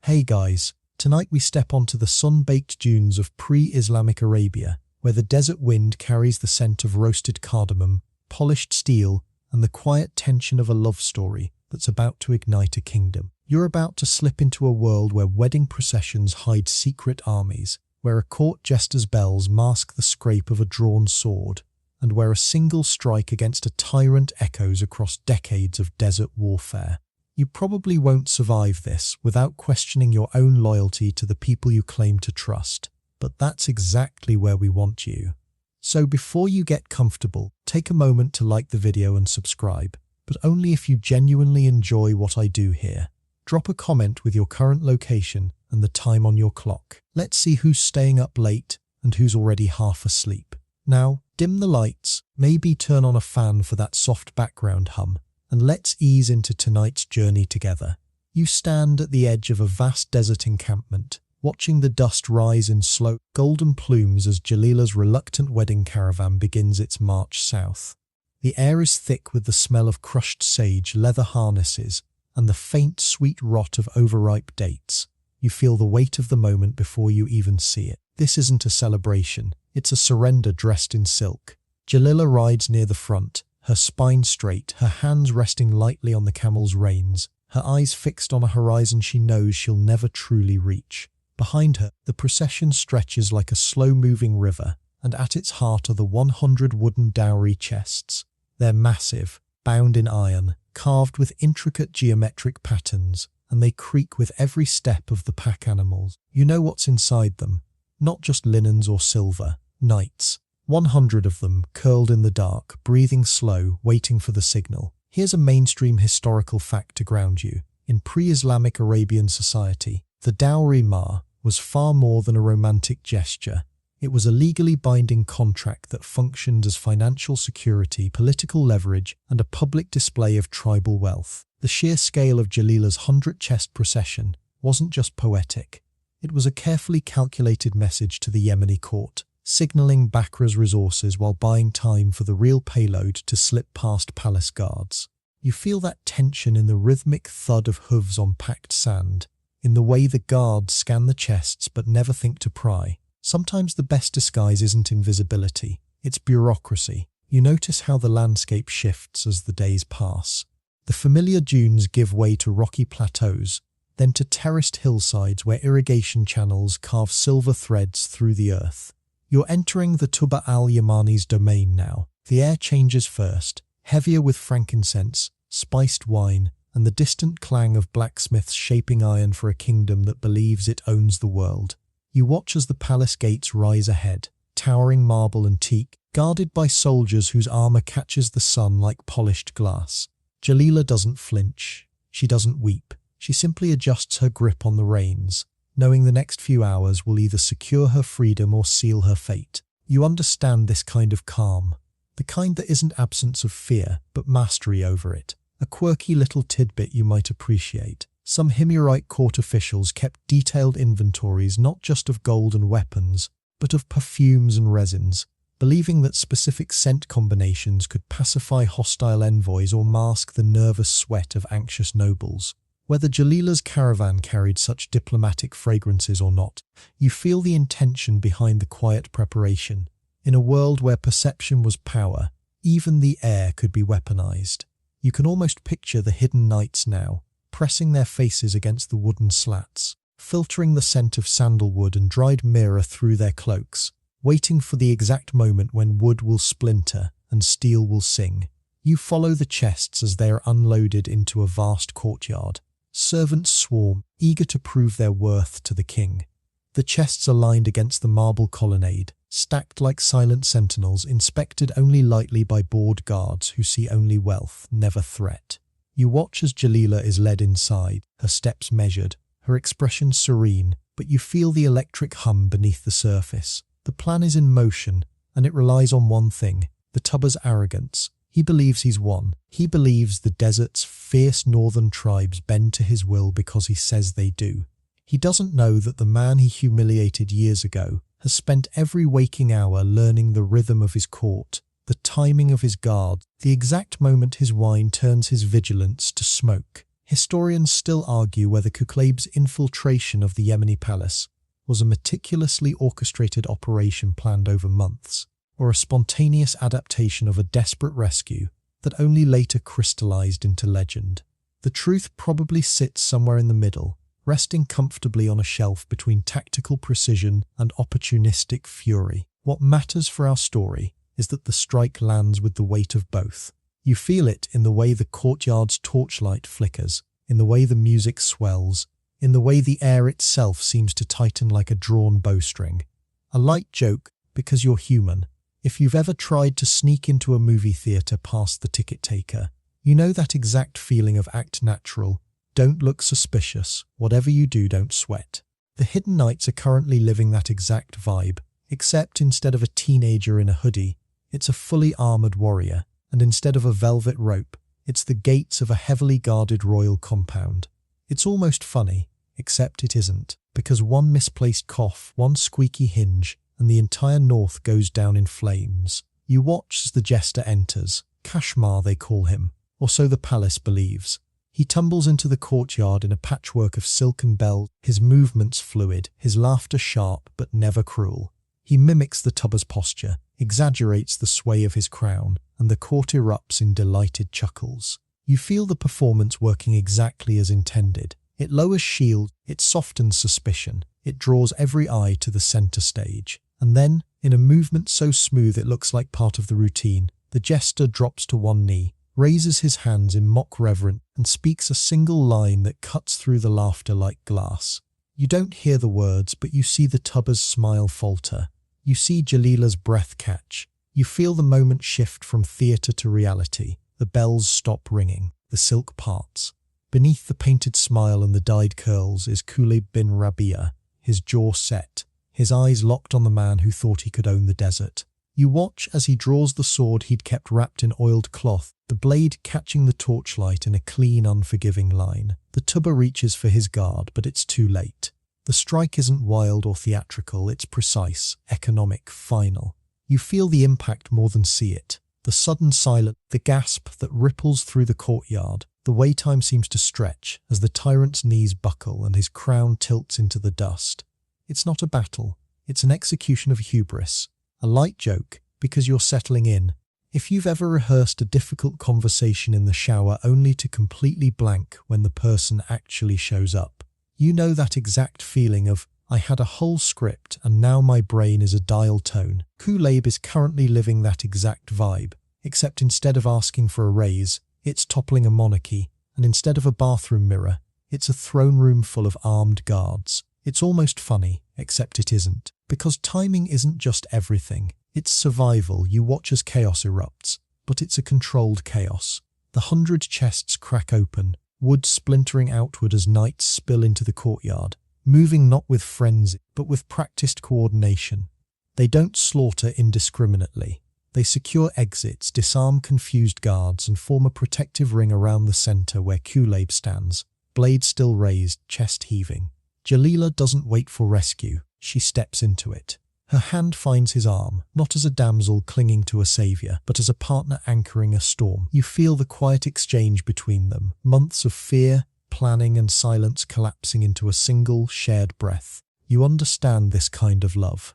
Hey guys, tonight we step onto the sun-baked dunes of pre-Islamic Arabia, where the desert wind carries the scent of roasted cardamom, polished steel, and the quiet tension of a love story that's about to ignite a kingdom. You're about to slip into a world where wedding processions hide secret armies, where a court jester's bells mask the scrape of a drawn sword, and where a single strike against a tyrant echoes across decades of desert warfare. You probably won't survive this without questioning your own loyalty to the people you claim to trust, but that's exactly where we want you. So before you get comfortable, take a moment to like the video and subscribe, but only if you genuinely enjoy what I do here. Drop a comment with your current location and the time on your clock. Let's see who's staying up late and who's already half asleep. Now, dim the lights, maybe turn on a fan for that soft background hum, and let's ease into tonight's journey together. You stand at the edge of a vast desert encampment, watching the dust rise in slow, golden plumes as Jalila's reluctant wedding caravan begins its march south. The air is thick with the smell of crushed sage, leather harnesses, and the faint, sweet rot of overripe dates. You feel the weight of the moment before you even see it. This isn't a celebration, it's a surrender dressed in silk. Jalila rides near the front, her spine straight, her hands resting lightly on the camel's reins, her eyes fixed on a horizon she knows she'll never truly reach. Behind her, the procession stretches like a slow-moving river, and at its heart are the 100 wooden dowry chests. They're massive, bound in iron, carved with intricate geometric patterns, and they creak with every step of the pack animals. You know what's inside them, not just linens or silver, knights. 100 of them, curled in the dark, breathing slow, waiting for the signal. Here's a mainstream historical fact to ground you. In pre-Islamic Arabian society, the dowry was far more than a romantic gesture. It was a legally binding contract that functioned as financial security, political leverage, and a public display of tribal wealth. The sheer scale of Jalila's 100-chest procession wasn't just poetic. It was a carefully calculated message to the Yemeni court, signaling Bakra's resources while buying time for the real payload to slip past palace guards. You feel that tension in the rhythmic thud of hooves on packed sand, in the way the guards scan the chests but never think to pry. Sometimes the best disguise isn't invisibility, it's bureaucracy. You notice how the landscape shifts as the days pass. The familiar dunes give way to rocky plateaus, then to terraced hillsides where irrigation channels carve silver threads through the earth. You're entering the Tuba al-Yamani's domain now. The air changes first, heavier with frankincense, spiced wine, and the distant clang of blacksmiths shaping iron for a kingdom that believes it owns the world. You watch as the palace gates rise ahead, towering marble and teak, guarded by soldiers whose armor catches the sun like polished glass. Jalila doesn't flinch. She doesn't weep. She simply adjusts her grip on the reins, knowing the next few hours will either secure her freedom or seal her fate. You understand this kind of calm, the kind that isn't absence of fear, but mastery over it. A quirky little tidbit you might appreciate. Some Himyarite court officials kept detailed inventories not just of gold and weapons, but of perfumes and resins, believing that specific scent combinations could pacify hostile envoys or mask the nervous sweat of anxious nobles. Whether Jalila's caravan carried such diplomatic fragrances or not, you feel the intention behind the quiet preparation. In a world where perception was power, even the air could be weaponized. You can almost picture the hidden knights now, pressing their faces against the wooden slats, filtering the scent of sandalwood and dried myrrh through their cloaks, waiting for the exact moment when wood will splinter and steel will sing. You follow the chests as they are unloaded into a vast courtyard. Servants swarm, eager to prove their worth to the king. The chests are lined against the marble colonnade, stacked like silent sentinels, inspected only lightly by bored guards who see only wealth, never threat. You watch as Jalila is led inside, her steps measured, her expression serene, but you feel the electric hum beneath the surface. The plan is in motion, and it relies on one thing: the Tuba's arrogance. He believes he's won. He believes the desert's fierce northern tribes bend to his will because he says they do. He doesn't know that the man he humiliated years ago has spent every waking hour learning the rhythm of his court, the timing of his guard, the exact moment his wine turns his vigilance to smoke. Historians still argue whether Kuqlayb's infiltration of the Yemeni palace was a meticulously orchestrated operation planned over months, or a spontaneous adaptation of a desperate rescue that only later crystallized into legend. The truth probably sits somewhere in the middle, resting comfortably on a shelf between tactical precision and opportunistic fury. What matters for our story is that the strike lands with the weight of both. You feel it in the way the courtyard's torchlight flickers, in the way the music swells, in the way the air itself seems to tighten like a drawn bowstring. A light joke because you're human. If you've ever tried to sneak into a movie theatre past the ticket taker, you know that exact feeling of act natural, don't look suspicious, whatever you do, don't sweat. The Hidden Knights are currently living that exact vibe, except instead of a teenager in a hoodie, it's a fully armoured warrior, and instead of a velvet rope, it's the gates of a heavily guarded royal compound. It's almost funny, except it isn't, because one misplaced cough, one squeaky hinge, and the entire north goes down in flames. You watch as the jester enters, Kashmar they call him, or so the palace believes. He tumbles into the courtyard in a patchwork of silken bells, his movements fluid, his laughter sharp but never cruel. He mimics the tubber's posture, exaggerates the sway of his crown, and the court erupts in delighted chuckles. You feel the performance working exactly as intended. It lowers shield, it softens suspicion, it draws every eye to the centre stage. And then, in a movement so smooth it looks like part of the routine, the jester drops to one knee, raises his hands in mock reverence, and speaks a single line that cuts through the laughter like glass. You don't hear the words, but you see the tubber's smile falter. You see Jalila's breath catch. You feel the moment shift from theatre to reality. The bells stop ringing. The silk parts. Beneath the painted smile and the dyed curls is Kulayb bin Rabia, his jaw set, his eyes locked on the man who thought he could own the desert. You watch as he draws the sword he'd kept wrapped in oiled cloth, the blade catching the torchlight in a clean, unforgiving line. The tubber reaches for his guard, but it's too late. The strike isn't wild or theatrical, it's precise, economic, final. You feel the impact more than see it. The sudden silence, the gasp that ripples through the courtyard. The way time seems to stretch as the tyrant's knees buckle and his crown tilts into the dust. It's not a battle, it's an execution of hubris. A light joke, because you're settling in. If you've ever rehearsed a difficult conversation in the shower only to completely blank when the person actually shows up, you know that exact feeling of, I had a whole script and now my brain is a dial tone. Kulayb is currently living that exact vibe, except instead of asking for a raise, it's toppling a monarchy, and instead of a bathroom mirror, it's a throne room full of armed guards. It's almost funny, except it isn't. Because timing isn't just everything. It's survival. You watch as chaos erupts, but it's a controlled chaos. The 100 chests crack open, wood splintering outward as knights spill into the courtyard, moving not with frenzy, but with practiced coordination. They don't slaughter indiscriminately. They secure exits, disarm confused guards, and form a protective ring around the centre where Kulayb stands, blade still raised, chest heaving. Jalila doesn't wait for rescue. She steps into it. Her hand finds his arm, not as a damsel clinging to a saviour, but as a partner anchoring a storm. You feel the quiet exchange between them, months of fear, planning and silence collapsing into a single, shared breath. You understand this kind of love.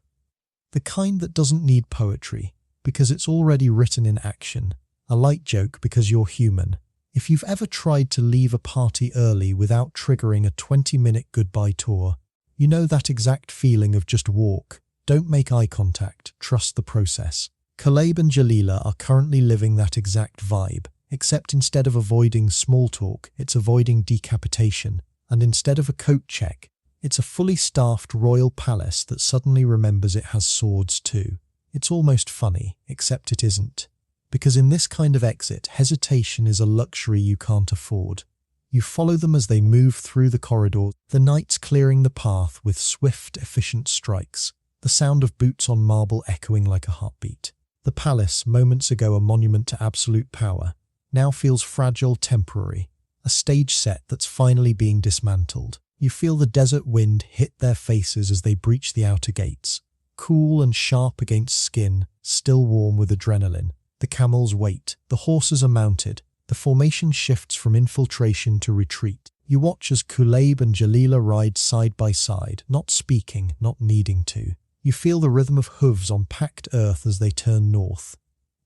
The kind that doesn't need poetry, because it's already written in action. A light joke because you're human. If you've ever tried to leave a party early without triggering a 20-minute goodbye tour, you know that exact feeling of just walk, don't make eye contact, trust the process. Kulayb and Jalila are currently living that exact vibe, except instead of avoiding small talk, it's avoiding decapitation, and instead of a coat check, it's a fully staffed royal palace that suddenly remembers it has swords too. It's almost funny, except it isn't. Because in this kind of exit, hesitation is a luxury you can't afford. You follow them as they move through the corridors, the knights clearing the path with swift, efficient strikes, the sound of boots on marble echoing like a heartbeat. The palace, moments ago a monument to absolute power, now feels fragile, temporary, a stage set that's finally being dismantled. You feel the desert wind hit their faces as they breach the outer gates, cool and sharp against skin, still warm with adrenaline. The camels wait, the horses are mounted, the The formation shifts from infiltration to retreat. You watch as Kuleb and Jalila ride side by side, not speaking, not needing to. You feel the rhythm of hooves on packed earth as they turn north,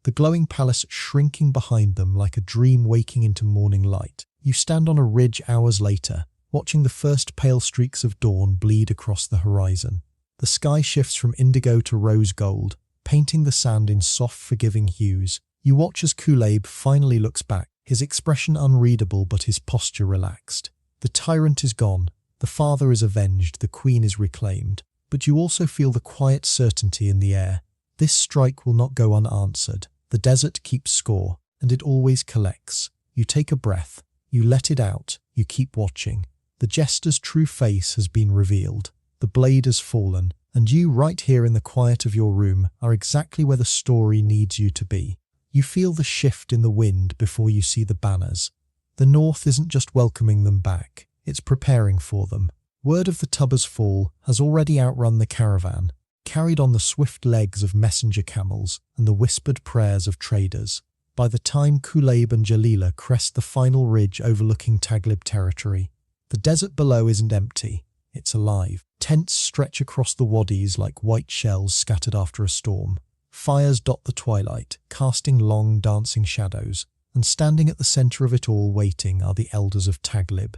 the glowing palace shrinking behind them like a dream waking into morning light. You stand on a ridge hours later, watching the first pale streaks of dawn bleed across the horizon. The sky shifts from indigo to rose gold, painting the sand in soft, forgiving hues. You watch as Kuleb finally looks back, his expression unreadable but his posture relaxed. The tyrant is gone, the father is avenged, the queen is reclaimed. But you also feel the quiet certainty in the air. This strike will not go unanswered. The desert keeps score, and it always collects. You take a breath, you let it out, you keep watching. The jester's true face has been revealed. The blade has fallen, and you, right here in the quiet of your room, are exactly where the story needs you to be. You feel the shift in the wind before you see the banners. The north isn't just welcoming them back, it's preparing for them. Word of the Tubba's fall has already outrun the caravan, carried on the swift legs of messenger camels and the whispered prayers of traders. By the time Kuleb and Jalila crest the final ridge overlooking Taglib territory, the desert below isn't empty, it's alive. Tents stretch across the wadis like white shells scattered after a storm. Fires dot the twilight, casting long dancing shadows, and standing at the center of it all waiting are the elders of Taglib.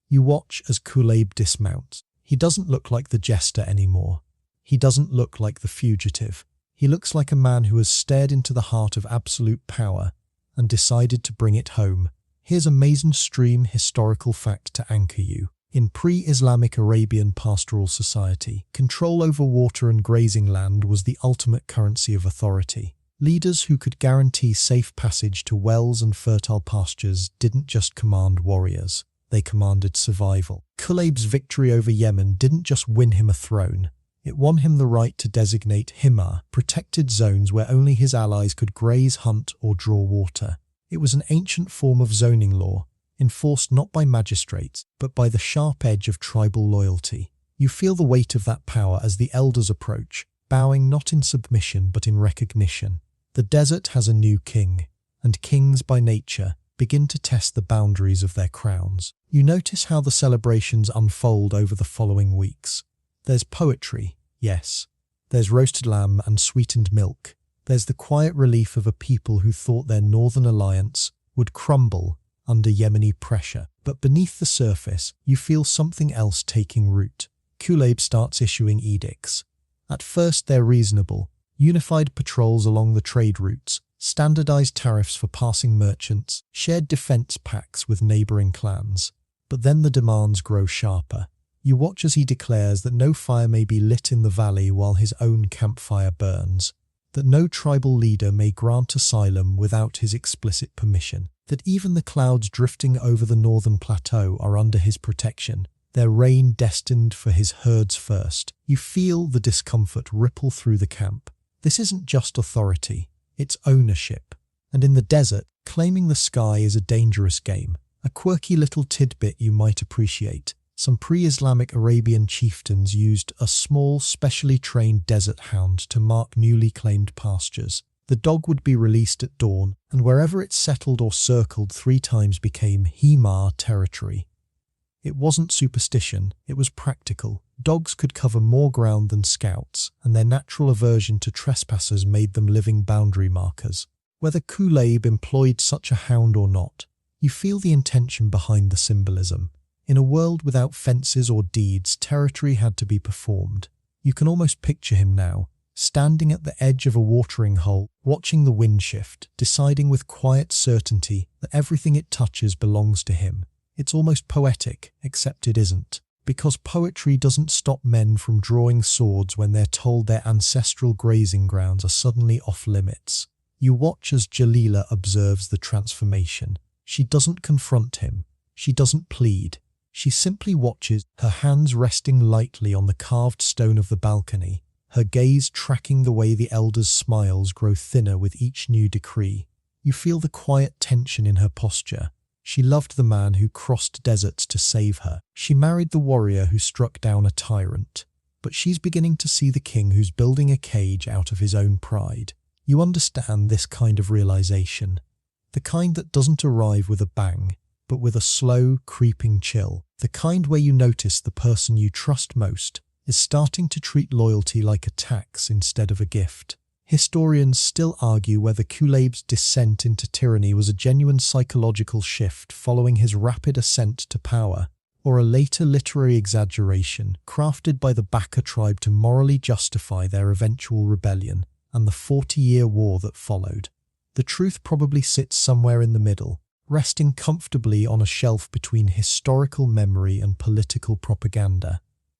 You watch as Kuleb dismounts. He doesn't look like the jester anymore. He doesn't look like the fugitive. He looks like a man who has stared into the heart of absolute power and decided to bring it home. Here's a mainstream historical fact to anchor you. In pre-Islamic Arabian pastoral society, control over water and grazing land was the ultimate currency of authority. Leaders who could guarantee safe passage to wells and fertile pastures didn't just command warriors. They commanded survival. Kuleb's victory over Yemen didn't just win him a throne. It won him the right to designate himar, protected zones where only his allies could graze, hunt, or draw water. It was an ancient form of zoning law, enforced not by magistrates, but by the sharp edge of tribal loyalty. You feel the weight of that power as the elders approach, bowing not in submission but in recognition. The desert has a new king, and kings by nature begin to test the boundaries of their crowns. You notice how the celebrations unfold over the following weeks. There's poetry, yes. There's roasted lamb and sweetened milk. There's the quiet relief of a people who thought their northern alliance would crumble under Yemeni pressure. But beneath the surface, you feel something else taking root. Kuleb starts issuing edicts. At first they're reasonable. Unified patrols along the trade routes, standardized tariffs for passing merchants, shared defense pacts with neighboring clans. But then the demands grow sharper. You watch as he declares that no fire may be lit in the valley while his own campfire burns, that no tribal leader may grant asylum without his explicit permission, that even the clouds drifting over the northern plateau are under his protection, their rain destined for his herds first. You feel the discomfort ripple through the camp. This isn't just authority, it's ownership. And in the desert, claiming the sky is a dangerous game. A quirky little tidbit you might appreciate. Some pre-Islamic Arabian chieftains used a small, specially trained desert hound to mark newly claimed pastures. The dog would be released at dawn, and wherever it settled or circled 3 times became himar territory. It wasn't superstition, it was practical. Dogs could cover more ground than scouts, and their natural aversion to trespassers made them living boundary markers. Whether Kuleb employed such a hound or not, you feel the intention behind the symbolism. In a world without fences or deeds, territory had to be performed. You can almost picture him now, standing at the edge of a watering hole, watching the wind shift, deciding with quiet certainty that everything it touches belongs to him. It's almost poetic, except it isn't. Because poetry doesn't stop men from drawing swords when they're told their ancestral grazing grounds are suddenly off limits. You watch as Jalila observes the transformation. She doesn't confront him. She doesn't plead. She simply watches, her hands resting lightly on the carved stone of the balcony, her gaze tracking the way the elders' smiles grow thinner with each new decree. You feel the quiet tension in her posture. She loved the man who crossed deserts to save her. She married the warrior who struck down a tyrant. But she's beginning to see the king who's building a cage out of his own pride. You understand this kind of realization. The kind that doesn't arrive with a bang, but with a slow, creeping chill. The kind where you notice the person you trust most is starting to treat loyalty like a tax instead of a gift. Historians still argue whether Qulaib's descent into tyranny was a genuine psychological shift following his rapid ascent to power, or a later literary exaggeration crafted by the Baka tribe to morally justify their eventual rebellion and the 40-year war that followed. The truth probably sits somewhere in the middle, resting comfortably on a shelf between historical memory and political propaganda.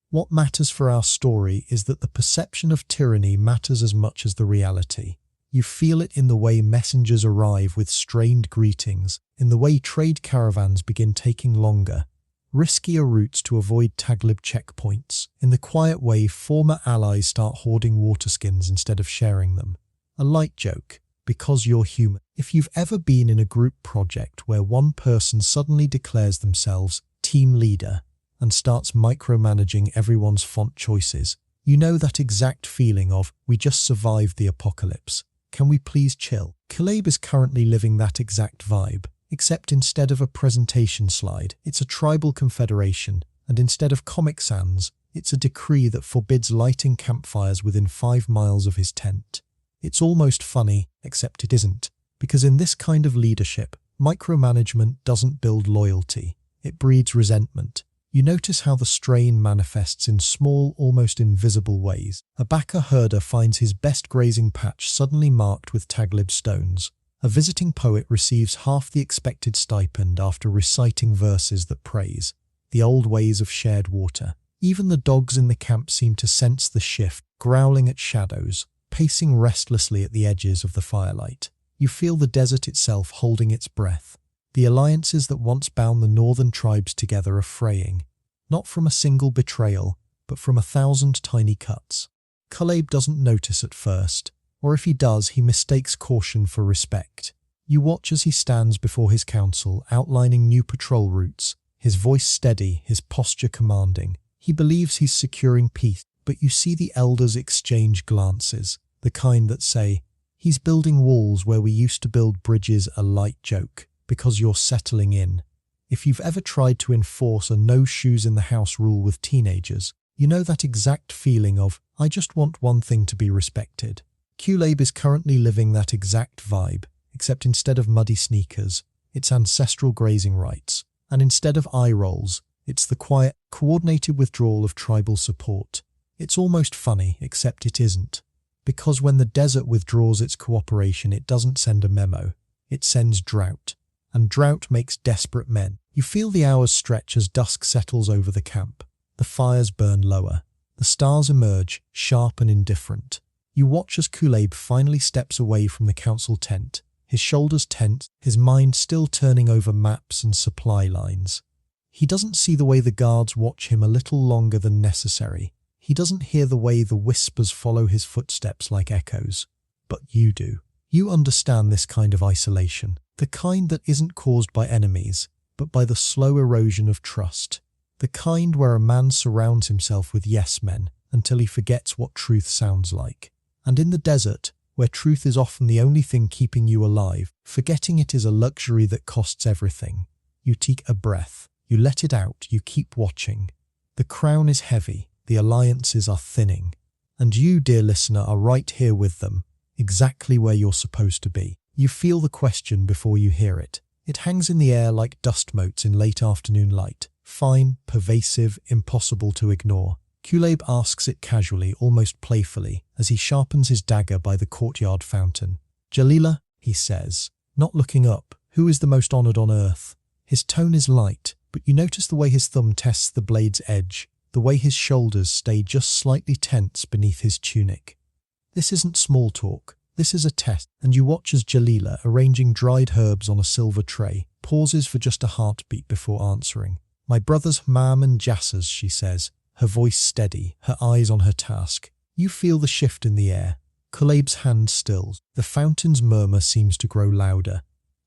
What matters for our story is that the perception of tyranny matters as much as the reality. You feel it in the way messengers arrive with strained greetings, in the way trade caravans begin taking longer, riskier routes to avoid Taglib checkpoints, in the quiet way former allies start hoarding waterskins instead of sharing them. A light joke, because you're human. If you've ever been in a group project where one person suddenly declares themselves team leader and starts micromanaging everyone's font choices, you know that exact feeling of, we just survived the apocalypse. Can we please chill? Qulaib is currently living that exact vibe. Except instead of a presentation slide, it's a tribal confederation, and instead of Comic Sans, it's a decree that forbids lighting campfires within 5 miles of his tent. It's almost funny, except it isn't, because in this kind of leadership, micromanagement doesn't build loyalty, it breeds resentment. You notice how the strain manifests in small, almost invisible ways. A Baka herder finds his best grazing patch suddenly marked with Taglib stones. A visiting poet receives half the expected stipend after reciting verses that praise the old ways of shared water. Even the dogs in the camp seem to sense the shift, growling at shadows, pacing restlessly at the edges of the firelight. You feel the desert itself holding its breath. The alliances that once bound the northern tribes together are fraying, not from a single betrayal, but from 1,000 tiny cuts. Qulaib doesn't notice at first, or if he does, he mistakes caution for respect. You watch as he stands before his council, outlining new patrol routes, his voice steady, his posture commanding. He believes he's securing peace, but you see the elders exchange glances, the kind that say, he's building walls where we used to build bridges, a light joke, because you're settling in. If you've ever tried to enforce a no shoes in the house rule with teenagers, you know that exact feeling of, I just want one thing to be respected. Qulaib is currently living that exact vibe, except instead of muddy sneakers, it's ancestral grazing rights, and instead of eye rolls, it's the quiet, coordinated withdrawal of tribal support. It's almost funny, except it isn't. Because when the desert withdraws its cooperation, it doesn't send a memo, it sends drought. And drought makes desperate men. You feel the hours stretch as dusk settles over the camp. The fires burn lower. The stars emerge, sharp and indifferent. You watch as Qulaib finally steps away from the council tent, his shoulders tense, his mind still turning over maps and supply lines. He doesn't see the way the guards watch him a little longer than necessary. He doesn't hear the way the whispers follow his footsteps like echoes. But you do. You understand this kind of isolation, the kind that isn't caused by enemies, but by the slow erosion of trust. The kind where a man surrounds himself with yes men until he forgets what truth sounds like. And in the desert, where truth is often the only thing keeping you alive, forgetting it is a luxury that costs everything. You take a breath, you let it out, you keep watching. The crown is heavy, the alliances are thinning. And you, dear listener, are right here with them, exactly where you're supposed to be. You feel the question before you hear it. It hangs in the air like dust motes in late afternoon light, fine, pervasive, impossible to ignore. Qulaib asks it casually, almost playfully, as he sharpens his dagger by the courtyard fountain. Jalila, he says, not looking up, who is the most honored on earth? His tone is light, but you notice the way his thumb tests the blade's edge, the way his shoulders stay just slightly tense beneath his tunic. This isn't small talk, this is a test, and you watch as Jalila, arranging dried herbs on a silver tray, pauses for just a heartbeat before answering. My brothers Hammam and Jassas, she says, her voice steady, her eyes on her task. You feel the shift in the air. Qulaib's hand stills. The fountain's murmur seems to grow louder.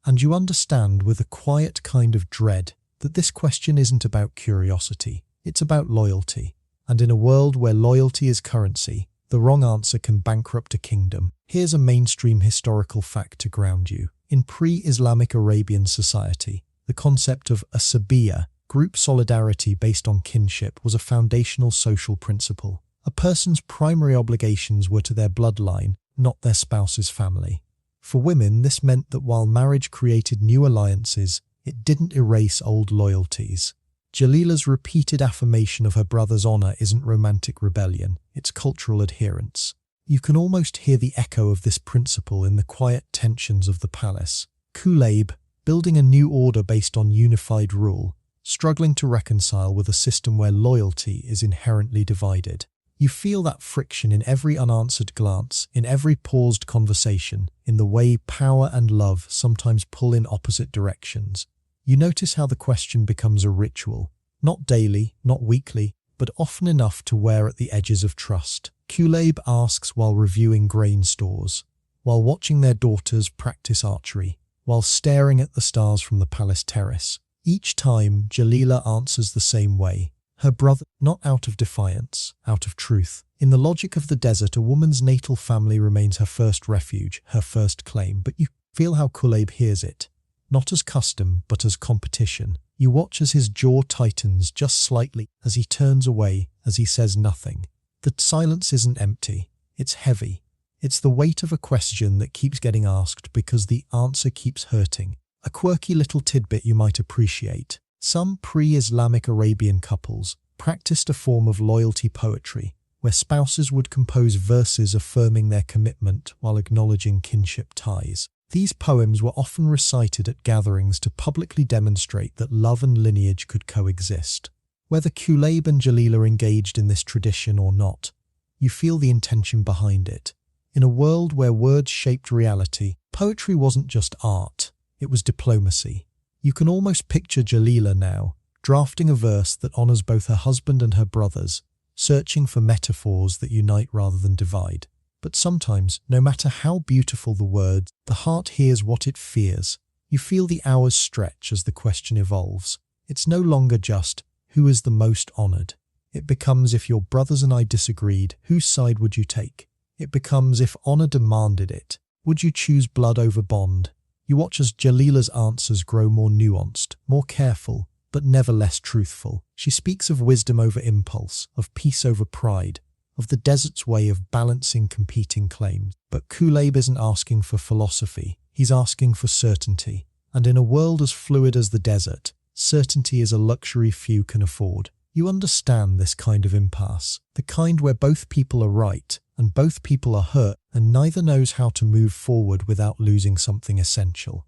And you understand with a quiet kind of dread that this question isn't about curiosity. It's about loyalty. And in a world where loyalty is currency, the wrong answer can bankrupt a kingdom. Here's a mainstream historical fact to ground you. In pre-Islamic Arabian society, the concept of a sabiyya, group solidarity based on kinship, was a foundational social principle. A person's primary obligations were to their bloodline, not their spouse's family. For women, this meant that while marriage created new alliances, it didn't erase old loyalties. Jalila's repeated affirmation of her brother's honor isn't romantic rebellion, it's cultural adherence. You can almost hear the echo of this principle in the quiet tensions of the palace. Kulayb, building a new order based on unified rule, struggling to reconcile with a system where loyalty is inherently divided. You feel that friction in every unanswered glance, in every paused conversation, in the way power and love sometimes pull in opposite directions. You notice how the question becomes a ritual, not daily, not weekly, but often enough to wear at the edges of trust. Kulayb asks while reviewing grain stores, while watching their daughters practice archery, while staring at the stars from the palace terrace. Each time, Jalila answers the same way. Her brother, not out of defiance, out of truth. In the logic of the desert, a woman's natal family remains her first refuge, her first claim, but you feel how Kulayb hears it. Not as custom, but as competition. You watch as his jaw tightens just slightly, as he turns away, as he says nothing. The silence isn't empty, it's heavy. It's the weight of a question that keeps getting asked because the answer keeps hurting. A quirky little tidbit you might appreciate. Some pre-Islamic Arabian couples practiced a form of loyalty poetry, where spouses would compose verses affirming their commitment while acknowledging kinship ties. These poems were often recited at gatherings to publicly demonstrate that love and lineage could coexist. Whether Kulayb and Jalila engaged in this tradition or not, you feel the intention behind it. In a world where words shaped reality, poetry wasn't just art, it was diplomacy. You can almost picture Jalila now, drafting a verse that honors both her husband and her brothers, searching for metaphors that unite rather than divide. But sometimes, no matter how beautiful the words, the heart hears what it fears. You feel the hours stretch as the question evolves. It's no longer just, who is the most honored? It becomes, if your brothers and I disagreed, whose side would you take? It becomes, if honor demanded it, would you choose blood over bond? You watch as Jalila's answers grow more nuanced, more careful, but never less truthful. She speaks of wisdom over impulse, of peace over pride, of the desert's way of balancing competing claims. But Kulayb isn't asking for philosophy, he's asking for certainty. And in a world as fluid as the desert, certainty is a luxury few can afford. You understand this kind of impasse, the kind where both people are right and both people are hurt and neither knows how to move forward without losing something essential.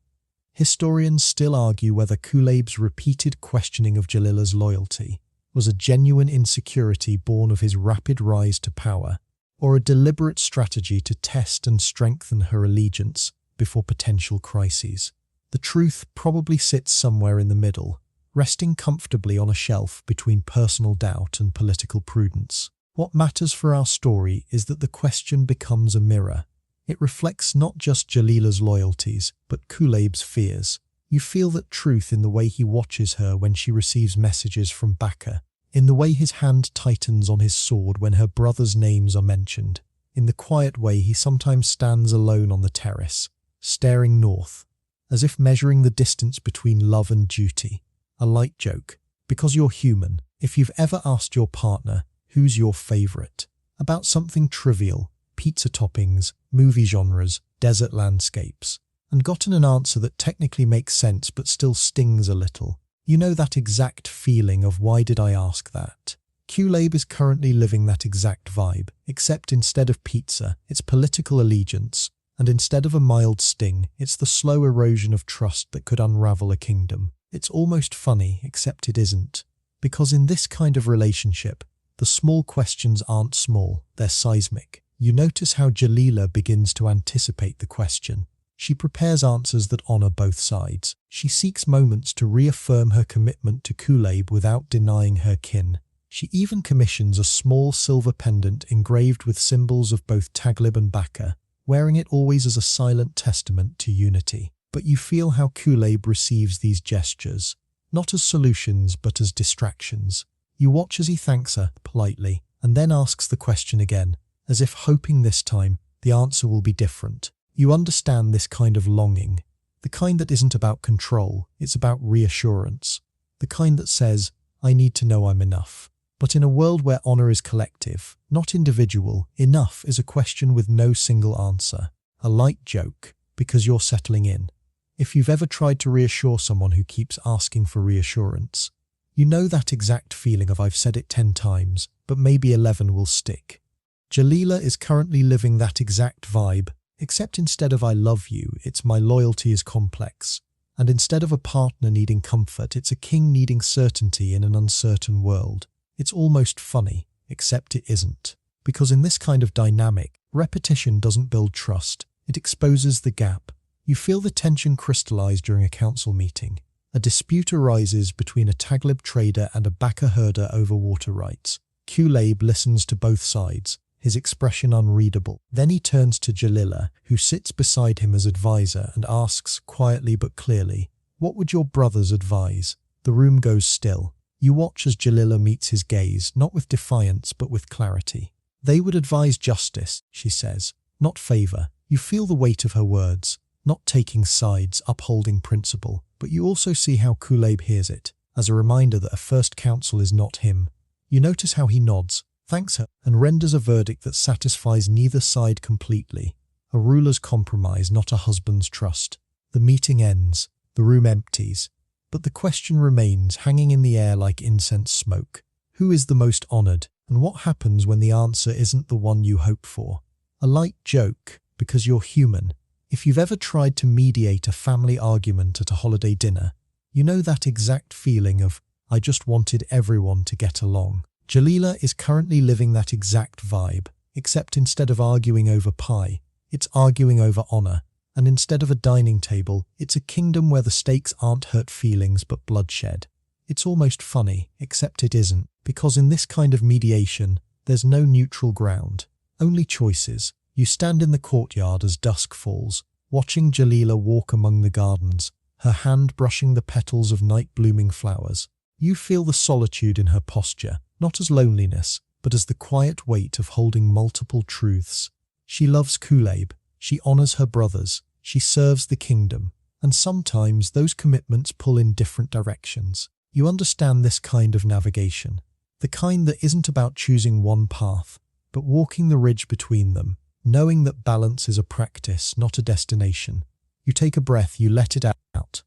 Historians still argue whether Kulayb's repeated questioning of Jalila's loyalty was a genuine insecurity born of his rapid rise to power, or a deliberate strategy to test and strengthen her allegiance before potential crises. The truth probably sits somewhere in the middle, resting comfortably on a shelf between personal doubt and political prudence. What matters for our story is that the question becomes a mirror. It reflects not just Jalila's loyalties, but Kulayb's fears. You feel that truth in the way he watches her when she receives messages from Bakr, in the way his hand tightens on his sword when her brothers' names are mentioned, in the quiet way he sometimes stands alone on the terrace, staring north, as if measuring the distance between love and duty. A light joke, because you're human. If you've ever asked your partner, who's your favorite, about something trivial, pizza toppings, movie genres, desert landscapes, and gotten an answer that technically makes sense but still stings a little, you know that exact feeling of why did I ask that? Kulayb is currently living that exact vibe, except instead of pizza, it's political allegiance, and instead of a mild sting, it's the slow erosion of trust that could unravel a kingdom. It's almost funny, except it isn't, because in this kind of relationship, the small questions aren't small, they're seismic. You notice how Jalila begins to anticipate the question. She prepares answers that honor both sides. She seeks moments to reaffirm her commitment to Kulayb without denying her kin. She even commissions a small silver pendant engraved with symbols of both Taglib and Bakr, wearing it always as a silent testament to unity. But you feel how Kulayb receives these gestures, not as solutions but as distractions. You watch as he thanks her politely and then asks the question again, as if hoping this time the answer will be different. You understand this kind of longing, The kind that isn't about control, it's about reassurance. The kind that says, I need to know I'm enough. But in a world where honor is collective, not individual, enough is a question with no single answer. A light joke, because you're settling in. If you've ever tried to reassure someone who keeps asking for reassurance, you know that exact feeling of I've said it 10 times, but maybe 11 will stick. Jalila is currently living that exact vibe, except instead of I love you, it's my loyalty is complex. And instead of a partner needing comfort, it's a king needing certainty in an uncertain world. It's almost funny, except it isn't. Because in this kind of dynamic, repetition doesn't build trust, it exposes the gap. You feel the tension crystallize during a council meeting. A dispute arises between a Taglib trader and a Baka herder over water rights. Qulaib listens to both sides, his expression unreadable. Then he turns to Jalila, who sits beside him as advisor, and asks, quietly but clearly, "What would your brothers advise?" The room goes still. You watch as Jalila meets his gaze, not with defiance but with clarity. "They would advise justice," she says, "not favor." You feel the weight of her words, not taking sides, upholding principle, but you also see how Qulaib hears it, as a reminder that a first counsel is not him. You notice how he nods, thanks her, and renders a verdict that satisfies neither side completely. A ruler's compromise, not a husband's trust. The meeting ends, the room empties, but the question remains hanging in the air like incense smoke. Who is the most honored, and what happens when the answer isn't the one you hope for? A light joke, because you're human. If you've ever tried to mediate a family argument at a holiday dinner, you know that exact feeling of, I just wanted everyone to get along. Jalila is currently living that exact vibe, except instead of arguing over pie, it's arguing over honor. And instead of a dining table, it's a kingdom where the stakes aren't hurt feelings but bloodshed. It's almost funny, except it isn't, because in this kind of mediation, there's no neutral ground, only choices. You stand in the courtyard as dusk falls, watching Jalila walk among the gardens, her hand brushing the petals of night-blooming flowers. You feel the solitude in her posture, not as loneliness, but as the quiet weight of holding multiple truths. She loves Qulaib, she honors her brothers, she serves the kingdom, and sometimes those commitments pull in different directions. You understand this kind of navigation, the kind that isn't about choosing one path, but walking the ridge between them, knowing that balance is a practice, not a destination. You take a breath, you let it out.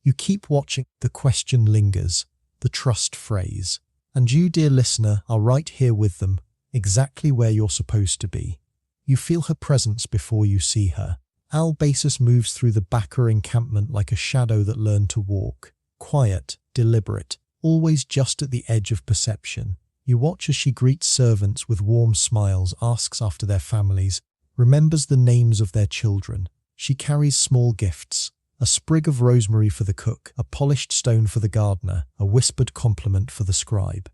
You keep watching, the question lingers, the trust phrase. And you, dear listener, are right here with them, exactly where you're supposed to be. You feel her presence before you see her. Al Basous moves through the Baka encampment like a shadow that learned to walk. Quiet, deliberate, always just at the edge of perception. You watch as she greets servants with warm smiles, asks after their families, remembers the names of their children. She carries small gifts, a sprig of rosemary for the cook, a polished stone for the gardener, a whispered compliment for the scribe.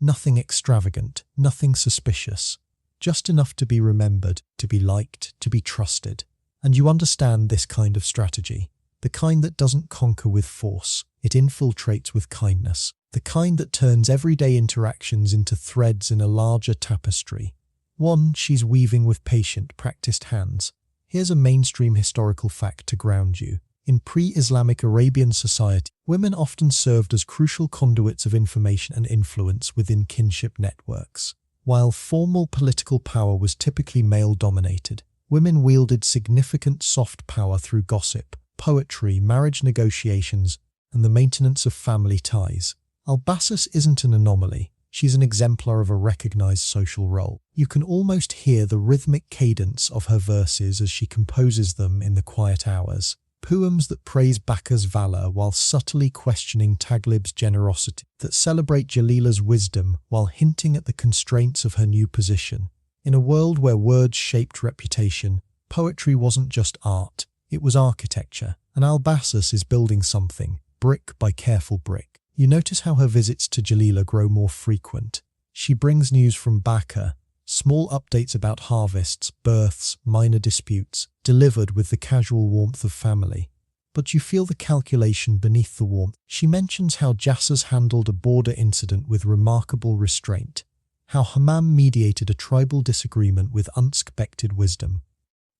Nothing extravagant, nothing suspicious, just enough to be remembered, to be liked, to be trusted. And you understand this kind of strategy, the kind that doesn't conquer with force, it infiltrates with kindness. The kind that turns everyday interactions into threads in a larger tapestry. One she's weaving with patient, practiced hands. Here's a mainstream historical fact to ground you. In pre-Islamic Arabian society, women often served as crucial conduits of information and influence within kinship networks. While formal political power was typically male-dominated, women wielded significant soft power through gossip, poetry, marriage negotiations, and the maintenance of family ties. Al Basous isn't an anomaly, she's an exemplar of a recognized social role. You can almost hear the rhythmic cadence of her verses as she composes them in the quiet hours. Poems that praise Baka's valor while subtly questioning Taglib's generosity, that celebrate Jalila's wisdom while hinting at the constraints of her new position. In a world where words shaped reputation, poetry wasn't just art, it was architecture, and Al Basous is building something, brick by careful brick. You notice how her visits to Jalila grow more frequent. She brings news from Baka, small updates about harvests, births, minor disputes, delivered with the casual warmth of family. But you feel the calculation beneath the warmth. She mentions how Jassas handled a border incident with remarkable restraint, how Hammam mediated a tribal disagreement with unexpected wisdom.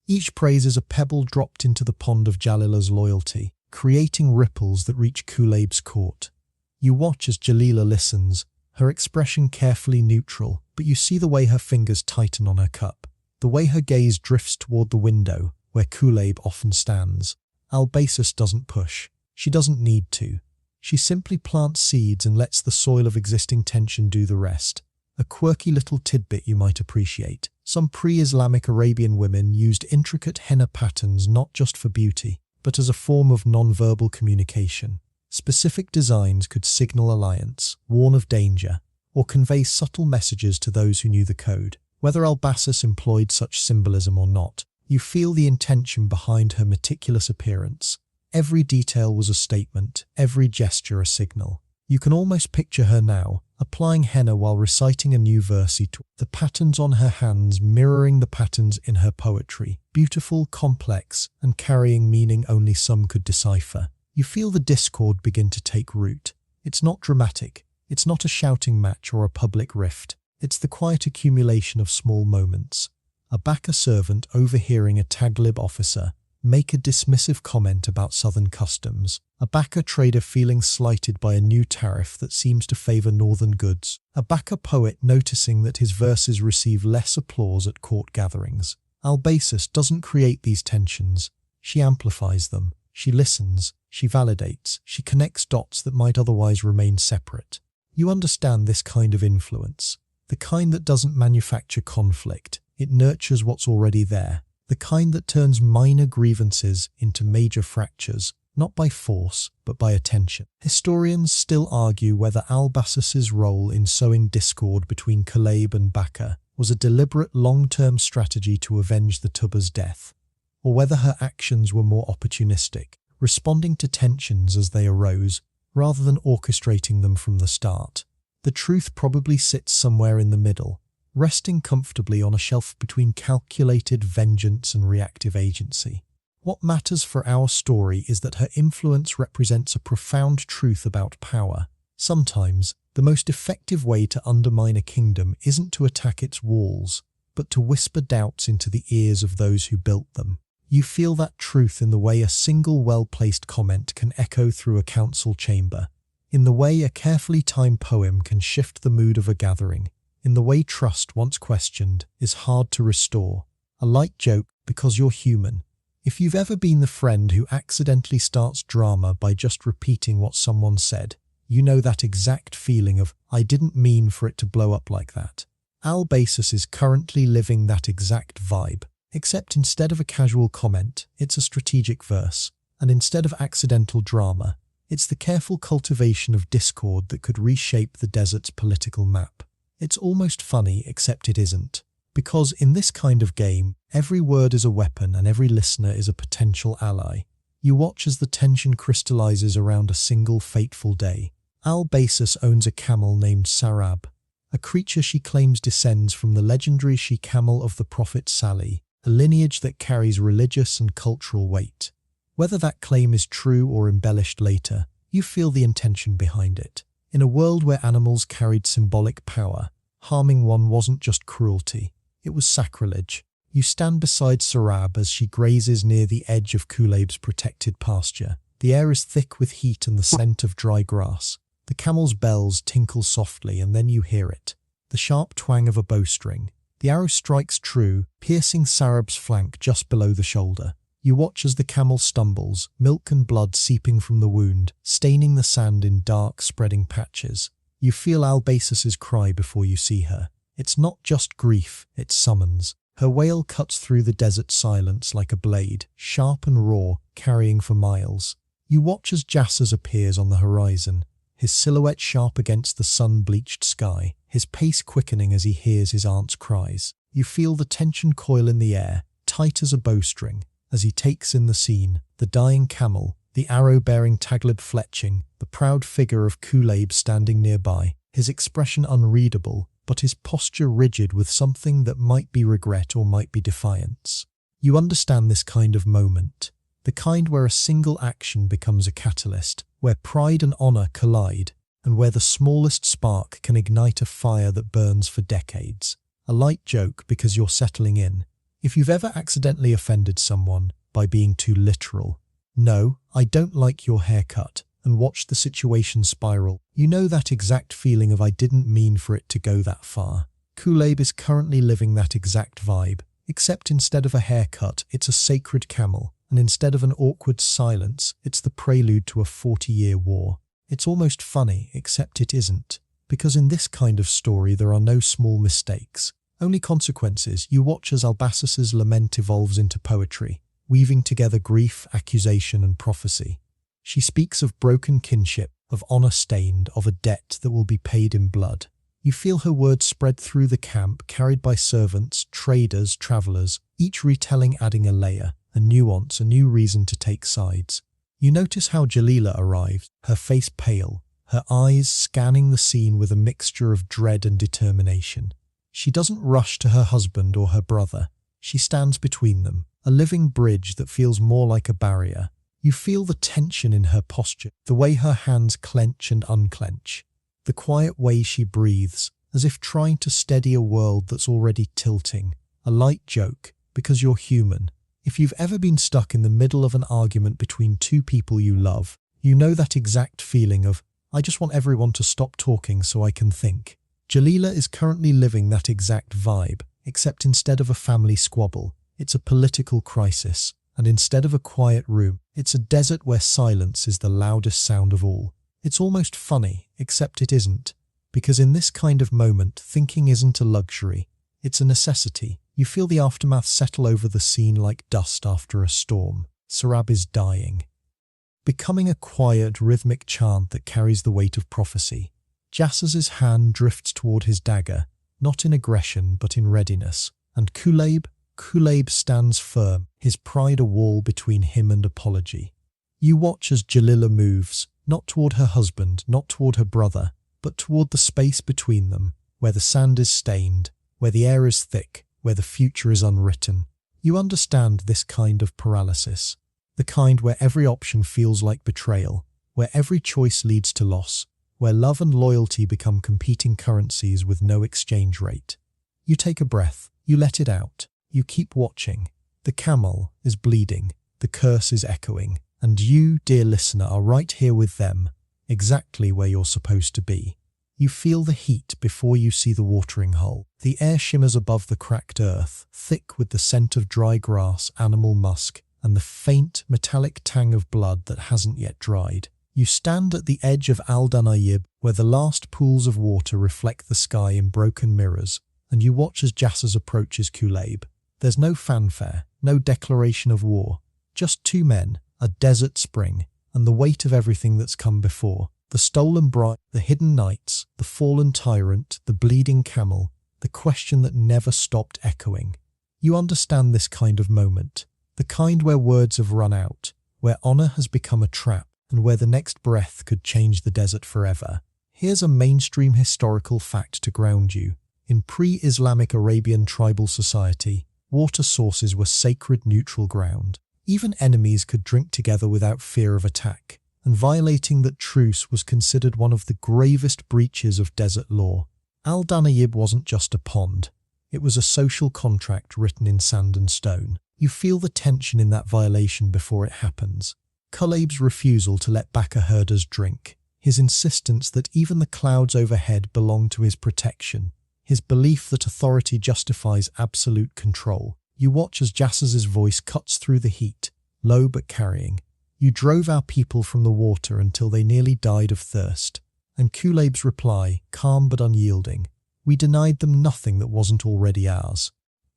Each praise is a pebble dropped into the pond of Jalila's loyalty, creating ripples that reach Kuleb's court. You watch as Jalila listens, her expression carefully neutral, but you see the way her fingers tighten on her cup, the way her gaze drifts toward the window where Kuleb often stands. Al Basous doesn't push. She doesn't need to. She simply plants seeds and lets the soil of existing tension do the rest. A quirky little tidbit you might appreciate. Some pre-Islamic Arabian women used intricate henna patterns not just for beauty, but as a form of non-verbal communication. Specific designs could signal alliance, warn of danger, or convey subtle messages to those who knew the code. Whether Al Basous employed such symbolism or not, you feel the intention behind her meticulous appearance. Every detail was a statement, every gesture a signal. You can almost picture her now, applying henna while reciting a new verse, the patterns on her hands mirroring the patterns in her poetry, beautiful, complex, and carrying meaning only some could decipher. You feel the discord begin to take root. It's not dramatic, it's not a shouting match or a public rift. It's the quiet accumulation of small moments. A Baka servant overhearing a Taglib officer make a dismissive comment about southern customs. A Baka trader feeling slighted by a new tariff that seems to favor northern goods. A Baka poet noticing that his verses receive less applause at court gatherings. Al Basous doesn't create these tensions. She amplifies them. She listens. She validates. She connects dots that might otherwise remain separate. You understand this kind of influence. The kind that doesn't manufacture conflict. It nurtures what's already there. The kind that turns minor grievances into major fractures, not by force, but by attention. Historians still argue whether Al Basous's role in sowing discord between Kuleb and Baka was a deliberate long-term strategy to avenge the Tubba's death, or whether her actions were more opportunistic, responding to tensions as they arose, rather than orchestrating them from the start. The truth probably sits somewhere in the middle, resting comfortably on a shelf between calculated vengeance and reactive agency. What matters for our story is that her influence represents a profound truth about power. Sometimes, the most effective way to undermine a kingdom isn't to attack its walls, but to whisper doubts into the ears of those who built them. You feel that truth in the way a single well-placed comment can echo through a council chamber, in the way a carefully timed poem can shift the mood of a gathering, in the way trust, once questioned, is hard to restore. A light joke because you're human. If you've ever been the friend who accidentally starts drama by just repeating what someone said, you know that exact feeling of, I didn't mean for it to blow up like that. Al Basous is currently living that exact vibe, except instead of a casual comment, it's a strategic verse, and instead of accidental drama, it's the careful cultivation of discord that could reshape the desert's political map. It's almost funny, except it isn't. Because in this kind of game, every word is a weapon and every listener is a potential ally. You watch as the tension crystallizes around a single fateful day. Al Basous owns a camel named Sarab, a creature she claims descends from the legendary she-camel of the Prophet Salih, a lineage that carries religious and cultural weight. Whether that claim is true or embellished later, you feel the intention behind it. In a world where animals carried symbolic power, harming one wasn't just cruelty, it was sacrilege. You stand beside Sarab as she grazes near the edge of Kuleb's protected pasture. The air is thick with heat and the scent of dry grass. The camel's bells tinkle softly and then you hear it, the sharp twang of a bowstring. The arrow strikes true, piercing Sarab's flank just below the shoulder. You watch as the camel stumbles, milk and blood seeping from the wound, staining the sand in dark, spreading patches. You feel Al Basous's cry before you see her. It's not just grief, it's summons. Her wail cuts through the desert silence like a blade, sharp and raw, carrying for miles. You watch as Jassas appears on the horizon, his silhouette sharp against the sun-bleached sky, his pace quickening as he hears his aunt's cries. You feel the tension coil in the air, tight as a bowstring, as he takes in the scene, the dying camel, the arrow-bearing Taglib fletching, the proud figure of Kuleb standing nearby, his expression unreadable, but his posture rigid with something that might be regret or might be defiance. You understand this kind of moment, the kind where a single action becomes a catalyst, where pride and honor collide, and where the smallest spark can ignite a fire that burns for decades. A light joke because you're settling in. If you've ever accidentally offended someone by being too literal, "No, I don't like your haircut," and watch the situation spiral, you know that exact feeling of "I didn't mean for it to go that far." Kool-Aid is currently living that exact vibe, except instead of a haircut, it's a sacred camel, and instead of an awkward silence, it's the prelude to a 40-year war. It's almost funny, except it isn't, because in this kind of story there are no small mistakes, only consequences. You watch as Al Basous' lament evolves into poetry, weaving together grief, accusation, and prophecy. She speaks of broken kinship, of honor stained, of a debt that will be paid in blood. You feel her words spread through the camp, carried by servants, traders, travelers, each retelling adding a layer, a nuance, a new reason to take sides. You notice how Jalila arrives, her face pale, her eyes scanning the scene with a mixture of dread and determination. She doesn't rush to her husband or her brother. She stands between them, a living bridge that feels more like a barrier. You feel the tension in her posture, the way her hands clench and unclench, the quiet way she breathes, as if trying to steady a world that's already tilting. A light joke, because you're human. If you've ever been stuck in the middle of an argument between two people you love, you know that exact feeling of, "I just want everyone to stop talking so I can think." Jalila is currently living that exact vibe, except instead of a family squabble, it's a political crisis, and instead of a quiet room, it's a desert where silence is the loudest sound of all. It's almost funny, except it isn't, because in this kind of moment, thinking isn't a luxury, it's a necessity. You feel the aftermath settle over the scene like dust after a storm. Sarab is dying, becoming a quiet, rhythmic chant that carries the weight of prophecy. Jassas's hand drifts toward his dagger, not in aggression but in readiness, and Kool-Aid stands firm, his pride a wall between him and apology. You watch as Jalila moves, not toward her husband, not toward her brother, but toward the space between them, where the sand is stained, where the air is thick, where the future is unwritten. You understand this kind of paralysis, the kind where every option feels like betrayal, where every choice leads to loss, where love and loyalty become competing currencies with no exchange rate. You take a breath, you let it out, you keep watching. The camel is bleeding, the curse is echoing, and you, dear listener, are right here with them, exactly where you're supposed to be. You feel the heat before you see the watering hole. The air shimmers above the cracked earth, thick with the scent of dry grass, animal musk, and the faint, metallic tang of blood that hasn't yet dried. You stand at the edge of Al-Danayib, where the last pools of water reflect the sky in broken mirrors, and you watch as Jassas approaches Kool-Aid. There's no fanfare, no declaration of war, just two men, a desert spring, and the weight of everything that's come before. The stolen bride, the hidden knights, the fallen tyrant, the bleeding camel, the question that never stopped echoing. You understand this kind of moment, the kind where words have run out, where honor has become a trap, and where the next breath could change the desert forever. Here's a mainstream historical fact to ground you. In pre-Islamic Arabian tribal society, water sources were sacred neutral ground. Even enemies could drink together without fear of attack, and violating that truce was considered one of the gravest breaches of desert law. Al-Danayib wasn't just a pond, it was a social contract written in sand and stone. You feel the tension in that violation before it happens. Kool-Aid's refusal to let Baka herders drink, his insistence that even the clouds overhead belong to his protection, his belief that authority justifies absolute control. You watch as Jassas's voice cuts through the heat, low but carrying. You drove our people from the water until they nearly died of thirst. And Kool-Aid's reply, calm but unyielding, we denied them nothing that wasn't already ours.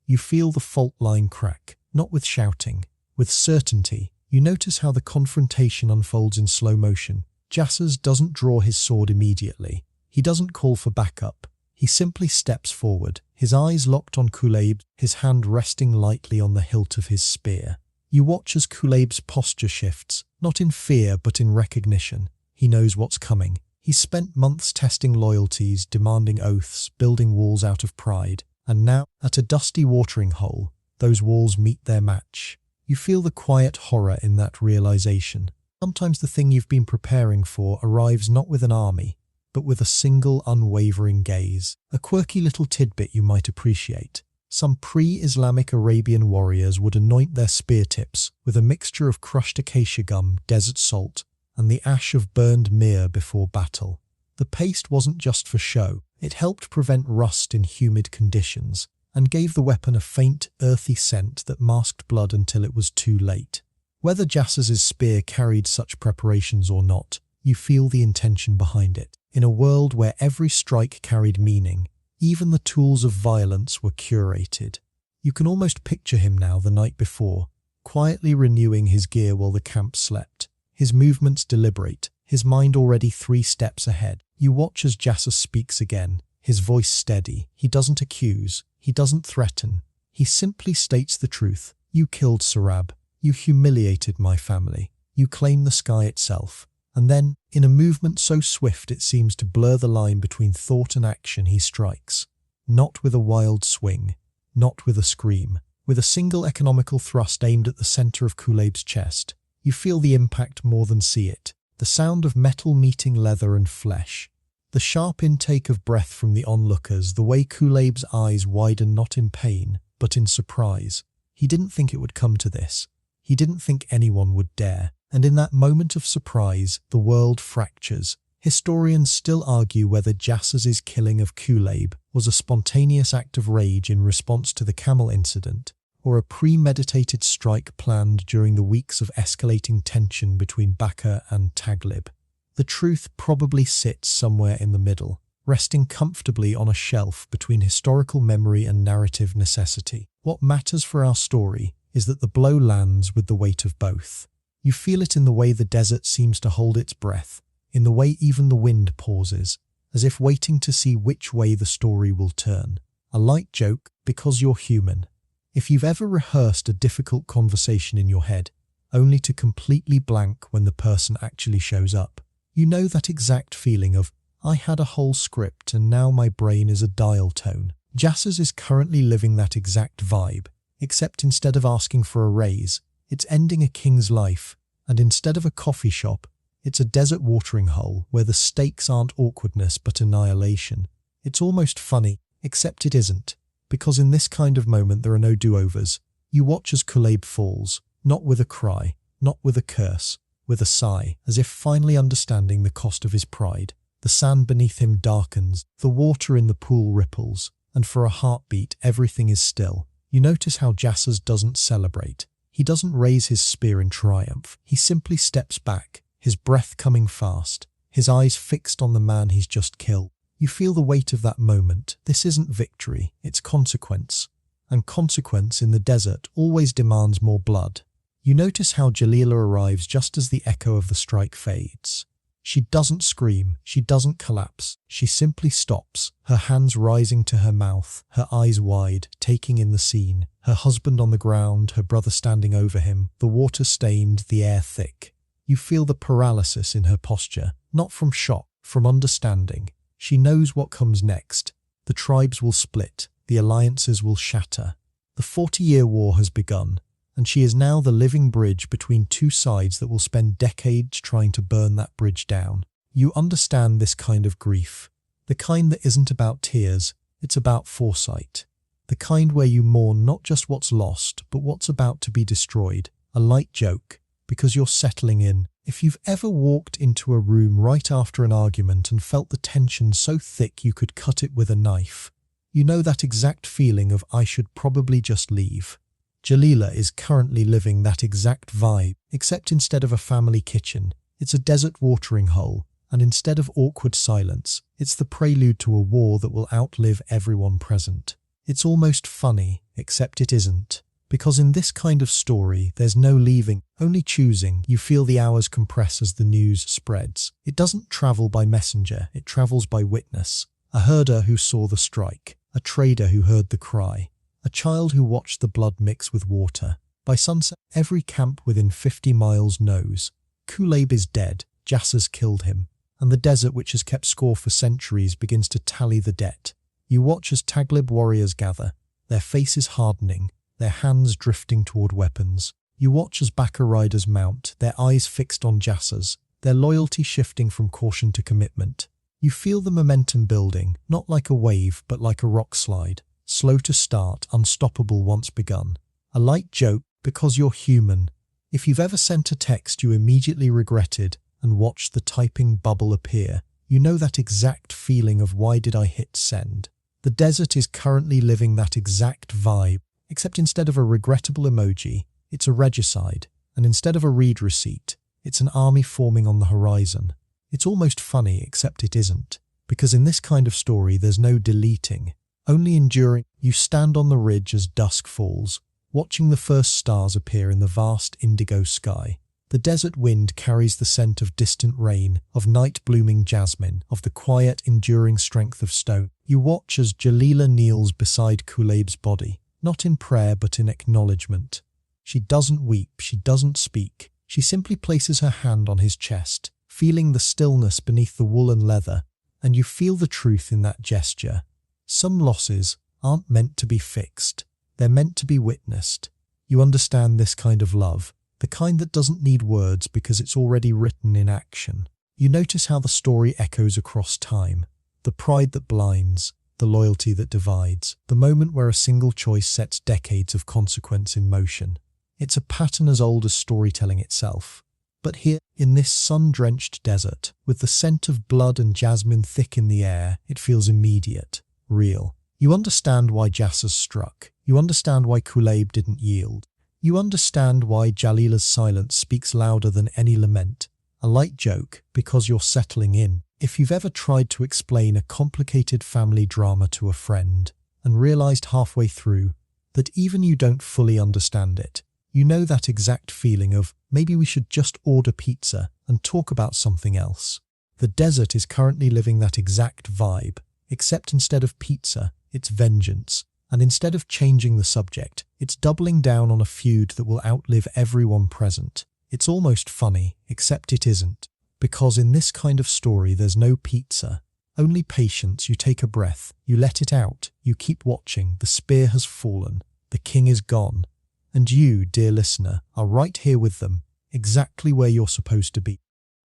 You feel the fault line crack, not with shouting, with certainty. You notice how the confrontation unfolds in slow motion. Jassas doesn't draw his sword immediately. He doesn't call for backup. He simply steps forward, his eyes locked on Kool-Aid, his hand resting lightly on the hilt of his spear. You watch as Kool-Aid's posture shifts, not in fear but in recognition. He knows what's coming. He's spent months testing loyalties, demanding oaths, building walls out of pride. And now, at a dusty watering hole, those walls meet their match. You feel the quiet horror in that realization. Sometimes the thing you've been preparing for arrives not with an army, but with a single unwavering gaze. A quirky little tidbit you might appreciate. Some pre-Islamic Arabian warriors would anoint their spear tips with a mixture of crushed acacia gum, desert salt, and the ash of burned myrrh before battle. The paste wasn't just for show, it helped prevent rust in humid conditions, and gave the weapon a faint, earthy scent that masked blood until it was too late. Whether Jassas's spear carried such preparations or not, you feel the intention behind it. In a world where every strike carried meaning, even the tools of violence were curated. You can almost picture him now the night before, quietly renewing his gear while the camp slept, his movements deliberate, his mind already 3 steps ahead. You watch as Jassas speaks again, his voice steady. He doesn't accuse, he doesn't threaten, he simply states the truth. You killed Sarab, you humiliated my family, you claim the sky itself. And then, in a movement so swift it seems to blur the line between thought and action, he strikes. Not with a wild swing, not with a scream, with a single economical thrust aimed at the center of Kuleb's chest. You feel the impact more than see it. The sound of metal meeting leather and flesh. The sharp intake of breath from the onlookers, the way Kuleb's eyes widen not in pain, but in surprise. He didn't think it would come to this. He didn't think anyone would dare. And in that moment of surprise, the world fractures. Historians still argue whether Jassas's killing of Kuleb was a spontaneous act of rage in response to the camel incident, or a premeditated strike planned during the weeks of escalating tension between Bakr and Taglib. The truth probably sits somewhere in the middle, resting comfortably on a shelf between historical memory and narrative necessity. What matters for our story is that the blow lands with the weight of both. You feel it in the way the desert seems to hold its breath, in the way even the wind pauses, as if waiting to see which way the story will turn. A light joke, because you're human. If you've ever rehearsed a difficult conversation in your head, only to completely blank when the person actually shows up, you know that exact feeling of, I had a whole script and now my brain is a dial tone. Jassas is currently living that exact vibe, except instead of asking for a raise, it's ending a king's life, and instead of a coffee shop, it's a desert watering hole where the stakes aren't awkwardness but annihilation. It's almost funny, except it isn't, because in this kind of moment there are no do-overs. You watch as Kuleb falls, not with a cry, not with a curse, with a sigh, as if finally understanding the cost of his pride. The sand beneath him darkens, the water in the pool ripples, and for a heartbeat everything is still. You notice how Jassas doesn't celebrate. He doesn't raise his spear in triumph. He simply steps back, his breath coming fast, his eyes fixed on the man he's just killed. You feel the weight of that moment. This isn't victory, it's consequence. And consequence in the desert always demands more blood. You notice how Jalila arrives just as the echo of the strike fades. She doesn't scream, she doesn't collapse, she simply stops, her hands rising to her mouth, her eyes wide, taking in the scene. Her husband on the ground, her brother standing over him, the water stained, the air thick. You feel the paralysis in her posture, not from shock, from understanding. She knows what comes next. The tribes will split, the alliances will shatter. The 40-year war has begun, and she is now the living bridge between two sides that will spend decades trying to burn that bridge down. You understand this kind of grief, the kind that isn't about tears, it's about foresight. The kind where you mourn not just what's lost, but what's about to be destroyed. A light joke, because you're settling in. If you've ever walked into a room right after an argument and felt the tension so thick you could cut it with a knife, you know that exact feeling of I should probably just leave. Jalila is currently living that exact vibe, except instead of a family kitchen, it's a desert watering hole, and instead of awkward silence, it's the prelude to a war that will outlive everyone present. It's almost funny, except it isn't. Because in this kind of story, there's no leaving, only choosing. You feel the hours compress as the news spreads. It doesn't travel by messenger, it travels by witness. A herder who saw the strike, a trader who heard the cry, a child who watched the blood mix with water. By sunset, every camp within 50 miles knows. Kuleb is dead, Jassas killed him, and the desert which has kept score for centuries begins to tally the debt. You watch as Taglib warriors gather, their faces hardening, their hands drifting toward weapons. You watch as Bakr riders mount, their eyes fixed on Jassas, their loyalty shifting from caution to commitment. You feel the momentum building, not like a wave, but like a rock slide. slow to start, unstoppable once begun. A light joke because you're human. If you've ever sent a text you immediately regretted and watched the typing bubble appear, you know that exact feeling of why did I hit send? The desert is currently living that exact vibe, except instead of a regrettable emoji, it's a regicide, and instead of a read receipt, it's an army forming on the horizon. It's almost funny, except it isn't, because in this kind of story there's no deleting, only enduring. You stand on the ridge as dusk falls, watching the first stars appear in the vast indigo sky. The desert wind carries the scent of distant rain, of night-blooming jasmine, of the quiet, enduring strength of stone. You watch as Jalila kneels beside Kuleb's body, not in prayer but in acknowledgement. She doesn't weep, she doesn't speak. She simply places her hand on his chest, feeling the stillness beneath the woolen leather, and you feel the truth in that gesture. Some losses aren't meant to be fixed. They're meant to be witnessed. You understand this kind of love, the kind that doesn't need words because it's already written in action. You notice how the story echoes across time. The pride that blinds, the loyalty that divides, the moment where a single choice sets decades of consequence in motion. It's a pattern as old as storytelling itself. But here, in this sun-drenched desert, with the scent of blood and jasmine thick in the air, it feels immediate, real. You understand why Jasas struck. You understand why Kuleb didn't yield. You understand why Jalila's silence speaks louder than any lament. A light joke, because you're settling in. If you've ever tried to explain a complicated family drama to a friend and realized halfway through that even you don't fully understand it, you know that exact feeling of, maybe we should just order pizza and talk about something else. The desert is currently living that exact vibe, except instead of pizza, it's vengeance. And instead of changing the subject, it's doubling down on a feud that will outlive everyone present. It's almost funny, except it isn't. Because in this kind of story there's no pizza. Only patience. You take a breath, you let it out, you keep watching. The spear has fallen, the king is gone. And you, dear listener, are right here with them, exactly where you're supposed to be.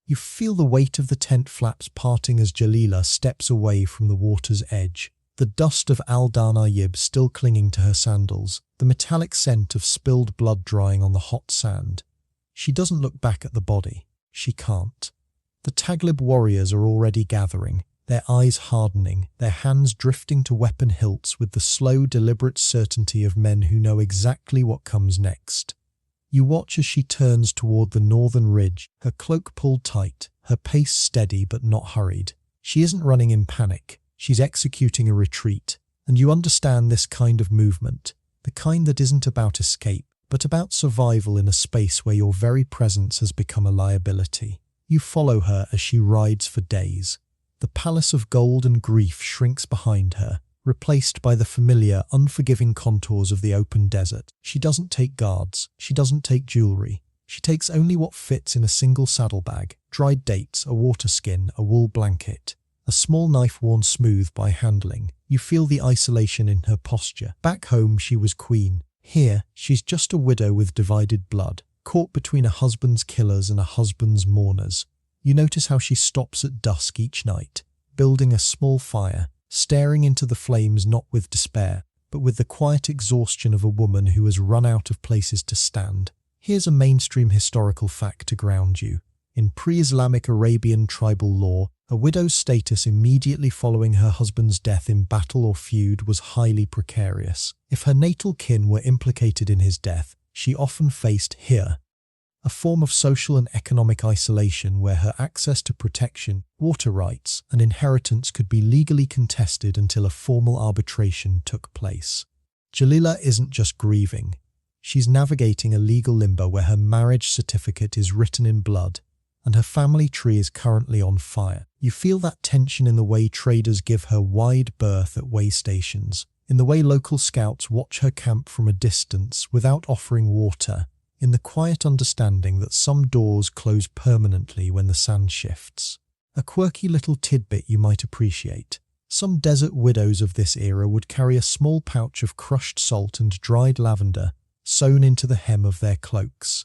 You feel the weight of the tent flaps parting as Jalila steps away from the water's edge. The dust of al-Danayib still clinging to her sandals, the metallic scent of spilled blood drying on the hot sand. She doesn't look back at the body. She can't. The Taglib warriors are already gathering, their eyes hardening, their hands drifting to weapon hilts with the slow, deliberate certainty of men who know exactly what comes next. You watch as she turns toward the northern ridge, her cloak pulled tight, her pace steady but not hurried. She isn't running in panic. She's executing a retreat, and you understand this kind of movement, the kind that isn't about escape, but about survival in a space where your very presence has become a liability. You follow her as she rides for days. The palace of gold and grief shrinks behind her, replaced by the familiar, unforgiving contours of the open desert. She doesn't take guards. She doesn't take jewelry. She takes only what fits in a single saddlebag: dried dates, a water skin, a wool blanket. A small knife worn smooth by handling. You feel the isolation in her posture. Back home she was queen. Here, she's just a widow with divided blood, caught between a husband's killers and a husband's mourners. You notice how she stops at dusk each night, building a small fire, staring into the flames not with despair, but with the quiet exhaustion of a woman who has run out of places to stand. Here's a mainstream historical fact to ground you. In pre-Islamic Arabian tribal law, a widow's status immediately following her husband's death in battle or feud was highly precarious. If her natal kin were implicated in his death, she often faced here, a form of social and economic isolation where her access to protection, water rights, and inheritance could be legally contested until a formal arbitration took place. Jalila isn't just grieving. She's navigating a legal limbo where her marriage certificate is written in blood, and her family tree is currently on fire. You feel that tension in the way traders give her wide berth at way stations, in the way local scouts watch her camp from a distance without offering water, in the quiet understanding that some doors close permanently when the sand shifts. A quirky little tidbit you might appreciate. Some desert widows of this era would carry a small pouch of crushed salt and dried lavender sewn into the hem of their cloaks.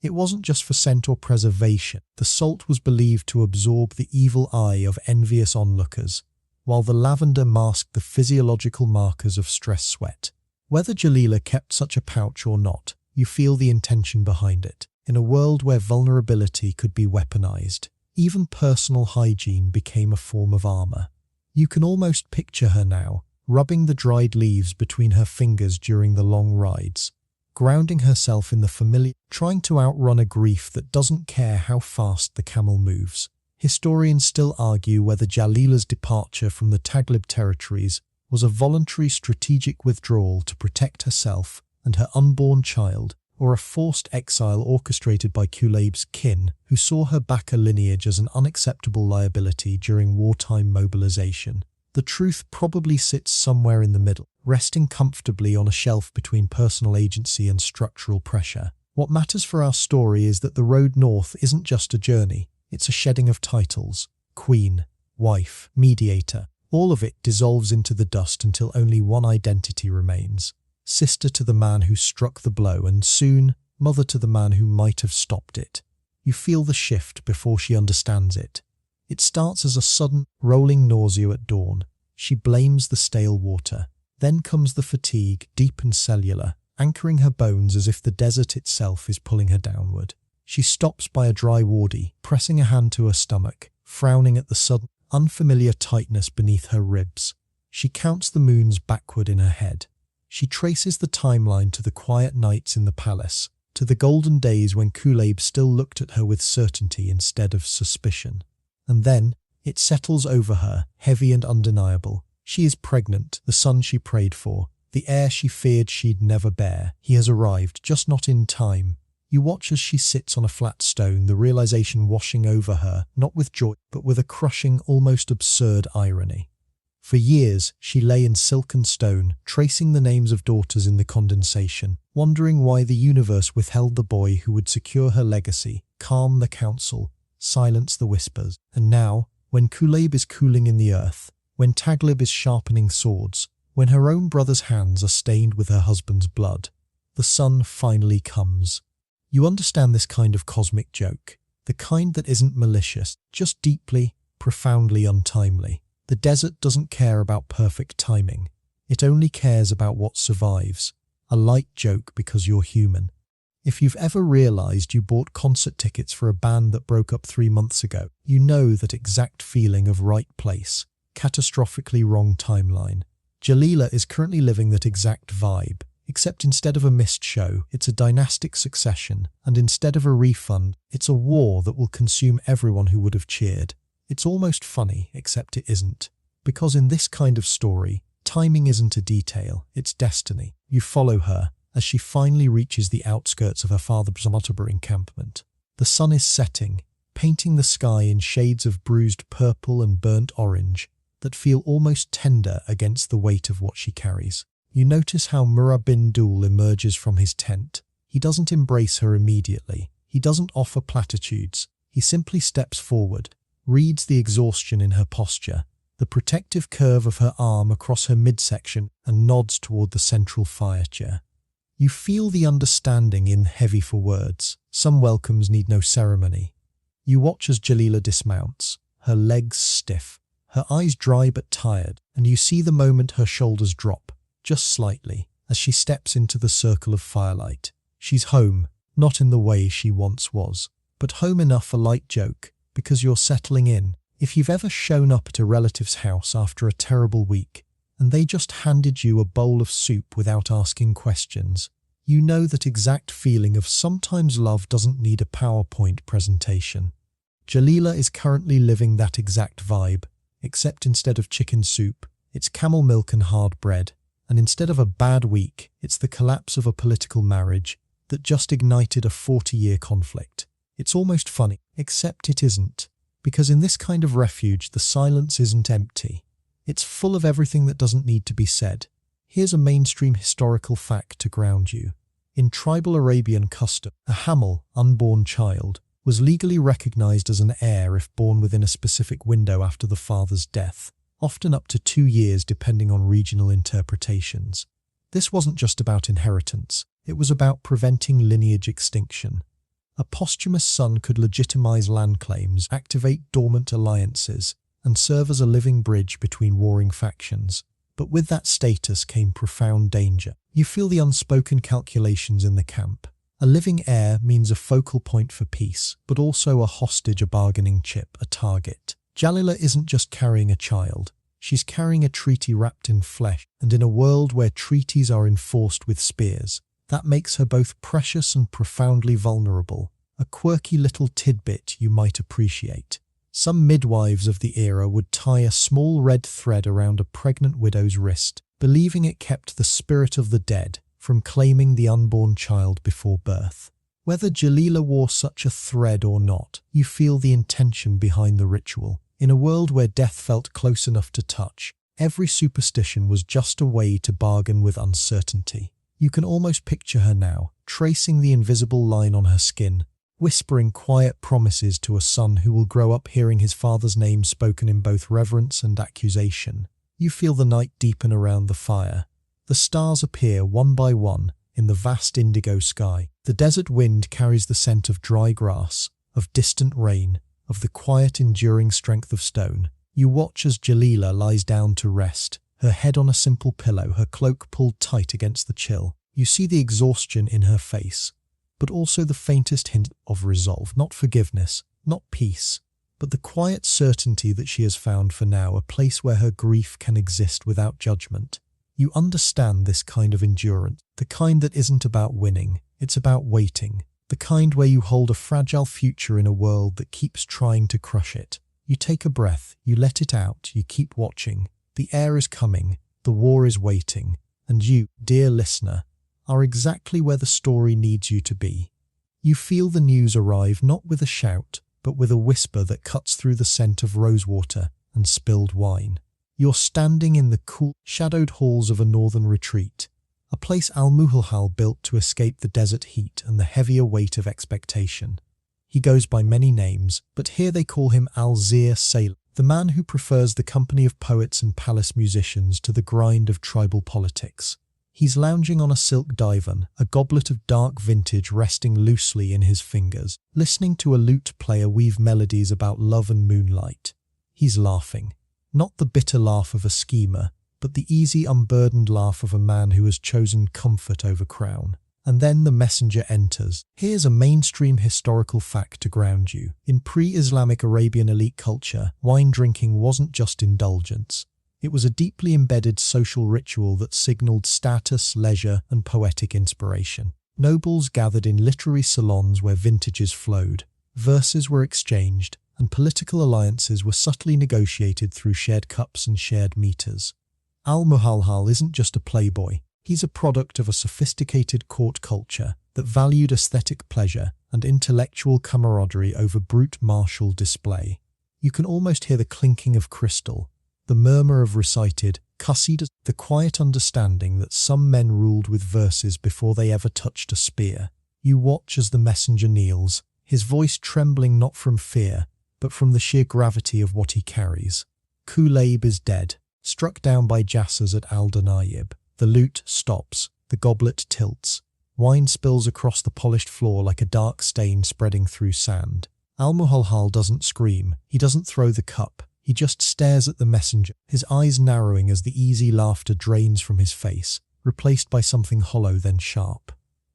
It wasn't just for scent or preservation. The salt was believed to absorb the evil eye of envious onlookers, while the lavender masked the physiological markers of stress sweat. Whether Jalila kept such a pouch or not, you feel the intention behind it. In a world where vulnerability could be weaponized, even personal hygiene became a form of armor. You can almost picture her now, rubbing the dried leaves between her fingers during the long rides, grounding herself in the familiar, trying to outrun a grief that doesn't care how fast the camel moves. Historians still argue whether Jalila's departure from the Taghlib territories was a voluntary strategic withdrawal to protect herself and her unborn child, or a forced exile orchestrated by Qulayb's kin, who saw her Baka lineage as an unacceptable liability during wartime mobilization. The truth probably sits somewhere in the middle, resting comfortably on a shelf between personal agency and structural pressure. What matters for our story is that the road north isn't just a journey, it's a shedding of titles. Queen, wife, mediator. All of it dissolves into the dust until only one identity remains. Sister to the man who struck the blow, and soon, mother to the man who might have stopped it. You feel the shift before she understands it. It starts as a sudden, rolling nausea at dawn. She blames the stale water. Then comes the fatigue, deep and cellular, anchoring her bones as if the desert itself is pulling her downward. She stops by a dry wadi, pressing a hand to her stomach, frowning at the sudden, unfamiliar tightness beneath her ribs. She counts the moons backward in her head. She traces the timeline to the quiet nights in the palace, to the golden days when Qulayb still looked at her with certainty instead of suspicion. And then, it settles over her, heavy and undeniable. She is pregnant, the son she prayed for, the heir she feared she'd never bear. He has arrived, just not in time. You watch as she sits on a flat stone, the realization washing over her, not with joy, but with a crushing, almost absurd irony. For years, she lay in silken stone, tracing the names of daughters in the condensation, wondering why the universe withheld the boy who would secure her legacy, calm the council, silence the whispers. And now, when Qulayb is cooling in the earth, when Taghlib is sharpening swords, when her own brother's hands are stained with her husband's blood, the sun finally comes. You understand this kind of cosmic joke, the kind that isn't malicious, just deeply, profoundly untimely. The desert doesn't care about perfect timing. It only cares about what survives. A light joke because you're human. If you've ever realized you bought concert tickets for a band that broke up 3 months ago, you know that exact feeling of right place, catastrophically wrong timeline. Jalila is currently living that exact vibe. Except instead of a missed show, it's a dynastic succession, and instead of a refund, it's a war that will consume everyone who would have cheered. It's almost funny, except it isn't. Because in this kind of story, timing isn't a detail, it's destiny. You follow her as she finally reaches the outskirts of her father's encampment. The sun is setting, painting the sky in shades of bruised purple and burnt orange that feel almost tender against the weight of what she carries. You notice how Murrah bin Dul emerges from his tent. He doesn't embrace her immediately. He doesn't offer platitudes. He simply steps forward, reads the exhaustion in her posture, the protective curve of her arm across her midsection, and nods toward the central fire chair. You feel the understanding in heavy for words. Some welcomes need no ceremony. You watch as Jalila dismounts, her legs stiff, her eyes dry but tired, and you see the moment her shoulders drop, just slightly, as she steps into the circle of firelight. She's home, not in the way she once was, but home enough for light joke, because you're settling in. If you've ever shown up at a relative's house after a terrible week, and they just handed you a bowl of soup without asking questions, you know that exact feeling of sometimes love doesn't need a PowerPoint presentation. Jalila is currently living that exact vibe, except instead of chicken soup, it's camel milk and hard bread. And instead of a bad week, it's the collapse of a political marriage that just ignited a 40-year conflict. It's almost funny, except it isn't, because in this kind of refuge, the silence isn't empty. It's full of everything that doesn't need to be said. Here's a mainstream historical fact to ground you. In tribal Arabian custom, a hamel, unborn child, was legally recognized as an heir if born within a specific window after the father's death, often up to 2 years depending on regional interpretations. This wasn't just about inheritance, it was about preventing lineage extinction. A posthumous son could legitimize land claims, activate dormant alliances, and serve as a living bridge between warring factions. But with that status came profound danger. You feel the unspoken calculations in the camp. A living heir means a focal point for peace, but also a hostage, a bargaining chip, a target. Jalila isn't just carrying a child. She's carrying a treaty wrapped in flesh, and in a world where treaties are enforced with spears, that makes her both precious and profoundly vulnerable. A quirky little tidbit you might appreciate. Some midwives of the era would tie a small red thread around a pregnant widow's wrist, believing it kept the spirit of the dead from claiming the unborn child before birth. Whether Jalila wore such a thread or not, you feel the intention behind the ritual. In a world where death felt close enough to touch, every superstition was just a way to bargain with uncertainty. You can almost picture her now, tracing the invisible line on her skin, whispering quiet promises to a son who will grow up hearing his father's name spoken in both reverence and accusation. You feel the night deepen around the fire. The stars appear one by one in the vast indigo sky. The desert wind carries the scent of dry grass, of distant rain, of the quiet enduring strength of stone. You watch as Jalila lies down to rest, her head on a simple pillow, her cloak pulled tight against the chill. You see the exhaustion in her face, but also the faintest hint of resolve, not forgiveness, not peace, but the quiet certainty that she has found for now a place where her grief can exist without judgment. You understand this kind of endurance, the kind that isn't about winning, it's about waiting, the kind where you hold a fragile future in a world that keeps trying to crush it. You take a breath, you let it out, you keep watching. The air is coming, the war is waiting, and you, dear listener, are exactly where the story needs you to be. You feel the news arrive not with a shout, but with a whisper that cuts through the scent of rosewater and spilled wine. You're standing in the cool, shadowed halls of a northern retreat, a place Al-Muhalhal built to escape the desert heat and the heavier weight of expectation. He goes by many names, but here they call him Al-Zir Sail, the man who prefers the company of poets and palace musicians to the grind of tribal politics. He's lounging on a silk divan, a goblet of dark vintage resting loosely in his fingers, listening to a lute player weave melodies about love and moonlight. He's laughing. Not the bitter laugh of a schemer, but the easy, unburdened laugh of a man who has chosen comfort over crown. And then the messenger enters. Here's a mainstream historical fact to ground you. In pre-Islamic Arabian elite culture, wine drinking wasn't just indulgence. It was a deeply embedded social ritual that signaled status, leisure, and poetic inspiration. Nobles gathered in literary salons where vintages flowed, verses were exchanged, and political alliances were subtly negotiated through shared cups and shared meters. Al-Muhalhal isn't just a playboy. He's a product of a sophisticated court culture that valued aesthetic pleasure and intellectual camaraderie over brute martial display. You can almost hear the clinking of crystal, the murmur of recited qasidas, the quiet understanding that some men ruled with verses before they ever touched a spear. You watch as the messenger kneels, his voice trembling not from fear, but from the sheer gravity of what he carries. Kulayb is dead, struck down by jassers at Al-Danayib. The lute stops, the goblet tilts. Wine spills across the polished floor like a dark stain spreading through sand. Al-Muhalhal doesn't scream, he doesn't throw the cup. He just stares at the messenger, his eyes narrowing as the easy laughter drains from his face, replaced by something hollow then sharp.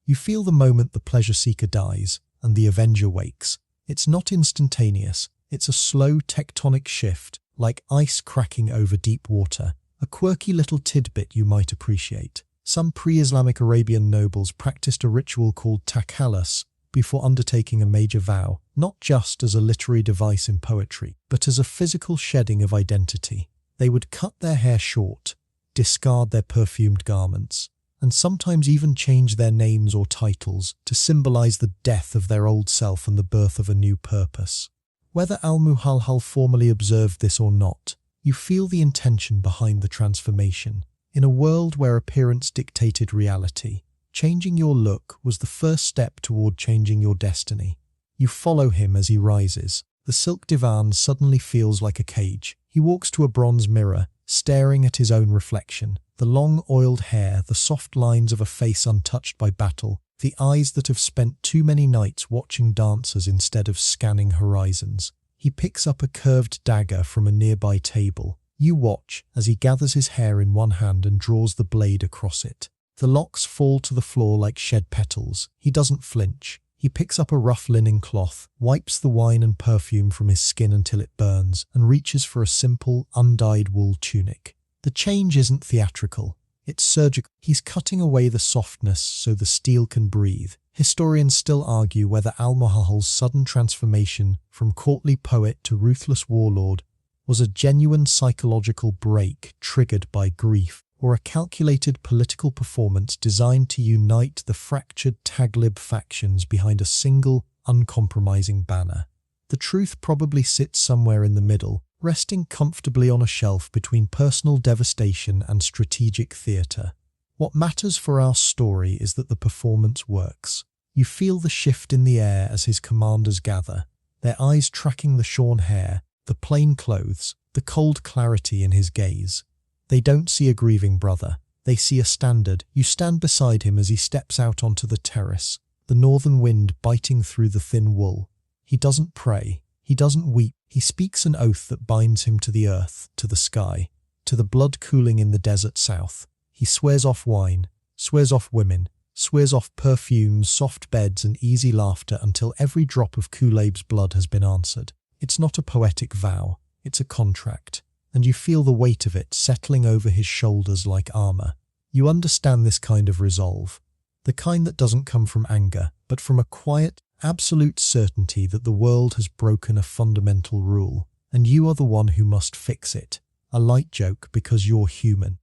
You feel the moment the pleasure seeker dies, and the avenger wakes. It's not instantaneous, it's a slow tectonic shift, like ice cracking over deep water. A quirky little tidbit you might appreciate. Some pre-Islamic Arabian nobles practiced a ritual called takallus before undertaking a major vow, not just as a literary device in poetry, but as a physical shedding of identity. They would cut their hair short, discard their perfumed garments, and sometimes even change their names or titles to symbolize the death of their old self and the birth of a new purpose. Whether Al-Muhalhal formally observed this or not, you feel the intention behind the transformation. In a world where appearance dictated reality, changing your look was the first step toward changing your destiny. You follow him as he rises. The silk divan suddenly feels like a cage. He walks to a bronze mirror, staring at his own reflection. The long, oiled hair, the soft lines of a face untouched by battle, the eyes that have spent too many nights watching dancers instead of scanning horizons. He picks up a curved dagger from a nearby table. You watch as he gathers his hair in one hand and draws the blade across it. The locks fall to the floor like shed petals. He doesn't flinch. He picks up a rough linen cloth, wipes the wine and perfume from his skin until it burns, and reaches for a simple, undyed wool tunic. The change isn't theatrical. It's surgical. He's cutting away the softness so the steel can breathe. Historians still argue whether Al-Muhalhal's sudden transformation from courtly poet to ruthless warlord was a genuine psychological break triggered by grief, or a calculated political performance designed to unite the fractured Taglib factions behind a single, uncompromising banner. The truth probably sits somewhere in the middle, resting comfortably on a shelf between personal devastation and strategic theatre. What matters for our story is that the performance works. You feel the shift in the air as his commanders gather, their eyes tracking the shorn hair, the plain clothes, the cold clarity in his gaze. They don't see a grieving brother. They see a standard. You stand beside him as he steps out onto the terrace, the northern wind biting through the thin wool. He doesn't pray. He doesn't weep. He speaks an oath that binds him to the earth, to the sky, to the blood cooling in the desert south. He swears off wine, swears off women, swears off perfumes, soft beds and easy laughter until every drop of Kuleb's blood has been answered. It's not a poetic vow, it's a contract, and you feel the weight of it settling over his shoulders like armor. You understand this kind of resolve, the kind that doesn't come from anger, but from a quiet, absolute certainty that the world has broken a fundamental rule, and you are the one who must fix it. A light joke because you're human.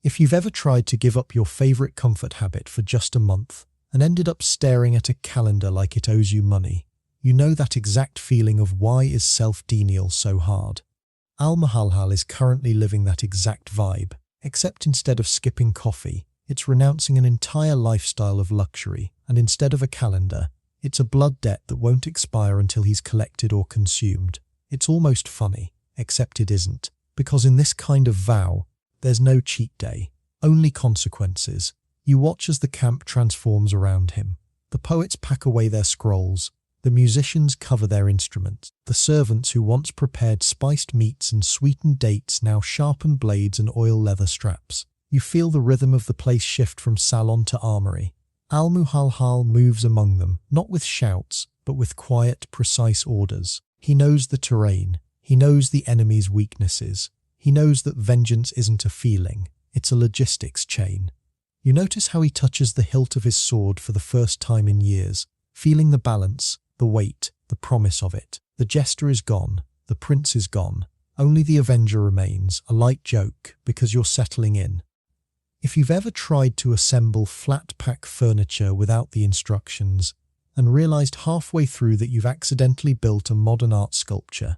If you've ever tried to give up your favorite comfort habit for just a month and ended up staring at a calendar like it owes you money, you know that exact feeling of why is self-denial so hard. Al-Muhalhal is currently living that exact vibe, except instead of skipping coffee, it's renouncing an entire lifestyle of luxury, and instead of a calendar, it's a blood debt that won't expire until he's collected or consumed. It's almost funny, except it isn't, because in this kind of vow, there's no cheat day, only consequences. You watch as the camp transforms around him. The poets pack away their scrolls, the musicians cover their instruments, the servants who once prepared spiced meats and sweetened dates now sharpen blades and oil leather straps. You feel the rhythm of the place shift from salon to armory. Al-Muhalhal moves among them, not with shouts, but with quiet, precise orders. He knows the terrain. He knows the enemy's weaknesses. He knows that vengeance isn't a feeling, it's a logistics chain. You notice how he touches the hilt of his sword for the first time in years, feeling the balance, the weight, the promise of it. The jester is gone, the prince is gone. Only the avenger remains, a light joke, because you're settling in. If you've ever tried to assemble flat-pack furniture without the instructions and realized halfway through that you've accidentally built a modern art sculpture,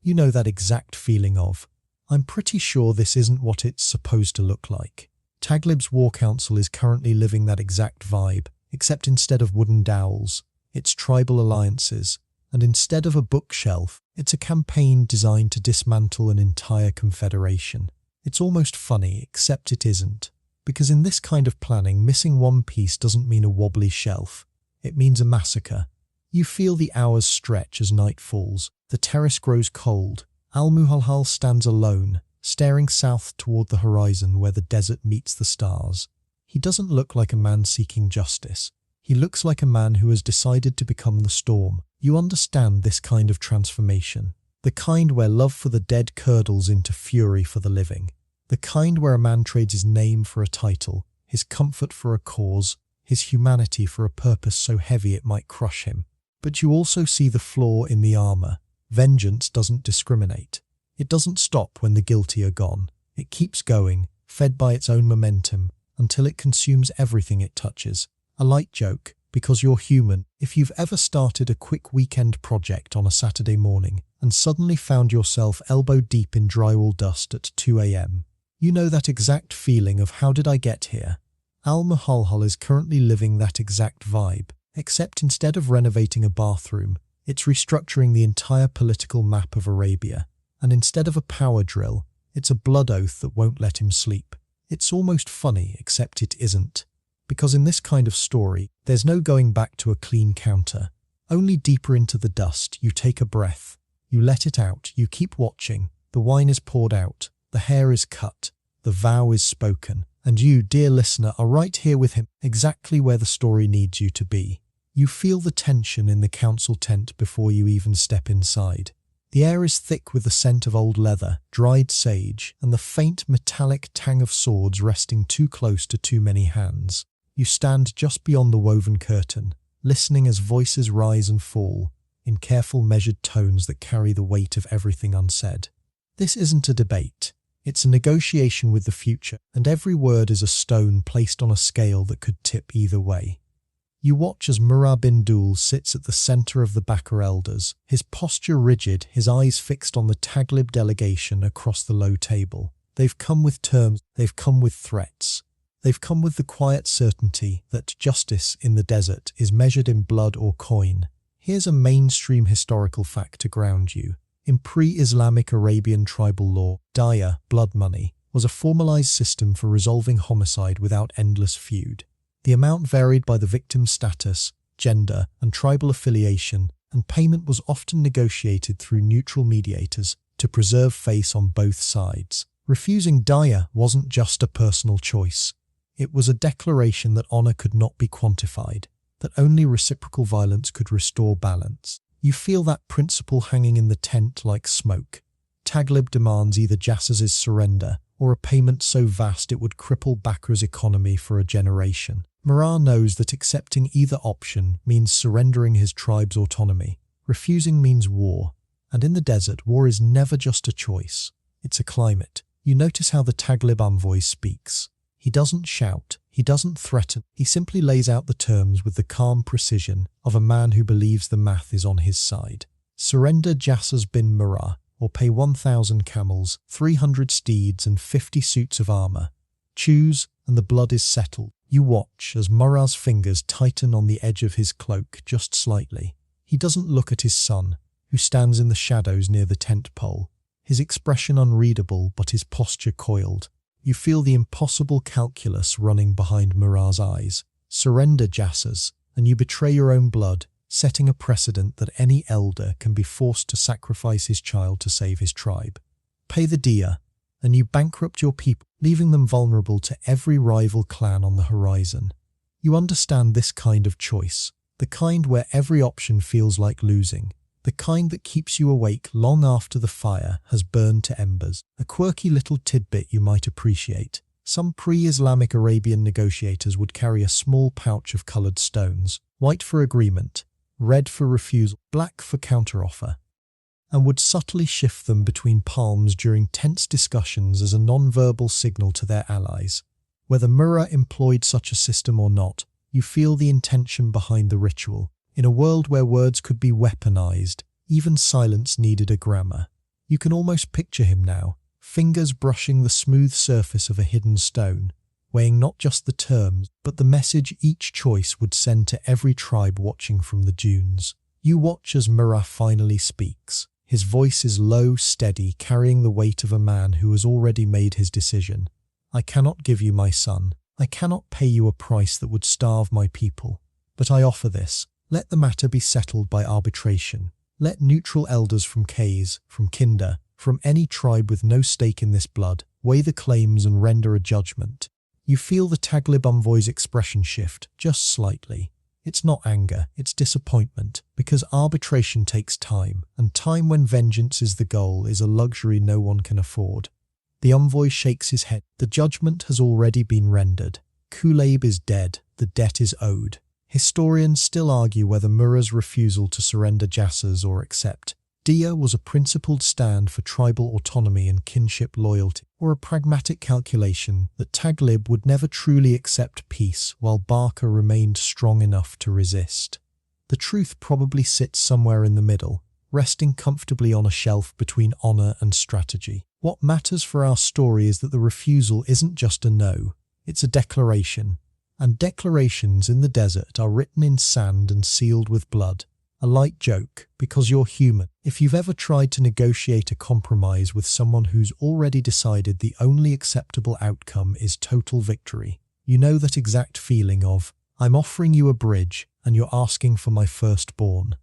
you know that exact feeling of, I'm pretty sure this isn't what it's supposed to look like. Taglib's war council is currently living that exact vibe, except instead of wooden dowels, it's tribal alliances, and instead of a bookshelf, it's a campaign designed to dismantle an entire confederation. It's almost funny, except it isn't, because in this kind of planning, missing one piece doesn't mean a wobbly shelf. It means a massacre. You feel the hours stretch as night falls. The terrace grows cold. Al-Muhalhal stands alone, staring south toward the horizon where the desert meets the stars. He doesn't look like a man seeking justice. He looks like a man who has decided to become the storm. You understand this kind of transformation. The kind where love for the dead curdles into fury for the living. The kind where a man trades his name for a title, his comfort for a cause, his humanity for a purpose so heavy it might crush him. But you also see the flaw in the armor. Vengeance doesn't discriminate. It doesn't stop when the guilty are gone. It keeps going, fed by its own momentum, until it consumes everything it touches. A light joke, because you're human. If you've ever started a quick weekend project on a Saturday morning and suddenly found yourself elbow deep in drywall dust at 2 a.m., you know that exact feeling of how did I get here? Al-Muhalhal is currently living that exact vibe, except instead of renovating a bathroom, it's restructuring the entire political map of Arabia. And instead of a power drill, it's a blood oath that won't let him sleep. It's almost funny, except it isn't. Because in this kind of story, there's no going back to a clean counter. Only deeper into the dust, you take a breath. You let it out, you keep watching. The wine is poured out, the hair is cut, the vow is spoken, and you, dear listener, are right here with him, exactly where the story needs you to be. You feel the tension in the council tent before you even step inside. The air is thick with the scent of old leather, dried sage, and the faint metallic tang of swords resting too close to too many hands. You stand just beyond the woven curtain, listening as voices rise and fall, in careful measured tones that carry the weight of everything unsaid. This isn't a debate. It's a negotiation with the future, and every word is a stone placed on a scale that could tip either way. You watch as Murrah bin Dul sits at the center of the Bakr elders, his posture rigid, his eyes fixed on the Taglib delegation across the low table. They've come with terms, they've come with threats. They've come with the quiet certainty that justice in the desert is measured in blood or coin. Here's a mainstream historical fact to ground you. In pre-Islamic Arabian tribal law, diya, blood money, was a formalized system for resolving homicide without endless feud. The amount varied by the victim's status, gender, and tribal affiliation, and payment was often negotiated through neutral mediators to preserve face on both sides. Refusing diya wasn't just a personal choice. It was a declaration that honor could not be quantified, that only reciprocal violence could restore balance. You feel that principle hanging in the tent like smoke. Taglib demands either Jassas's surrender or a payment so vast it would cripple Bakr's economy for a generation. Murrah knows that accepting either option means surrendering his tribe's autonomy. Refusing means war. And in the desert, war is never just a choice. It's a climate. You notice how the Taglib envoy speaks. He doesn't shout. He doesn't threaten. He simply lays out the terms with the calm precision of a man who believes the math is on his side. Surrender Jassas bin Murrah, or pay 1,000 camels, 300 steeds and 50 suits of armor. Choose, and the blood is settled. You watch as Murrah's fingers tighten on the edge of his cloak just slightly. He doesn't look at his son, who stands in the shadows near the tent pole, his expression unreadable but his posture coiled. You feel the impossible calculus running behind Murrah's eyes. Surrender Jassas, and you betray your own blood, setting a precedent that any elder can be forced to sacrifice his child to save his tribe. Pay the diya, and you bankrupt your people, leaving them vulnerable to every rival clan on the horizon. You understand this kind of choice, the kind where every option feels like losing, the kind that keeps you awake long after the fire has burned to embers. A quirky little tidbit you might appreciate. Some pre-Islamic Arabian negotiators would carry a small pouch of coloured stones, white for agreement, red for refusal, black for counteroffer, and would subtly shift them between palms during tense discussions as a non-verbal signal to their allies. Whether Murrah employed such a system or not, you feel the intention behind the ritual. In a world where words could be weaponized, even silence needed a grammar. You can almost picture him now, fingers brushing the smooth surface of a hidden stone, weighing not just the terms, but the message each choice would send to every tribe watching from the dunes. You watch as Murrah finally speaks. His voice is low, steady, carrying the weight of a man who has already made his decision. I cannot give you my son. I cannot pay you a price that would starve my people. But I offer this. Let the matter be settled by arbitration. Let neutral elders from Kays, from Kinder, from any tribe with no stake in this blood, weigh the claims and render a judgment. You feel the Taglib envoy's expression shift, just slightly. It's not anger, it's disappointment, because arbitration takes time, and time when vengeance is the goal is a luxury no one can afford. The envoy shakes his head. The judgment has already been rendered. Kulayb is dead, the debt is owed. Historians still argue whether Murrah's refusal to surrender Jassas or accept diya was a principled stand for tribal autonomy and kinship loyalty, or a pragmatic calculation that Taglib would never truly accept peace while Barca remained strong enough to resist. The truth probably sits somewhere in the middle, resting comfortably on a shelf between honor and strategy. What matters for our story is that the refusal isn't just a no, it's a declaration. And declarations in the desert are written in sand and sealed with blood. A light joke, because you're human. If you've ever tried to negotiate a compromise with someone who's already decided the only acceptable outcome is total victory, you know that exact feeling of, I'm offering you a bridge and you're asking for my firstborn.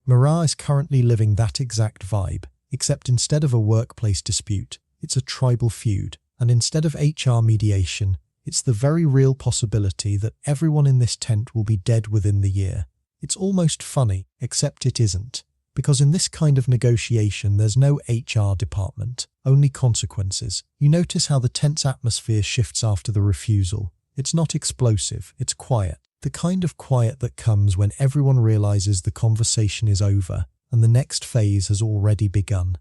Murrah is currently living that exact vibe, except instead of a workplace dispute, it's a tribal feud, and instead of HR mediation, it's the very real possibility that everyone in this tent will be dead within the year. It's almost funny, except it isn't, because in this kind of negotiation there's no HR department, only consequences. You notice how the tense atmosphere shifts after the refusal. It's not explosive, it's quiet. The kind of quiet that comes when everyone realizes the conversation is over and the next phase has already begun.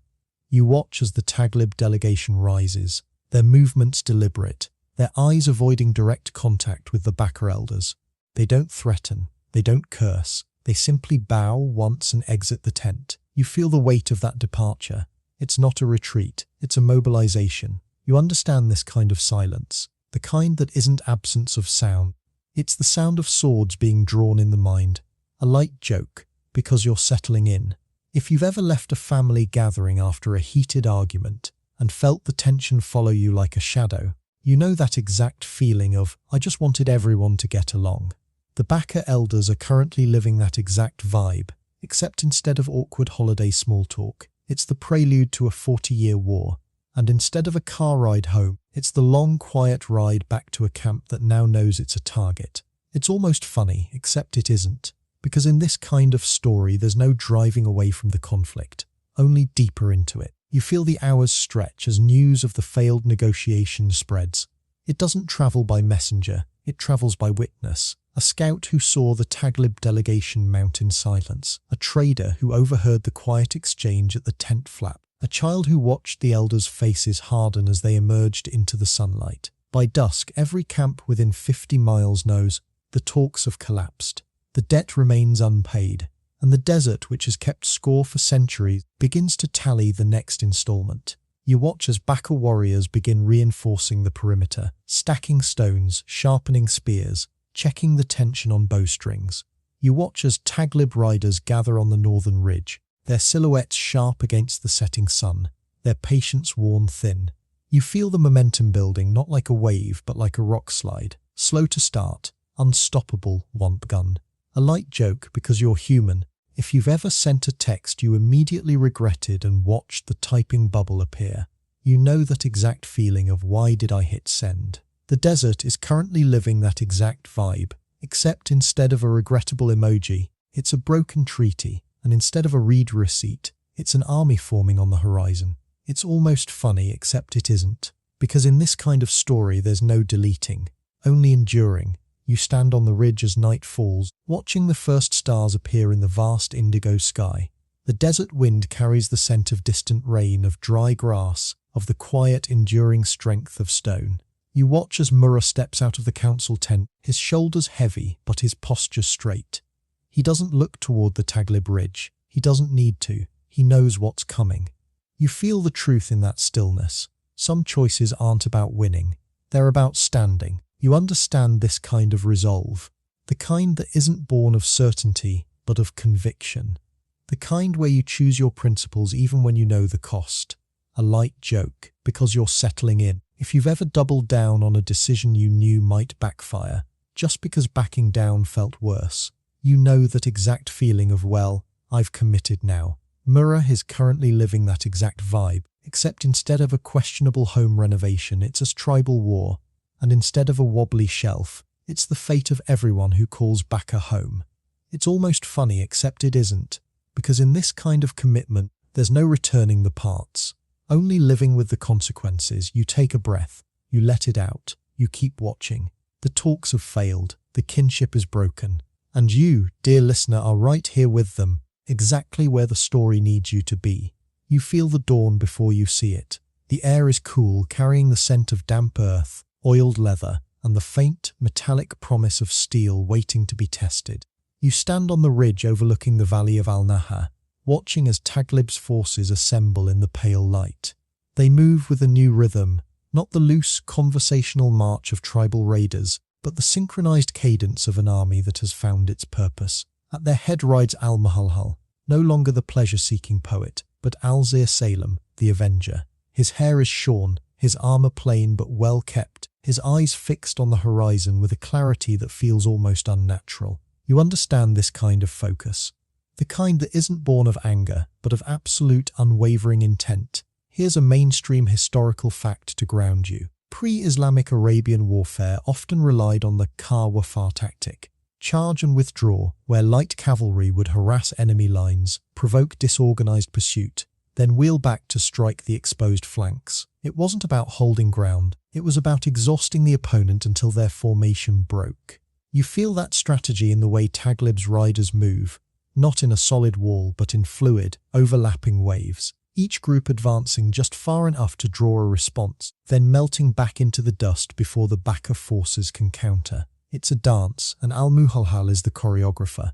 You watch as the Taglib delegation rises, their movements deliberate, their eyes avoiding direct contact with the Baka elders. They don't threaten, they don't curse, they simply bow once and exit the tent. You feel the weight of that departure. It's not a retreat, it's a mobilization. You understand this kind of silence, the kind that isn't absence of sound. It's the sound of swords being drawn in the mind, a light joke, because you're settling in. If you've ever left a family gathering after a heated argument and felt the tension follow you like a shadow, you know that exact feeling of, I just wanted everyone to get along. The Baka elders are currently living that exact vibe, except instead of awkward holiday small talk, it's the prelude to a 40-year war. And instead of a car ride home, it's the long, quiet ride back to a camp that now knows it's a target. It's almost funny, except it isn't, because in this kind of story there's no driving away from the conflict, only deeper into it. You feel the hours stretch as news of the failed negotiation spreads. It doesn't travel by messenger, it travels by witness. A scout who saw the Taglib delegation mount in silence, a trader who overheard the quiet exchange at the tent flap, a child who watched the elders' faces harden as they emerged into the sunlight. By dusk, every camp within 50 miles knows the talks have collapsed. The debt remains unpaid, and the desert, which has kept score for centuries, begins to tally the next installment. You watch as Baka warriors begin reinforcing the perimeter, stacking stones, sharpening spears, checking the tension on bowstrings. You watch as Taglib riders gather on the northern ridge, their silhouettes sharp against the setting sun, their patience worn thin. You feel the momentum building, not like a wave, but like a rock slide. Slow to start, unstoppable, womp gun. A light joke because you're human. If you've ever sent a text you immediately regretted and watched the typing bubble appear, you know that exact feeling of why did I hit send. The desert is currently living that exact vibe, except instead of a regrettable emoji, it's a broken treaty, and instead of a read receipt, it's an army forming on the horizon. It's almost funny, except it isn't, because in this kind of story there's no deleting, only enduring. You stand on the ridge as night falls, watching the first stars appear in the vast indigo sky. The desert wind carries the scent of distant rain, of dry grass, of the quiet, enduring strength of stone. You watch as Murrah steps out of the council tent, his shoulders heavy but his posture straight. He doesn't look toward the Taglib ridge. He doesn't need to. He knows what's coming. You feel the truth in that stillness. Some choices aren't about winning. They're about standing. You understand this kind of resolve, the kind that isn't born of certainty, but of conviction. The kind where you choose your principles even when you know the cost. A light joke, because you're settling in. If you've ever doubled down on a decision you knew might backfire, just because backing down felt worse, you know that exact feeling of, well, I've committed now. Murrah is currently living that exact vibe, except instead of a questionable home renovation, it's a tribal war. And instead of a wobbly shelf, it's the fate of everyone who calls Baka home. It's almost funny, except it isn't, because in this kind of commitment, there's no returning the parts, only living with the consequences. You take a breath, you let it out, you keep watching. The talks have failed, the kinship is broken, and you, dear listener, are right here with them, exactly where the story needs you to be. You feel the dawn before you see it. The air is cool, carrying the scent of damp earth, oiled leather, and the faint, metallic promise of steel waiting to be tested. You stand on the ridge overlooking the valley of Al-Nahar, watching as Taglib's forces assemble in the pale light. They move with a new rhythm, not the loose, conversational march of tribal raiders, but the synchronized cadence of an army that has found its purpose. At their head rides Al-Mahalhal, no longer the pleasure-seeking poet, but Al-Zir Salem, the avenger. His hair is shorn, his armor plain but well kept, his eyes fixed on the horizon with a clarity that feels almost unnatural. You understand this kind of focus. the kind that isn't born of anger, but of absolute unwavering intent. Here's a mainstream historical fact to ground you. Pre-Islamic Arabian warfare often relied on the ka-wafa tactic, charge and withdraw, where light cavalry would harass enemy lines, provoke disorganized pursuit, then wheel back to strike the exposed flanks. It wasn't about holding ground, it was about exhausting the opponent until their formation broke. You feel that strategy in the way Taglib's riders move, not in a solid wall but in fluid, overlapping waves, each group advancing just far enough to draw a response, then melting back into the dust before the backer forces can counter. It's a dance, and Al-Muhalhal is the choreographer.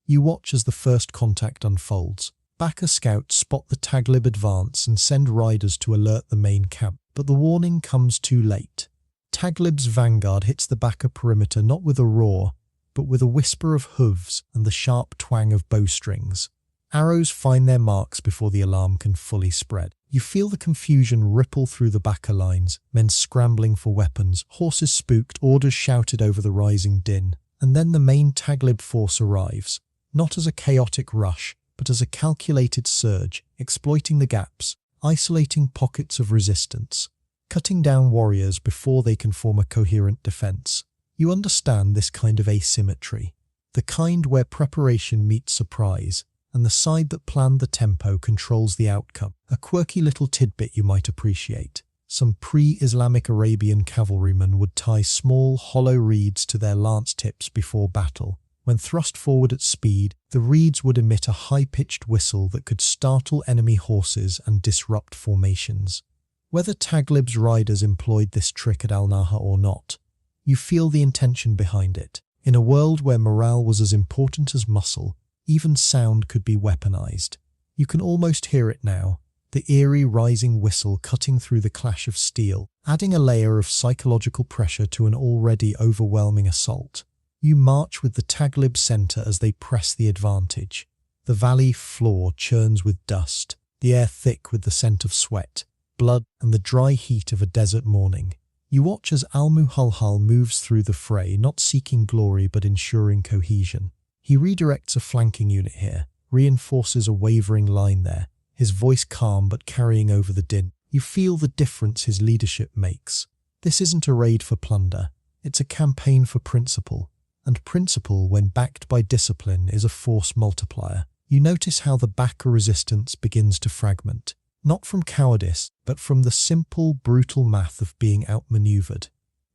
You watch as the first contact unfolds. Backer scouts spot the Taglib advance and send riders to alert the main camp, but the warning comes too late. Taglib's vanguard hits the backer perimeter not with a roar, but with a whisper of hooves and the sharp twang of bowstrings. Arrows find their marks before the alarm can fully spread. You feel the confusion ripple through the backer lines, men scrambling for weapons, horses spooked, orders shouted over the rising din. And then the main Taglib force arrives, not as a chaotic rush, but as a calculated surge, exploiting the gaps, isolating pockets of resistance, cutting down warriors before they can form a coherent defense. You understand this kind of asymmetry, the kind where preparation meets surprise, and the side that planned the tempo controls the outcome. A quirky little tidbit you might appreciate. Some pre-Islamic Arabian cavalrymen would tie small, hollow reeds to their lance tips before battle. When thrust forward at speed, the reeds would emit a high-pitched whistle that could startle enemy horses and disrupt formations. Whether Taglib's riders employed this trick at Al-Naha or not, you feel the intention behind it. In a world where morale was as important as muscle, even sound could be weaponized. You can almost hear it now, the eerie rising whistle cutting through the clash of steel, adding a layer of psychological pressure to an already overwhelming assault. You march with the Taglib center as they press the advantage. The valley floor churns with dust, the air thick with the scent of sweat, blood, and the dry heat of a desert morning. You watch as Al-Muhalhal moves through the fray, not seeking glory but ensuring cohesion. He redirects a flanking unit here, reinforces a wavering line there, his voice calm but carrying over the din. You feel the difference his leadership makes. This isn't a raid for plunder, it's a campaign for principle. And principle, when backed by discipline, is a force multiplier. You notice how the backer resistance begins to fragment, not from cowardice, but from the simple, brutal math of being outmaneuvered.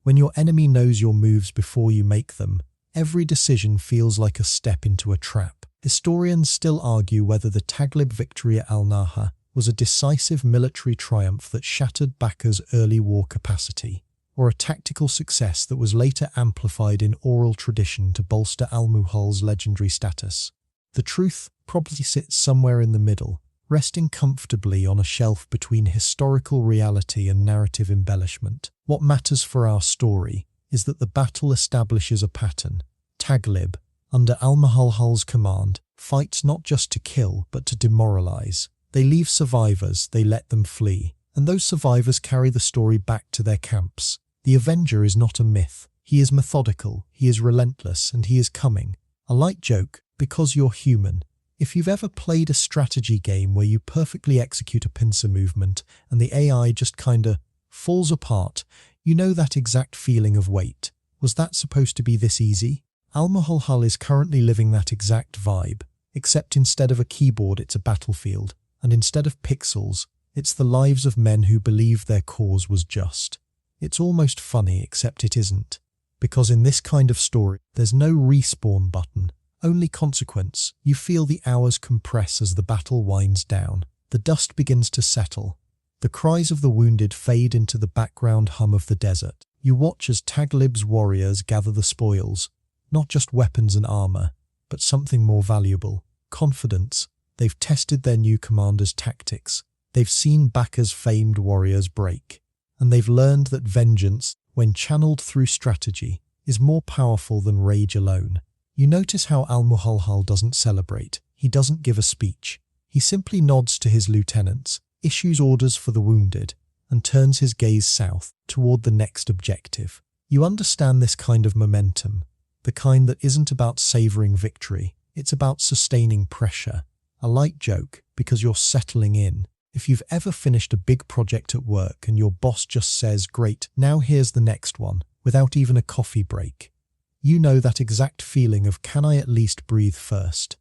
When your enemy knows your moves before you make them, every decision feels like a step into a trap. Historians still argue whether the Taglib victory at Al-Naha was a decisive military triumph that shattered Bakker's early war capacity, or a tactical success that was later amplified in oral tradition to bolster Al-Muhal's legendary status. The truth probably sits somewhere in the middle, resting comfortably on a shelf between historical reality and narrative embellishment. What matters for our story is that the battle establishes a pattern. Taglib, under Al-Muhalhal's command, fights not just to kill but to demoralize. They leave survivors, they let them flee, and those survivors carry the story back to their camps. The Avenger is not a myth. He is methodical, he is relentless, and he is coming. A light joke, because you're human. If you've ever played a strategy game where you perfectly execute a pincer movement and the AI just kinda falls apart, you know that exact feeling of wait. Was that supposed to be this easy? Al-Muhalhal is currently living that exact vibe, except instead of a keyboard it's a battlefield, and instead of pixels, it's the lives of men who believed their cause was just. It's almost funny, except it isn't, because in this kind of story, there's no respawn button, only consequence. You feel the hours compress as the battle winds down. The dust begins to settle. The cries of the wounded fade into the background hum of the desert. You watch as Taglib's warriors gather the spoils, not just weapons and armor, but something more valuable, confidence. They've tested their new commander's tactics. They've seen Bakker's famed warriors break. And they've learned that vengeance, when channeled through strategy, is more powerful than rage alone. You notice how Al-Muhalhal doesn't celebrate. He doesn't give a speech. He simply nods to his lieutenants, issues orders for the wounded, and turns his gaze south, toward the next objective. You understand this kind of momentum, the kind that isn't about savoring victory. It's about sustaining pressure. A light joke, because you're settling in. If you've ever finished a big project at work and your boss just says, "Great, now here's the next one," without even a coffee break. You know that exact feeling of, "Can I at least breathe first?"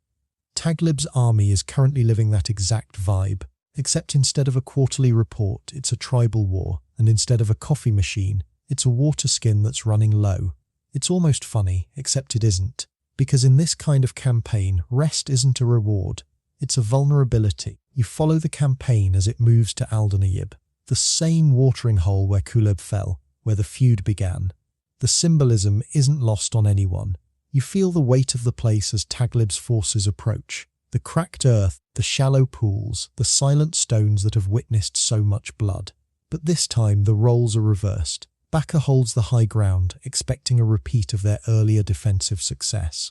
Taglib's army is currently living that exact vibe, except instead of a quarterly report, it's a tribal war, and instead of a coffee machine, it's a water skin that's running low. It's almost funny, except it isn't, because in this kind of campaign, rest isn't a reward, it's a vulnerability. You follow the campaign as it moves to Alderneyib, the same watering hole where Kuleb fell, where the feud began. The symbolism isn't lost on anyone. You feel the weight of the place as Taglib's forces approach. The cracked earth, the shallow pools, the silent stones that have witnessed so much blood. But this time the roles are reversed. Baka holds the high ground, expecting a repeat of their earlier defensive success.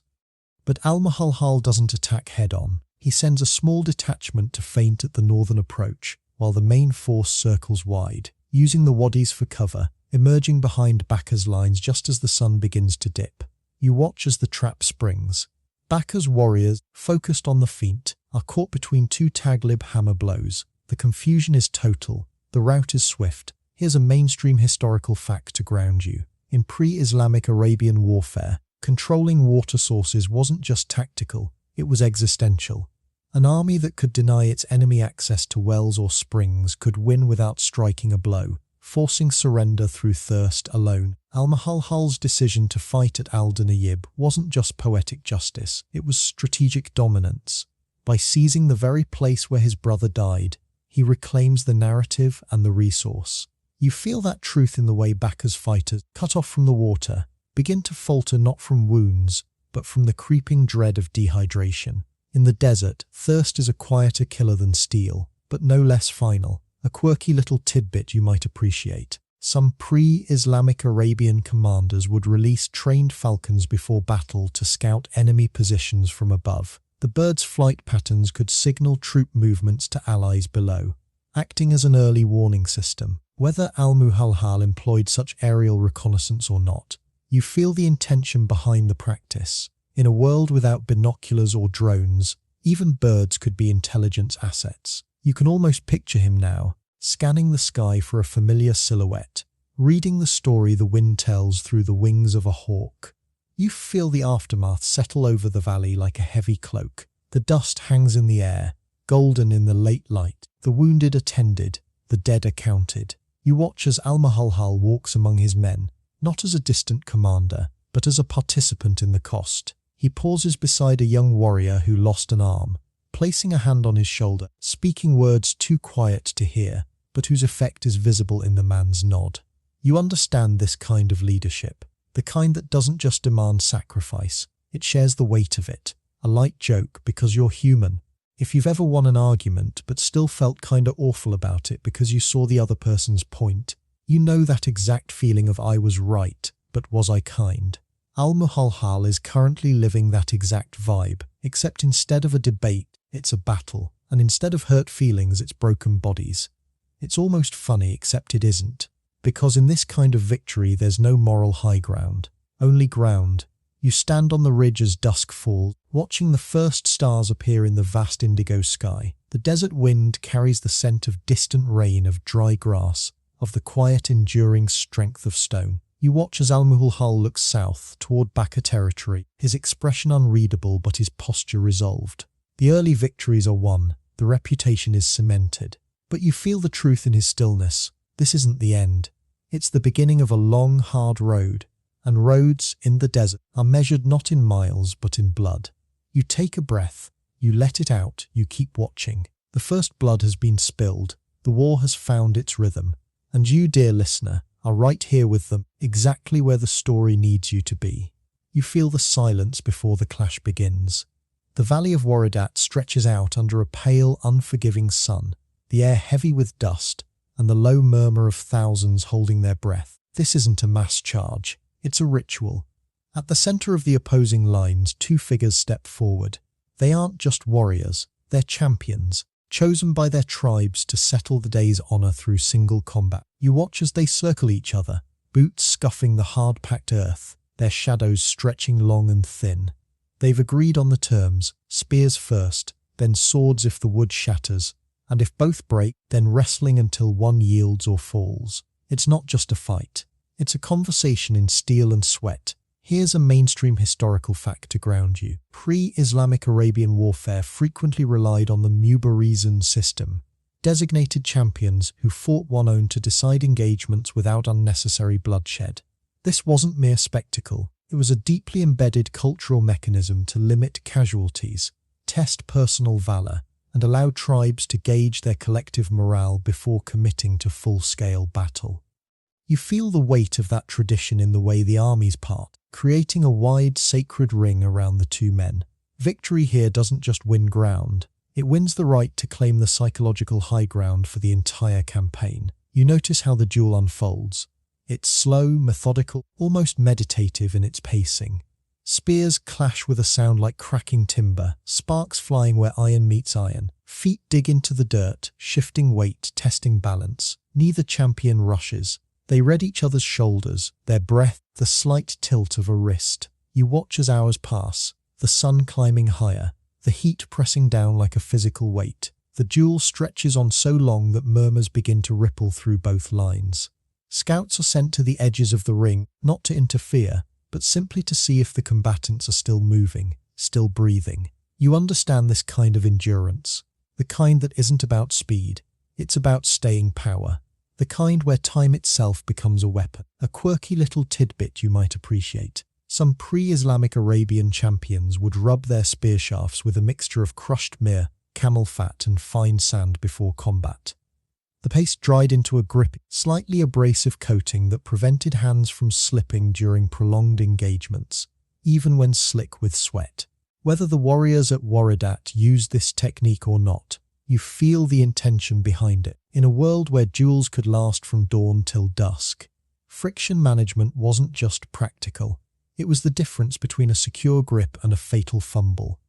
But Al-Muhalhal doesn't attack head-on. He sends a small detachment to feint at the northern approach, while the main force circles wide, using the wadis for cover, emerging behind Baka's lines just as the sun begins to dip. You watch as the trap springs. Baka's warriors, focused on the feint, are caught between two Taglib hammer blows. The confusion is total. The rout is swift. Here's a mainstream historical fact to ground you. In pre-Islamic Arabian warfare, controlling water sources wasn't just tactical, it was existential. An army that could deny its enemy access to wells or springs could win without striking a blow, forcing surrender through thirst alone. Al-Muhalhal's decision to fight at Alderneyib wasn't just poetic justice, it was strategic dominance. By seizing the very place where his brother died, he reclaims the narrative and the resource. You feel that truth in the way Baka's fighters, cut off from the water, begin to falter not from wounds, but from the creeping dread of dehydration. In the desert, thirst is a quieter killer than steel, but no less final. A quirky little tidbit you might appreciate. Some pre-Islamic Arabian commanders would release trained falcons before battle to scout enemy positions from above. The birds' flight patterns could signal troop movements to allies below, acting as an early warning system. Whether Al-Muhalhal employed such aerial reconnaissance or not, you feel the intention behind the practice. In a world without binoculars or drones, even birds could be intelligence assets. You can almost picture him now, scanning the sky for a familiar silhouette, reading the story the wind tells through the wings of a hawk. You feel the aftermath settle over the valley like a heavy cloak. The dust hangs in the air, golden in the late light. The wounded are tended, the dead are counted. You watch as Al-Muhalhal walks among his men, not as a distant commander, but as a participant in the cost. He pauses beside a young warrior who lost an arm, placing a hand on his shoulder, speaking words too quiet to hear, but whose effect is visible in the man's nod. You understand this kind of leadership, the kind that doesn't just demand sacrifice, it shares the weight of it. A light joke because you're human. If you've ever won an argument but still felt kinda awful about it because you saw the other person's point, you know that exact feeling of "I was right, but was I kind?" Al-Muhalhal is currently living that exact vibe, except instead of a debate, it's a battle, and instead of hurt feelings, it's broken bodies. It's almost funny, except it isn't, because in this kind of victory there's no moral high ground, only ground. You stand on the ridge as dusk falls, watching the first stars appear in the vast indigo sky. The desert wind carries the scent of distant rain, of dry grass, of the quiet enduring strength of stone. You watch as Al-Muhalhal looks south, toward Baka territory, his expression unreadable but his posture resolved. The early victories are won, the reputation is cemented. But you feel the truth in his stillness. This isn't the end. It's the beginning of a long, hard road, and roads in the desert are measured not in miles but in blood. You take a breath, you let it out, you keep watching. The first blood has been spilled, the war has found its rhythm, and you, dear listener, are right here with them, exactly where the story needs you to be. You feel the silence before the clash begins. The valley of Waradat stretches out under a pale, unforgiving sun, the air heavy with dust, and the low murmur of thousands holding their breath. This isn't a mass charge, it's a ritual. At the center of the opposing lines, two figures step forward. They aren't just warriors, they're champions, chosen by their tribes to settle the day's honor through single combat. You watch as they circle each other, boots scuffing the hard-packed earth, their shadows stretching long and thin. They've agreed on the terms, spears first, then swords if the wood shatters, and if both break, then wrestling until one yields or falls. It's not just a fight. It's a conversation in steel and sweat. Here's a mainstream historical fact to ground you. Pre-Islamic Arabian warfare frequently relied on the Mubarizan system, designated champions who fought one own to decide engagements without unnecessary bloodshed. This wasn't mere spectacle. It was a deeply embedded cultural mechanism to limit casualties, test personal valor, and allow tribes to gauge their collective morale before committing to full-scale battle. You feel the weight of that tradition in the way the armies part, creating a wide sacred ring around the two men. Victory here doesn't just win ground, it wins the right to claim the psychological high ground for the entire campaign. You notice how the duel unfolds. It's slow, methodical, almost meditative in its pacing. Spears clash with a sound like cracking timber, sparks flying where iron meets iron. Feet dig into the dirt, shifting weight, testing balance. Neither champion rushes. They read each other's shoulders, their breath, the slight tilt of a wrist. You watch as hours pass, the sun climbing higher, the heat pressing down like a physical weight. The duel stretches on so long that murmurs begin to ripple through both lines. Scouts are sent to the edges of the ring, not to interfere, but simply to see if the combatants are still moving, still breathing. You understand this kind of endurance, the kind that isn't about speed, it's about staying power, the kind where time itself becomes a weapon. A quirky little tidbit you might appreciate. Some pre-Islamic Arabian champions would rub their spear shafts with a mixture of crushed myrrh, camel fat and fine sand before combat. The paste dried into a grippy, slightly abrasive coating that prevented hands from slipping during prolonged engagements, even when slick with sweat. Whether the warriors at Waradat used this technique or not, you feel the intention behind it. In a world where duels could last from dawn till dusk, friction management wasn't just practical. It was the difference between a secure grip and a fatal fumble.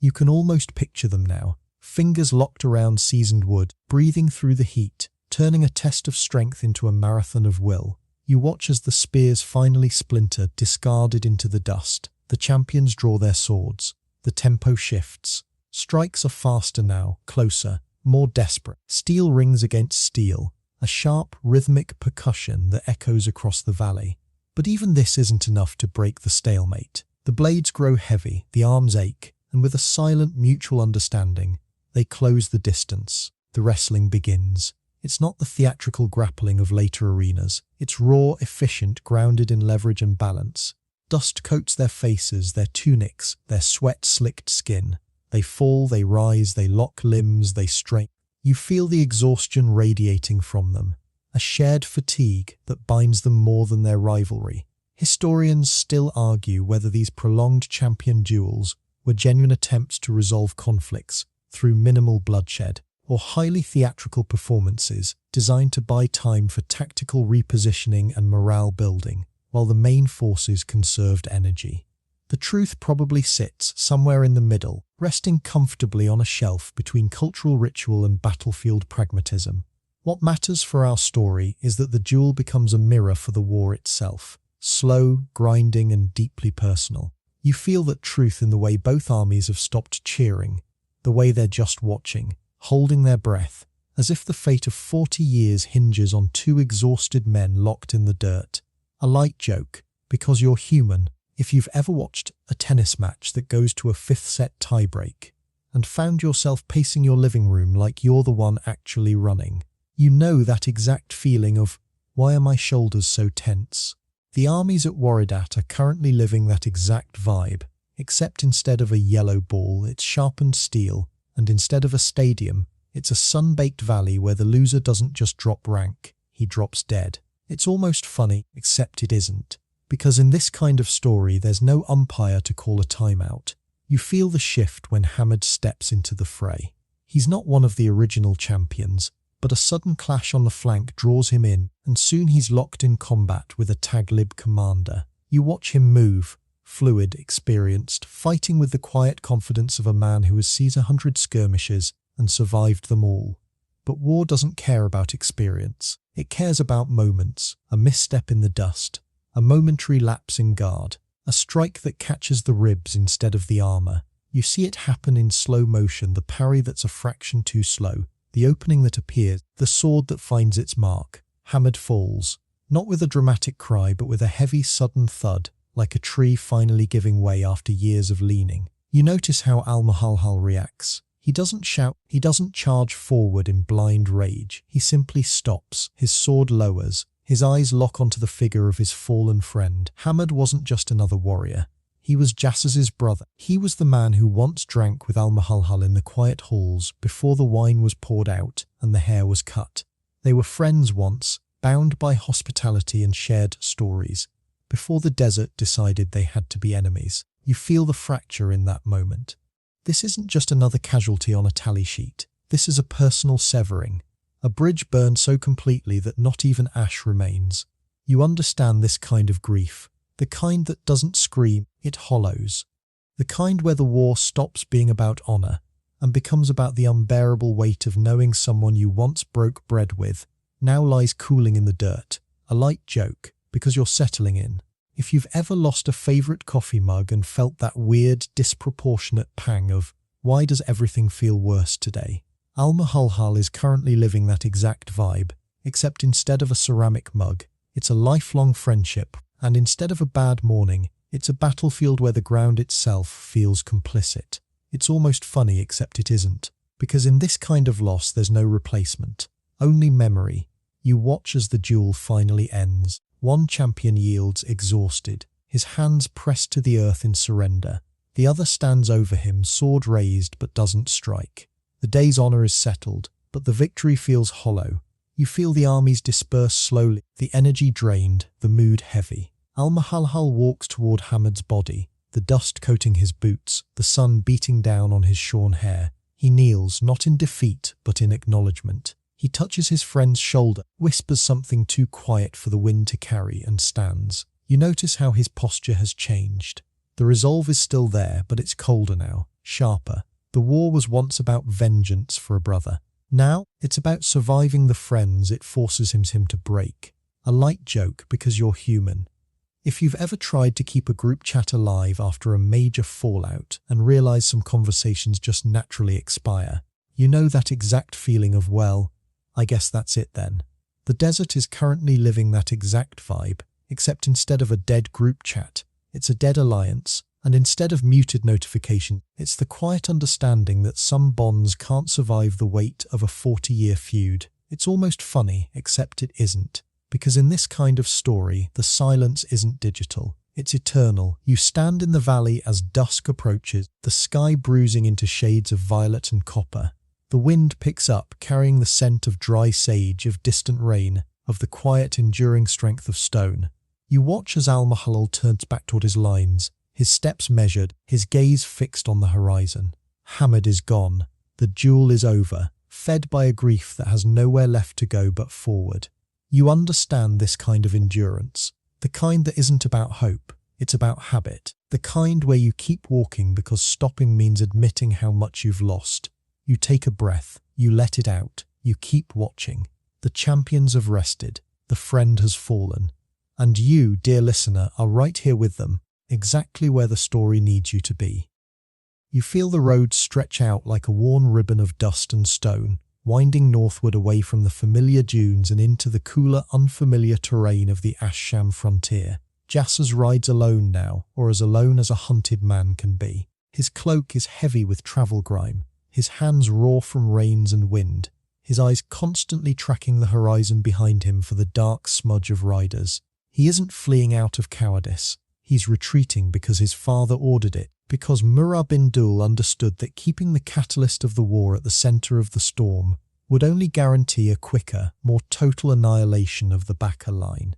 You can almost picture them now, fingers locked around seasoned wood, breathing through the heat, turning a test of strength into a marathon of will. You watch as the spears finally splinter, discarded into the dust. The champions draw their swords. The tempo shifts. Strikes are faster now, closer, more desperate. Steel rings against steel, a sharp, rhythmic percussion that echoes across the valley. But even this isn't enough to break the stalemate. The blades grow heavy, the arms ache, and with a silent mutual understanding, they close the distance. The wrestling begins. It's not the theatrical grappling of later arenas. It's raw, efficient, grounded in leverage and balance. Dust coats their faces, their tunics, their sweat-slicked skin. They fall, they rise, they lock limbs, they strain. You feel the exhaustion radiating from them, a shared fatigue that binds them more than their rivalry. Historians still argue whether these prolonged champion duels were genuine attempts to resolve conflicts through minimal bloodshed, or highly theatrical performances designed to buy time for tactical repositioning and morale building, while the main forces conserved energy. The truth probably sits somewhere in the middle, resting comfortably on a shelf between cultural ritual and battlefield pragmatism. What matters for our story is that the duel becomes a mirror for the war itself, slow, grinding, and deeply personal. You feel that truth in the way both armies have stopped cheering, the way they're just watching, holding their breath, as if the fate of 40 years hinges on two exhausted men locked in the dirt. A light joke, because you're human. If you've ever watched a tennis match that goes to a fifth-set tiebreak and found yourself pacing your living room like you're the one actually running, you know that exact feeling of, why are my shoulders so tense? The armies at Waradat are currently living that exact vibe, except instead of a yellow ball, it's sharpened steel, and instead of a stadium, it's a sun-baked valley where the loser doesn't just drop rank, he drops dead. It's almost funny, except it isn't. Because in this kind of story, there's no umpire to call a timeout. You feel the shift when Hamad steps into the fray. He's not one of the original champions, but a sudden clash on the flank draws him in, and soon he's locked in combat with a Taglib commander. You watch him move, fluid, experienced, fighting with the quiet confidence of a man who has seen 100 skirmishes and survived them all. But war doesn't care about experience. It cares about moments, a misstep in the dust, a momentary lapse in guard, a strike that catches the ribs instead of the armor. You see it happen in slow motion, the parry that's a fraction too slow, the opening that appears, the sword that finds its mark. Hamid falls, not with a dramatic cry but with a heavy sudden thud, like a tree finally giving way after years of leaning. You notice how Al-Muhalhal reacts. He doesn't shout, he doesn't charge forward in blind rage. He simply stops, his sword lowers, his eyes lock onto the figure of his fallen friend. Hamid wasn't just another warrior. He was Jassas's brother. He was the man who once drank with Al-Muhalhal in the quiet halls before the wine was poured out and the hair was cut. They were friends once, bound by hospitality and shared stories, before the desert decided they had to be enemies. You feel the fracture in that moment. This isn't just another casualty on a tally sheet. This is a personal severing, a bridge burned so completely that not even ash remains. You understand this kind of grief, the kind that doesn't scream, it hollows. The kind where the war stops being about honor and becomes about the unbearable weight of knowing someone you once broke bread with now lies cooling in the dirt. A light joke, because you're settling in. If you've ever lost a favorite coffee mug and felt that weird, disproportionate pang of, why does everything feel worse today? Al-Muhalhal is currently living that exact vibe, except instead of a ceramic mug, it's a lifelong friendship, and instead of a bad morning, it's a battlefield where the ground itself feels complicit. It's almost funny, except it isn't, because in this kind of loss there's no replacement, only memory. You watch as the duel finally ends. One champion yields exhausted, his hands pressed to the earth in surrender. The other stands over him, sword raised but doesn't strike. The day's honor is settled, but the victory feels hollow. You feel the armies disperse slowly, the energy drained, the mood heavy. Al-Muhalhal walks toward Hamid's body, the dust coating his boots, the sun beating down on his shorn hair. He kneels, not in defeat, but in acknowledgement. He touches his friend's shoulder, whispers something too quiet for the wind to carry, and stands. You notice how his posture has changed. The resolve is still there, but it's colder now, sharper. The war was once about vengeance for a brother. Now, it's about surviving the friends it forces him to break. A light joke because you're human. If you've ever tried to keep a group chat alive after a major fallout and realize some conversations just naturally expire, you know that exact feeling of, well, I guess that's it then. The desert is currently living that exact vibe, except instead of a dead group chat, it's a dead alliance, and instead of muted notification, it's the quiet understanding that some bonds can't survive the weight of a 40-year feud. It's almost funny, except it isn't, because in this kind of story, the silence isn't digital, it's eternal. You stand in the valley as dusk approaches, the sky bruising into shades of violet and copper. The wind picks up, carrying the scent of dry sage, of distant rain, of the quiet, enduring strength of stone. You watch as Al-Muhalhal turns back toward his lines, his steps measured, his gaze fixed on the horizon. Hamid is gone. The duel is over, fed by a grief that has nowhere left to go but forward. You understand this kind of endurance, the kind that isn't about hope, it's about habit, the kind where you keep walking because stopping means admitting how much you've lost. You take a breath, you let it out, you keep watching. The champions have rested, the friend has fallen, and you, dear listener, are right here with them, exactly where the story needs you to be. You feel the road stretch out like a worn ribbon of dust and stone, winding northward away from the familiar dunes and into the cooler, unfamiliar terrain of the Ash-Sham frontier. Jassas rides alone now, or as alone as a hunted man can be. His cloak is heavy with travel grime, his hands raw from rains and wind, his eyes constantly tracking the horizon behind him for the dark smudge of riders. He isn't fleeing out of cowardice. He's retreating because his father ordered it, because Murrah bin Dul understood that keeping the catalyst of the war at the center of the storm would only guarantee a quicker, more total annihilation of the Baka line.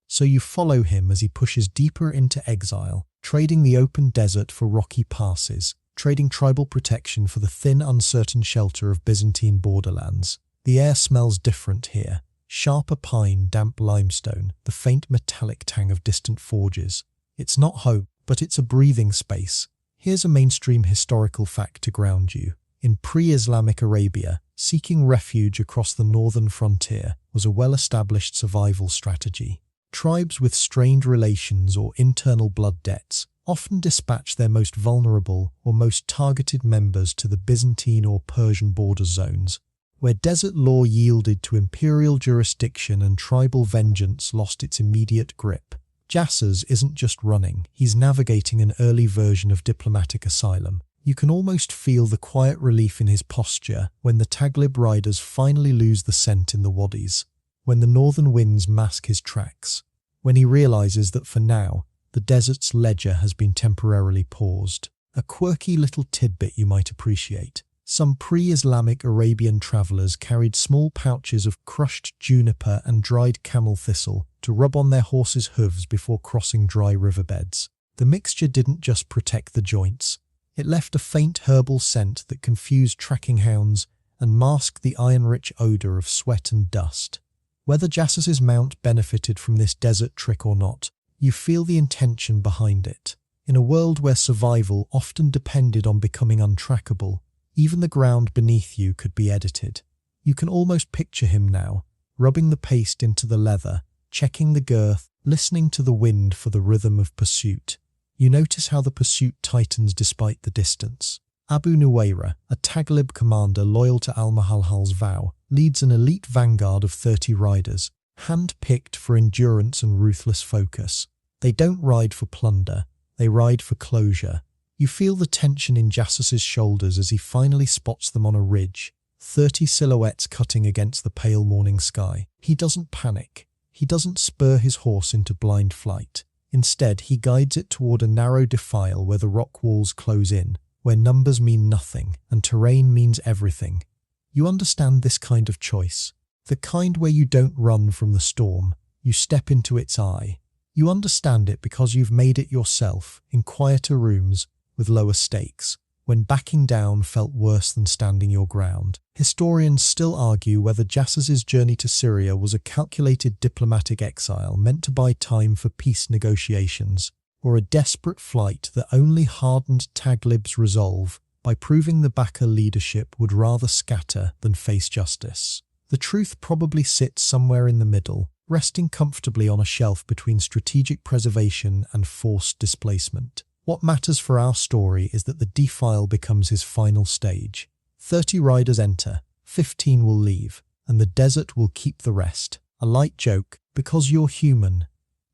So you follow him as he pushes deeper into exile, trading the open desert for rocky passes, trading tribal protection for the thin, uncertain shelter of Byzantine borderlands. The air smells different here. Sharper pine, damp limestone, the faint metallic tang of distant forges. It's not home, but it's a breathing space. Here's a mainstream historical fact to ground you. In pre-Islamic Arabia, seeking refuge across the northern frontier was a well-established survival strategy. Tribes with strained relations or internal blood debts often dispatch their most vulnerable or most targeted members to the Byzantine or Persian border zones, where desert law yielded to imperial jurisdiction and tribal vengeance lost its immediate grip. Jasas isn't just running, he's navigating an early version of diplomatic asylum. You can almost feel the quiet relief in his posture when the Taglib riders finally lose the scent in the wadis, when the northern winds mask his tracks, when he realizes that for now, the desert's ledger has been temporarily paused. A quirky little tidbit you might appreciate. Some pre-Islamic Arabian travelers carried small pouches of crushed juniper and dried camel thistle to rub on their horses' hooves before crossing dry riverbeds. The mixture didn't just protect the joints. It left a faint herbal scent that confused tracking hounds and masked the iron-rich odour of sweat and dust. Whether Jasas's mount benefited from this desert trick or not, you feel the intention behind it. In a world where survival often depended on becoming untrackable, even the ground beneath you could be edited. You can almost picture him now, rubbing the paste into the leather, checking the girth, listening to the wind for the rhythm of pursuit. You notice how the pursuit tightens despite the distance. Abu Nuwayra, a Taglib commander loyal to Al-Mahalhal's vow, leads an elite vanguard of 30 riders, hand-picked for endurance and ruthless focus. They don't ride for plunder, they ride for closure. You feel the tension in Jasas's shoulders as he finally spots them on a ridge, 30 silhouettes cutting against the pale morning sky. He doesn't panic. He doesn't spur his horse into blind flight. Instead, he guides it toward a narrow defile where the rock walls close in, where numbers mean nothing and terrain means everything. You understand this kind of choice, the kind where you don't run from the storm, you step into its eye. You understand it because you've made it yourself, in quieter rooms, with lower stakes, when backing down felt worse than standing your ground. Historians still argue whether Jasas's journey to Syria was a calculated diplomatic exile meant to buy time for peace negotiations, or a desperate flight that only hardened Taglib's resolve by proving the Baka leadership would rather scatter than face justice. The truth probably sits somewhere in the middle, resting comfortably on a shelf between strategic preservation and forced displacement. What matters for our story is that the defile becomes his final stage. 30 riders enter, 15 will leave, and the desert will keep the rest. A light joke, because you're human.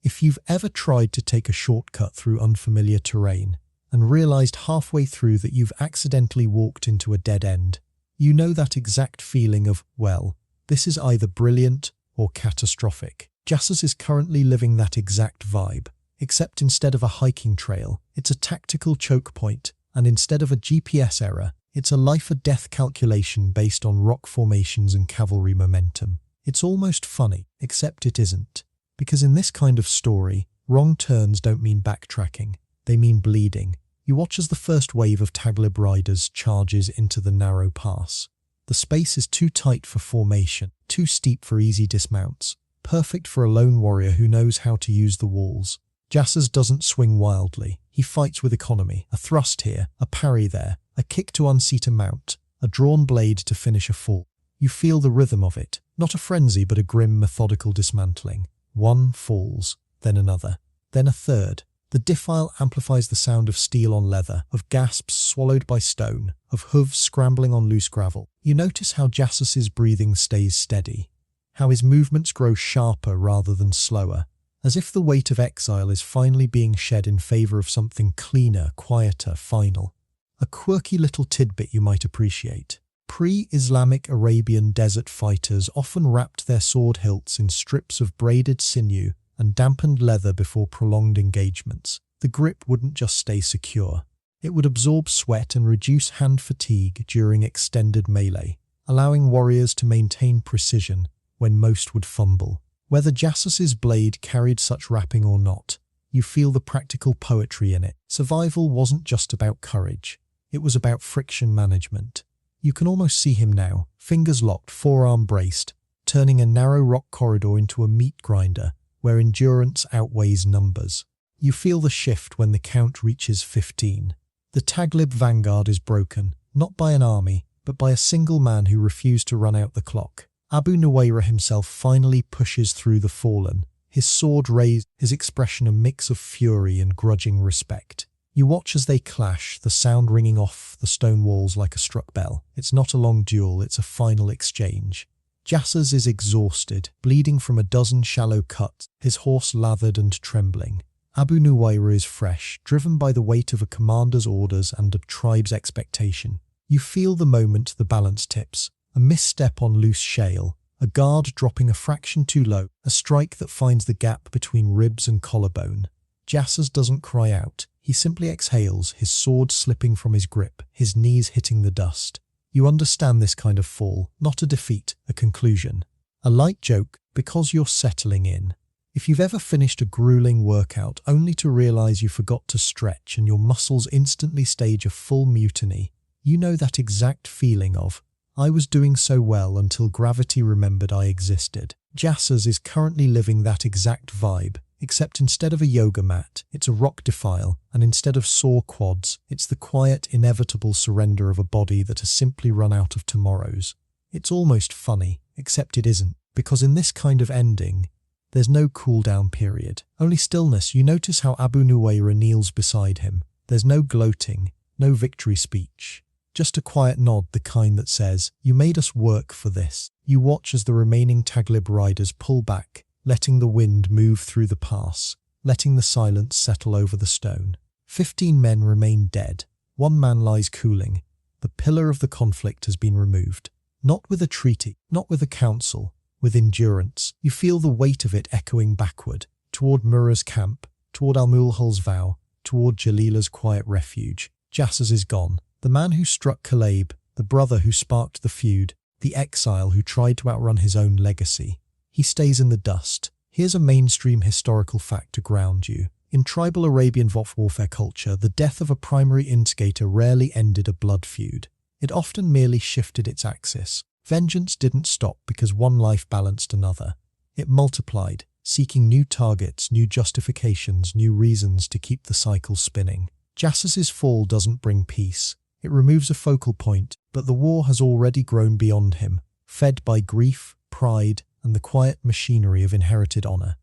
If you've ever tried to take a shortcut through unfamiliar terrain and realized halfway through that you've accidentally walked into a dead end, you know that exact feeling of, well, this is either brilliant or catastrophic. Jasas is currently living that exact vibe. Except instead of a hiking trail, it's a tactical choke point, and instead of a GPS error, it's a life-or-death calculation based on rock formations and cavalry momentum. It's almost funny, except it isn't. Because in this kind of story, wrong turns don't mean backtracking, they mean bleeding. You watch as the first wave of Taglib riders charges into the narrow pass. The space is too tight for formation, too steep for easy dismounts, perfect for a lone warrior who knows how to use the walls. Jasas doesn't swing wildly. He fights with economy. A thrust here, a parry there, a kick to unseat a mount, a drawn blade to finish a fall. You feel the rhythm of it, not a frenzy but a grim, methodical dismantling. One falls, then another, then a third. The defile amplifies the sound of steel on leather, of gasps swallowed by stone, of hooves scrambling on loose gravel. You notice how Jasas's breathing stays steady, how his movements grow sharper rather than slower, as if the weight of exile is finally being shed in favour of something cleaner, quieter, final. A quirky little tidbit you might appreciate. Pre-Islamic Arabian desert fighters often wrapped their sword hilts in strips of braided sinew and dampened leather before prolonged engagements. The grip wouldn't just stay secure. It would absorb sweat and reduce hand fatigue during extended melee, allowing warriors to maintain precision when most would fumble. Whether Jasas's blade carried such wrapping or not, you feel the practical poetry in it. Survival wasn't just about courage, it was about friction management. You can almost see him now, fingers locked, forearm braced, turning a narrow rock corridor into a meat grinder where endurance outweighs numbers. You feel the shift when the count reaches 15. The Taglib vanguard is broken, not by an army, but by a single man who refused to run out the clock. Abu Nuwayra himself finally pushes through the fallen, his sword raised, his expression a mix of fury and grudging respect. You watch as they clash, the sound ringing off the stone walls like a struck bell. It's not a long duel, it's a final exchange. Jasas is exhausted, bleeding from a dozen shallow cuts, his horse lathered and trembling. Abu Nuwayra is fresh, driven by the weight of a commander's orders and a tribe's expectation. You feel the moment the balance tips. A misstep on loose shale, a guard dropping a fraction too low, a strike that finds the gap between ribs and collarbone. Jasas doesn't cry out. He simply exhales, his sword slipping from his grip, his knees hitting the dust. You understand this kind of fall, not a defeat, a conclusion. A light joke, because you're settling in. If you've ever finished a grueling workout only to realize you forgot to stretch and your muscles instantly stage a full mutiny, you know that exact feeling of, I was doing so well until gravity remembered I existed. Jasas is currently living that exact vibe, except instead of a yoga mat, it's a rock defile, and instead of sore quads, it's the quiet, inevitable surrender of a body that has simply run out of tomorrows. It's almost funny, except it isn't, because in this kind of ending, there's no cool-down period. Only stillness. You notice how Abu Nuwayra kneels beside him. There's no gloating, no victory speech. Just a quiet nod, the kind that says, you made us work for this. You watch as the remaining Taglib riders pull back, letting the wind move through the pass, letting the silence settle over the stone. 15 men remain dead. 1 man lies cooling. The pillar of the conflict has been removed. Not with a treaty, not with a council, with endurance. You feel the weight of it echoing backward, toward Murrah's camp, toward Al-Mulhal's vow, toward Jalila's quiet refuge. Jasas is gone. The man who struck Kaleb, the brother who sparked the feud, the exile who tried to outrun his own legacy. He stays in the dust. Here's a mainstream historical fact to ground you. In tribal Arabian warfare culture, the death of a primary instigator rarely ended a blood feud. It often merely shifted its axis. Vengeance didn't stop because one life balanced another. It multiplied, seeking new targets, new justifications, new reasons to keep the cycle spinning. Jasas's fall doesn't bring peace. It removes a focal point, but the war has already grown beyond him, fed by grief, pride, and the quiet machinery of inherited honor.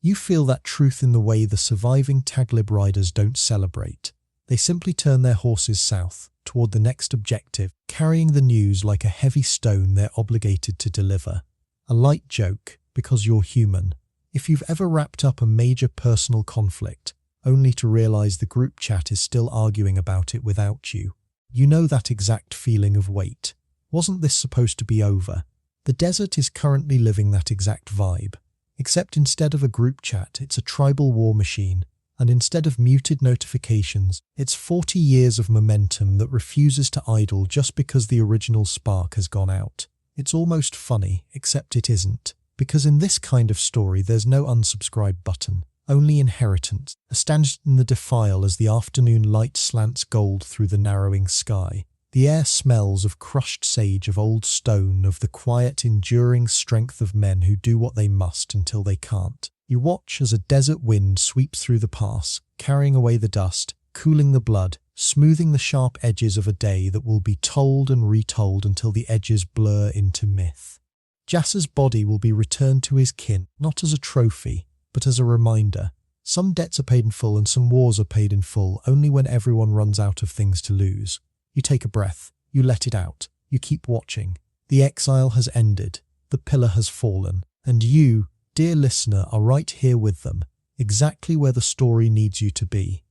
You feel that truth in the way the surviving Taglib riders don't celebrate. They simply turn their horses south, toward the next objective, carrying the news like a heavy stone they're obligated to deliver. A light joke, because you're human. If you've ever wrapped up a major personal conflict, only to realize the group chat is still arguing about it without you, you know that exact feeling of weight. Wasn't this supposed to be over? The desert is currently living that exact vibe, except instead of a group chat, it's a tribal war machine, and instead of muted notifications, it's 40 years of momentum that refuses to idle just because the original spark has gone out. It's almost funny, except it isn't, because in this kind of story there's no unsubscribe button, only inheritance, a stand in the defile as the afternoon light slants gold through the narrowing sky. The air smells of crushed sage, of old stone, of the quiet, enduring strength of men who do what they must until they can't. You watch as a desert wind sweeps through the pass, carrying away the dust, cooling the blood, smoothing the sharp edges of a day that will be told and retold until the edges blur into myth. Jassa's body will be returned to his kin, not as a trophy, but as a reminder. Some debts are paid in full and some wars are paid in full only when everyone runs out of things to lose. You take a breath, you let it out, you keep watching. The exile has ended, the pillar has fallen, and you, dear listener, are right here with them, exactly where the story needs you to be.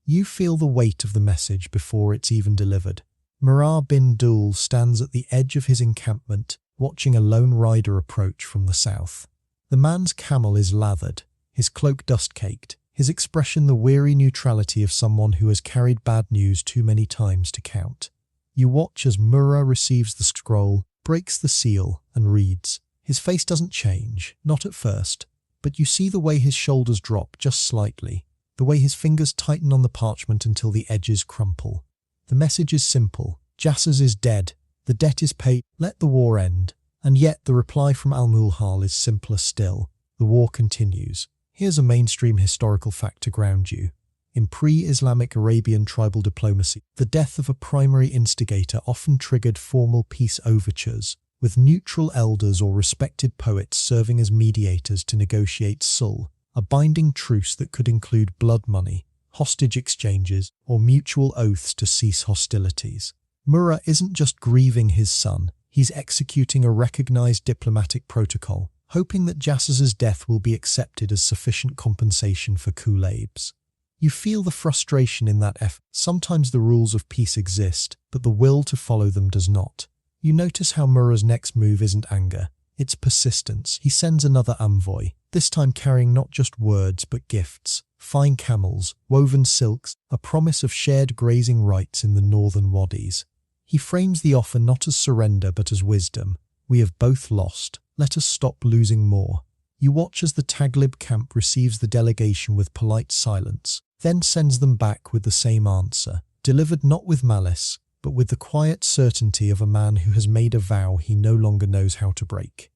You feel the weight of the message before it's even delivered. Murrah bin Dul stands at the edge of his encampment, watching a lone rider approach from the south. The man's camel is lathered, his cloak dust-caked, his expression the weary neutrality of someone who has carried bad news too many times to count. You watch as Murrah receives the scroll, breaks the seal, and reads. His face doesn't change, not at first, but you see the way his shoulders drop just slightly, the way his fingers tighten on the parchment until the edges crumple. The message is simple. Jasas is dead. The debt is paid. Let the war end. And yet the reply from Al-Mulhal is simpler still. The war continues. Here's a mainstream historical fact to ground you. In pre-Islamic Arabian tribal diplomacy, the death of a primary instigator often triggered formal peace overtures, with neutral elders or respected poets serving as mediators to negotiate sul, a binding truce that could include blood money, hostage exchanges, or mutual oaths to cease hostilities. Murrah isn't just grieving his son, he's executing a recognized diplomatic protocol, hoping that Jassas's death will be accepted as sufficient compensation for Kulab's. You feel the frustration in that effort. Sometimes the rules of peace exist, but the will to follow them does not. You notice how Murrah's next move isn't anger, it's persistence. He sends another envoy, this time carrying not just words but gifts, fine camels, woven silks, a promise of shared grazing rights in the northern wadis. He frames the offer not as surrender but as wisdom. We have both lost. Let us stop losing more. You watch as the Taglib camp receives the delegation with polite silence, then sends them back with the same answer, delivered not with malice, but with the quiet certainty of a man who has made a vow he no longer knows how to break.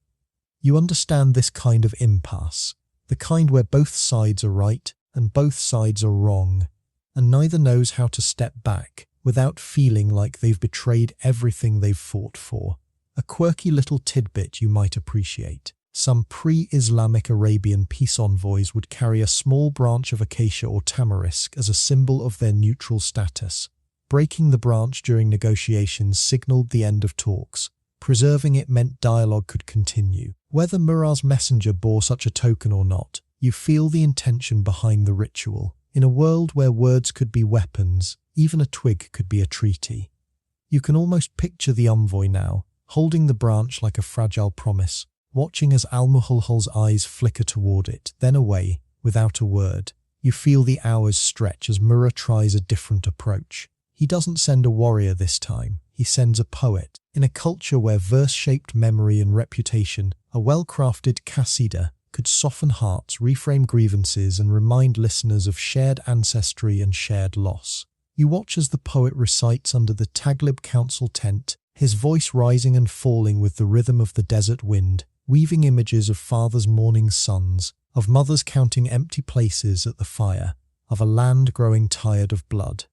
You understand this kind of impasse, the kind where both sides are right and both sides are wrong, and neither knows how to step back without feeling like they've betrayed everything they've fought for. A quirky little tidbit you might appreciate. Some pre-Islamic Arabian peace envoys would carry a small branch of acacia or tamarisk as a symbol of their neutral status. Breaking the branch during negotiations signaled the end of talks. Preserving it meant dialogue could continue. Whether Murrah's messenger bore such a token or not, you feel the intention behind the ritual. In a world where words could be weapons, even a twig could be a treaty. You can almost picture the envoy now, holding the branch like a fragile promise, watching as Al-Muhalhal's eyes flicker toward it, then away, without a word. You feel the hours stretch as Murrah tries a different approach. He doesn't send a warrior this time, he sends a poet. In a culture where verse-shaped memory and reputation, a well-crafted qasida could soften hearts, reframe grievances, and remind listeners of shared ancestry and shared loss. You watch as the poet recites under the Taglib council tent, his voice rising and falling with the rhythm of the desert wind, weaving images of fathers mourning sons, of mothers counting empty places at the fire, of a land growing tired of blood.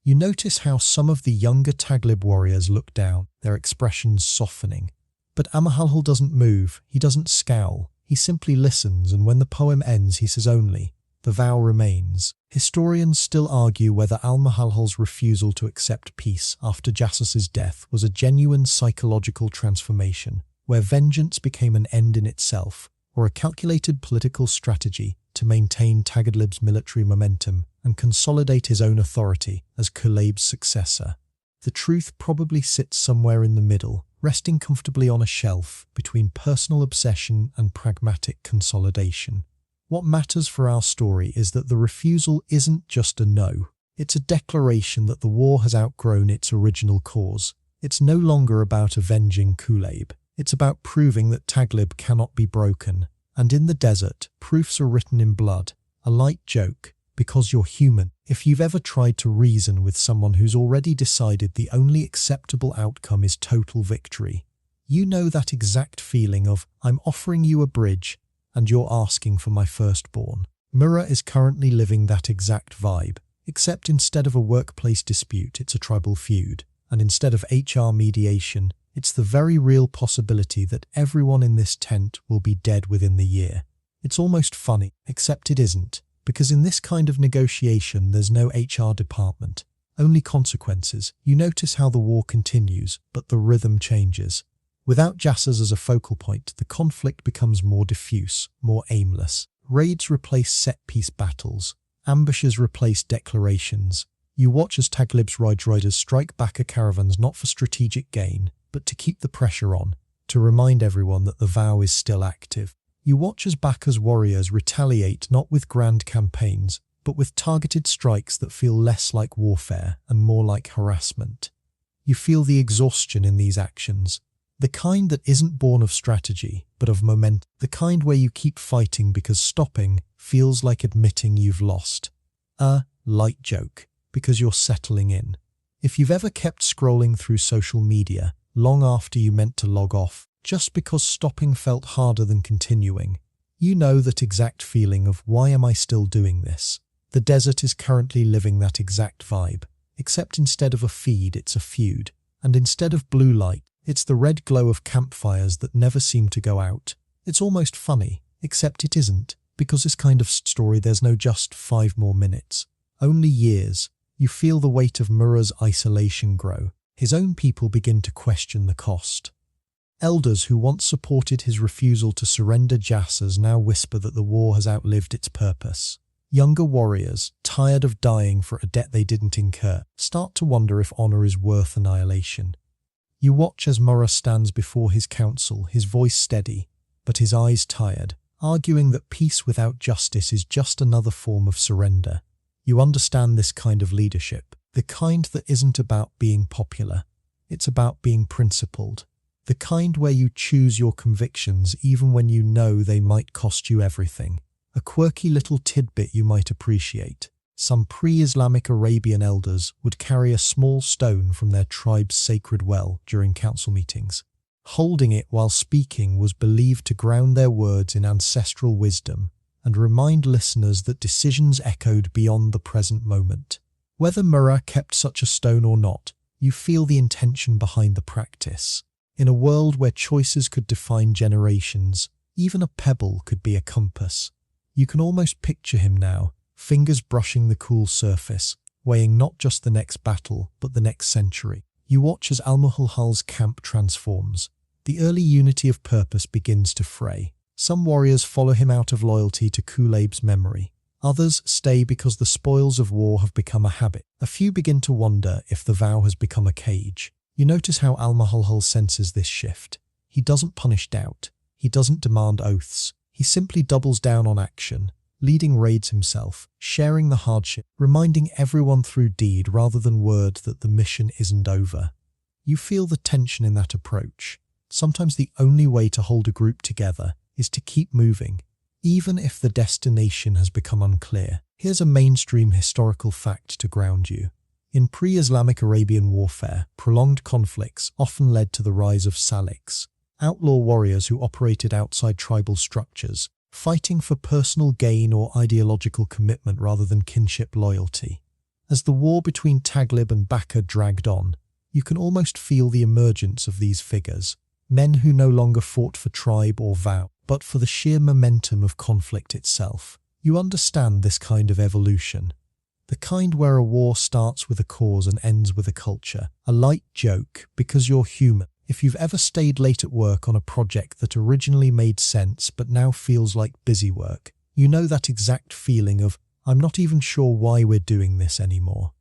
You notice how some of the younger Taglib warriors look down, their expressions softening. But Al-Muhalhal doesn't move, he doesn't scowl, he simply listens, and when the poem ends he says only, "The vow remains." Historians still argue whether Al-Muhalhal's refusal to accept peace after Jassas's death was a genuine psychological transformation, where vengeance became an end in itself, or a calculated political strategy to maintain Taglib's military momentum and consolidate his own authority as Kulab's successor. The truth probably sits somewhere in the middle, resting comfortably on a shelf between personal obsession and pragmatic consolidation. What matters for our story is that the refusal isn't just a no. It's a declaration that the war has outgrown its original cause. It's no longer about avenging Kulab. It's about proving that Taglib cannot be broken. And in the desert, proofs are written in blood. A light joke, because you're human. If you've ever tried to reason with someone who's already decided the only acceptable outcome is total victory, you know that exact feeling of, I'm offering you a bridge, and you're asking for my firstborn. Murrah is currently living that exact vibe, except instead of a workplace dispute, it's a tribal feud, and instead of HR mediation, it's the very real possibility that everyone in this tent will be dead within the year. It's almost funny, except it isn't, because in this kind of negotiation there's no HR department, only consequences. You notice how the war continues, but the rhythm changes. Without Jassas as a focal point, the conflict becomes more diffuse, more aimless. Raids replace set-piece battles. Ambushes replace declarations. You watch as Taglib's riders strike back at caravans not for strategic gain, but to keep the pressure on, to remind everyone that the vow is still active. You watch as Bakka's warriors retaliate not with grand campaigns, but with targeted strikes that feel less like warfare and more like harassment. You feel the exhaustion in these actions, the kind that isn't born of strategy, but of momentum, the kind where you keep fighting because stopping feels like admitting you've lost. A light joke, because you're settling in. If you've ever kept scrolling through social media, long after you meant to log off, just because stopping felt harder than continuing, you know that exact feeling of why am I still doing this? The desert is currently living that exact vibe, except instead of a feed, it's a feud, and instead of blue light, It's the red glow of campfires that never seem to go out. It's almost funny, except it isn't, because this kind of story there's no just 5 more minutes. Only years. You feel the weight of Murrah's isolation grow. His own people begin to question the cost. Elders who once supported his refusal to surrender jassas now whisper that the war has outlived its purpose. Younger warriors, tired of dying for a debt they didn't incur, start to wonder if honor is worth annihilation. You watch as Murrah stands before his council, his voice steady, but his eyes tired, arguing that peace without justice is just another form of surrender. You understand this kind of leadership, the kind that isn't about being popular. It's about being principled. The kind where you choose your convictions even when you know they might cost you everything. A quirky little tidbit you might appreciate. Some pre-Islamic Arabian elders would carry a small stone from their tribe's sacred well during council meetings. Holding it while speaking was believed to ground their words in ancestral wisdom and remind listeners that decisions echoed beyond the present moment. Whether Murrah kept such a stone or not, you feel the intention behind the practice. In a world where choices could define generations, even a pebble could be a compass. You can almost picture him now, fingers brushing the cool surface, weighing not just the next battle, but the next century. You watch as Al-Muhalhal's camp transforms. The early unity of purpose begins to fray. Some warriors follow him out of loyalty to Kulayb's memory. Others stay because the spoils of war have become a habit. A few begin to wonder if the vow has become a cage. You notice how Al-Muhalhal senses this shift. He doesn't punish doubt. He doesn't demand oaths. He simply doubles down on action, leading raids himself, sharing the hardship, reminding everyone through deed rather than word that the mission isn't over. You feel the tension in that approach. Sometimes the only way to hold a group together is to keep moving, even if the destination has become unclear. Here's a mainstream historical fact to ground you. In pre-Islamic Arabian warfare, prolonged conflicts often led to the rise of saliks, outlaw warriors who operated outside tribal structures, fighting for personal gain or ideological commitment rather than kinship loyalty. As the war between Taghlib and Bakr dragged on, you can almost feel the emergence of these figures, men who no longer fought for tribe or vow, but for the sheer momentum of conflict itself. You understand this kind of evolution. The kind where a war starts with a cause and ends with a culture. A light joke because you're human. If you've ever stayed late at work on a project that originally made sense but now feels like busy work, you know that exact feeling of, I'm not even sure why we're doing this anymore.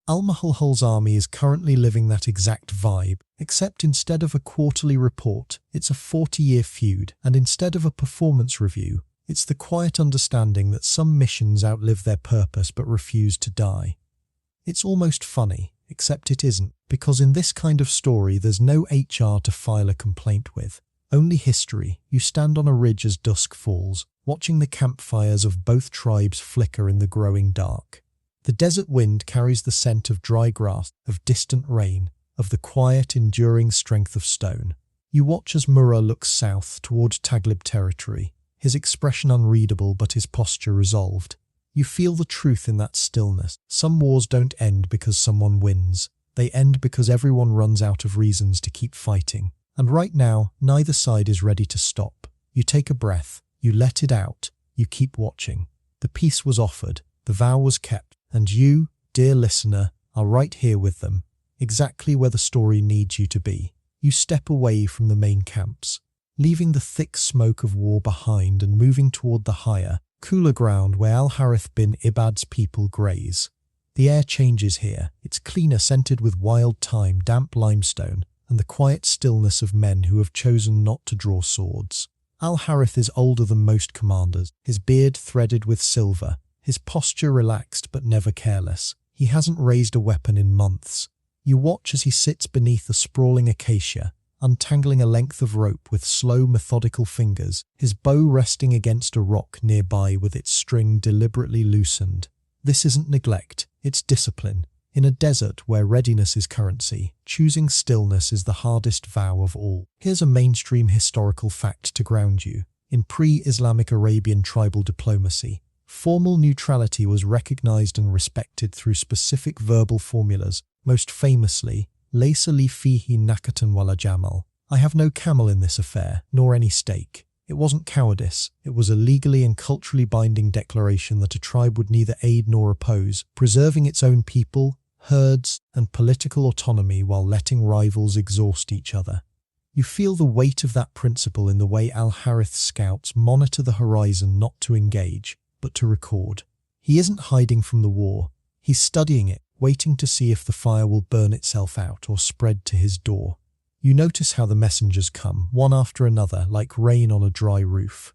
Al-Muhalhal's army is currently living that exact vibe, except instead of a quarterly report, it's a 40-year feud, and instead of a performance review, it's the quiet understanding that some missions outlive their purpose but refuse to die. It's almost funny, except it isn't, because in this kind of story there's no HR to file a complaint with. Only history. You stand on a ridge as dusk falls, watching the campfires of both tribes flicker in the growing dark. The desert wind carries the scent of dry grass, of distant rain, of the quiet, enduring strength of stone. You watch as Murrah looks south toward Taghlib territory, his expression unreadable but his posture resolved. You feel the truth in that stillness. Some wars don't end because someone wins. They end because everyone runs out of reasons to keep fighting. And right now, neither side is ready to stop. You take a breath, you let it out, you keep watching. The peace was offered, the vow was kept, and you, dear listener, are right here with them, exactly where the story needs you to be. You step away from the main camps, leaving the thick smoke of war behind and moving toward the higher, cooler ground where Al-Harith bin Ibad's people graze. The air changes here. It's cleaner, scented with wild thyme, damp limestone, and the quiet stillness of men who have chosen not to draw swords. Al-Harith is older than most commanders, his beard threaded with silver, his posture relaxed but never careless. He hasn't raised a weapon in months. You watch as he sits beneath a sprawling acacia, untangling a length of rope with slow, methodical fingers, his bow resting against a rock nearby with its string deliberately loosened. This isn't neglect, it's discipline. In a desert where readiness is currency, choosing stillness is the hardest vow of all. Here's a mainstream historical fact to ground you. In pre-Islamic Arabian tribal diplomacy, formal neutrality was recognized and respected through specific verbal formulas, most famously, Laysa li fihi nakatan wala jamal. I have no camel in this affair, nor any stake. It wasn't cowardice, it was a legally and culturally binding declaration that a tribe would neither aid nor oppose, preserving its own people, herds, and political autonomy while letting rivals exhaust each other. You feel the weight of that principle in the way Al-Harith's scouts monitor the horizon, not to engage, but to record. He isn't hiding from the war, he's studying it, waiting to see if the fire will burn itself out or spread to his door. You notice how the messengers come, one after another, like rain on a dry roof.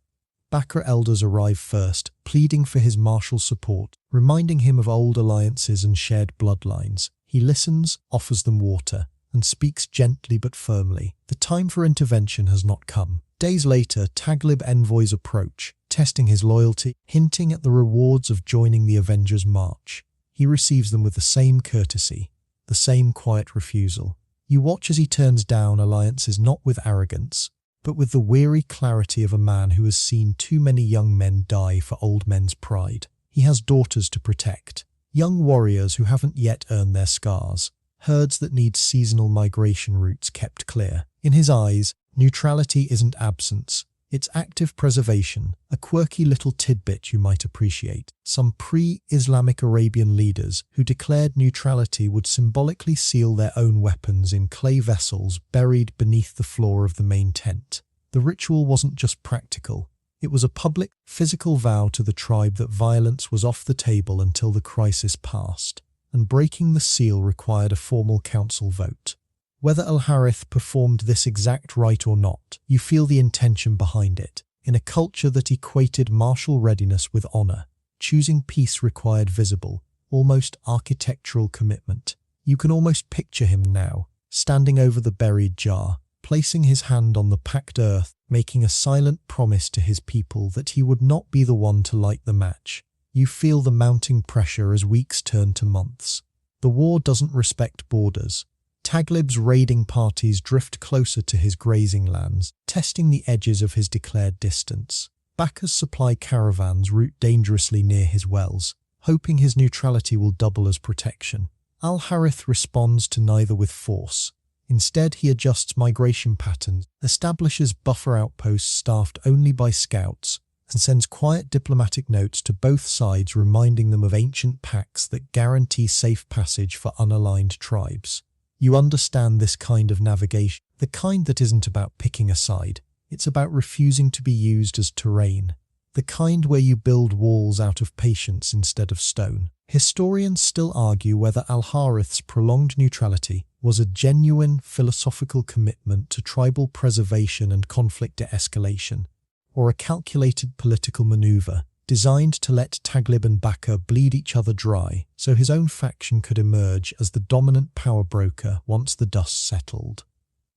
Bakr elders arrive first, pleading for his martial support, reminding him of old alliances and shared bloodlines. He listens, offers them water, and speaks gently but firmly. The time for intervention has not come. Days later, Taghlib envoys approach, testing his loyalty, hinting at the rewards of joining the Avengers' March. He receives them with the same courtesy, the same quiet refusal. You watch as he turns down alliances not with arrogance, but with the weary clarity of a man who has seen too many young men die for old men's pride. He has daughters to protect, young warriors who haven't yet earned their scars, herds that need seasonal migration routes kept clear. In his eyes, neutrality isn't absence, it's active preservation, a quirky little tidbit you might appreciate. Some pre-Islamic Arabian leaders who declared neutrality would symbolically seal their own weapons in clay vessels buried beneath the floor of the main tent. The ritual wasn't just practical, it was a public, physical vow to the tribe that violence was off the table until the crisis passed, and breaking the seal required a formal council vote. Whether Al-Harith performed this exact rite or not, you feel the intention behind it. In a culture that equated martial readiness with honor, choosing peace required visible, almost architectural commitment. You can almost picture him now, standing over the buried jar, placing his hand on the packed earth, making a silent promise to his people that he would not be the one to light the match. You feel the mounting pressure as weeks turn to months. The war doesn't respect borders. Taghlib's raiding parties drift closer to his grazing lands, testing the edges of his declared distance. Bakr's supply caravans route dangerously near his wells, hoping his neutrality will double as protection. Al-Harith responds to neither with force. Instead, he adjusts migration patterns, establishes buffer outposts staffed only by scouts, and sends quiet diplomatic notes to both sides reminding them of ancient pacts that guarantee safe passage for unaligned tribes. You understand this kind of navigation, the kind that isn't about picking a side, it's about refusing to be used as terrain, the kind where you build walls out of patience instead of stone. Historians still argue whether Al-Harith's prolonged neutrality was a genuine philosophical commitment to tribal preservation and conflict de-escalation, or a calculated political maneuver designed to let Taghlib and Bakr bleed each other dry so his own faction could emerge as the dominant power broker once the dust settled.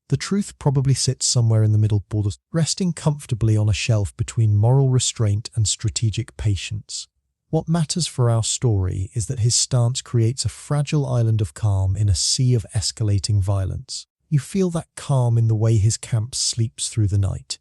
The truth probably sits somewhere in the middle border, resting comfortably on a shelf between moral restraint and strategic patience. What matters for our story is that his stance creates a fragile island of calm in a sea of escalating violence. You feel that calm in the way his camp sleeps through the night,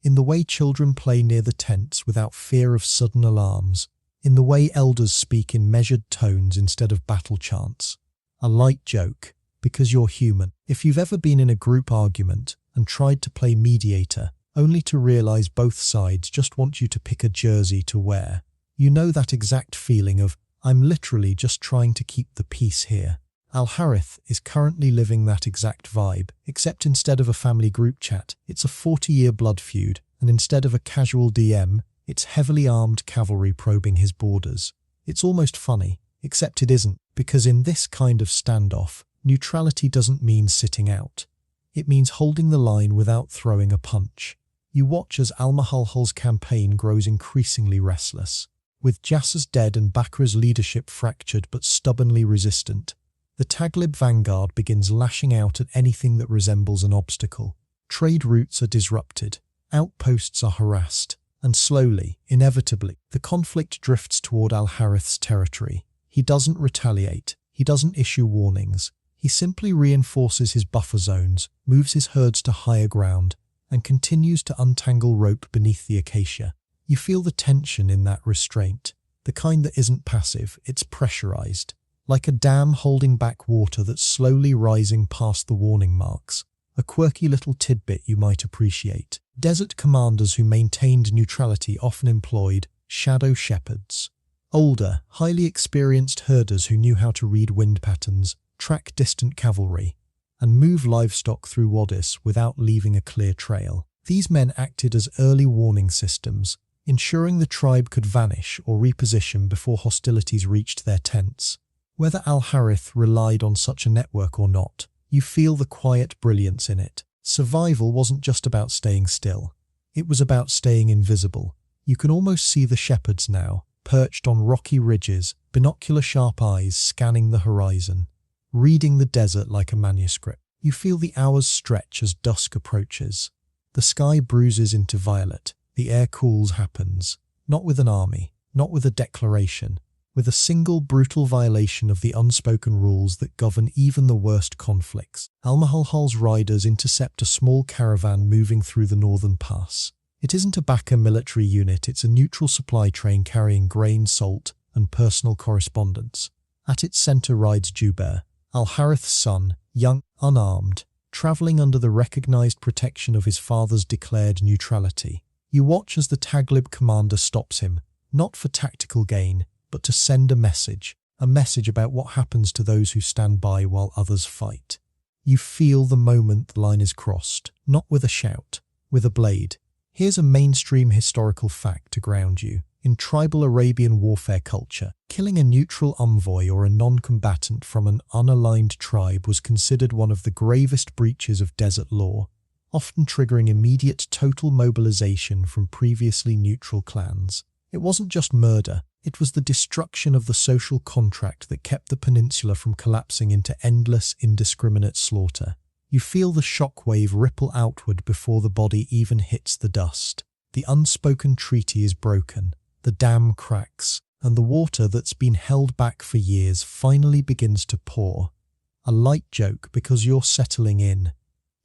in the way children play near the tents without fear of sudden alarms, in the way elders speak in measured tones instead of battle chants. A light joke, because you're human. If you've ever been in a group argument and tried to play mediator, only to realize both sides just want you to pick a jersey to wear, you know that exact feeling of, I'm literally just trying to keep the peace here. Al-Harith is currently living that exact vibe, except instead of a family group chat, it's a 40-year blood feud, and instead of a casual DM, it's heavily armed cavalry probing his borders. It's almost funny, except it isn't, because in this kind of standoff, neutrality doesn't mean sitting out. It means holding the line without throwing a punch. You watch as Al-Mahalhal's campaign grows increasingly restless. With Jassa's dead and Bakr's leadership fractured but stubbornly resistant, the Taghlib vanguard begins lashing out at anything that resembles an obstacle. Trade routes are disrupted, outposts are harassed, and slowly, inevitably, the conflict drifts toward Al-Harith's territory. He doesn't retaliate, he doesn't issue warnings, he simply reinforces his buffer zones, moves his herds to higher ground, and continues to untangle rope beneath the acacia. You feel the tension in that restraint, the kind that isn't passive, it's pressurized. like a dam holding back water that's slowly rising past the warning marks. A quirky little tidbit you might appreciate. Desert commanders who maintained neutrality often employed shadow shepherds. Older, highly experienced herders who knew how to read wind patterns, track distant cavalry, and move livestock through wadis without leaving a clear trail. These men acted as early warning systems, ensuring the tribe could vanish or reposition before hostilities reached their tents. Whether Al-Harith relied on such a network or not, you feel the quiet brilliance in it. Survival wasn't just about staying still. It was about staying invisible. You can almost see the shepherds now, perched on rocky ridges, binocular-sharp eyes scanning the horizon, reading the desert like a manuscript. You feel the hours stretch as dusk approaches. The sky bruises into violet. The air cools happens, not with an army, not with a declaration, with a single brutal violation of the unspoken rules that govern even the worst conflicts. Al-Mahalhal's riders intercept a small caravan moving through the northern pass. It isn't a Baka military unit, it's a neutral supply train carrying grain, salt, and personal correspondence. At its center rides Jubair, Al-Harith's son, young, unarmed, traveling under the recognized protection of his father's declared neutrality. You watch as the Taglib commander stops him, not for tactical gain, but to send a message about what happens to those who stand by while others fight. You feel the moment the line is crossed, not with a shout, with a blade. Here's a mainstream historical fact to ground you. In tribal Arabian warfare culture, killing a neutral envoy or a non-combatant from an unaligned tribe was considered one of the gravest breaches of desert law, often triggering immediate total mobilization from previously neutral clans. It wasn't just murder, it was the destruction of the social contract that kept the peninsula from collapsing into endless, indiscriminate slaughter. You feel the shockwave ripple outward before the body even hits the dust. The unspoken treaty is broken, the dam cracks, and the water that's been held back for years finally begins to pour. A light joke because you're settling in.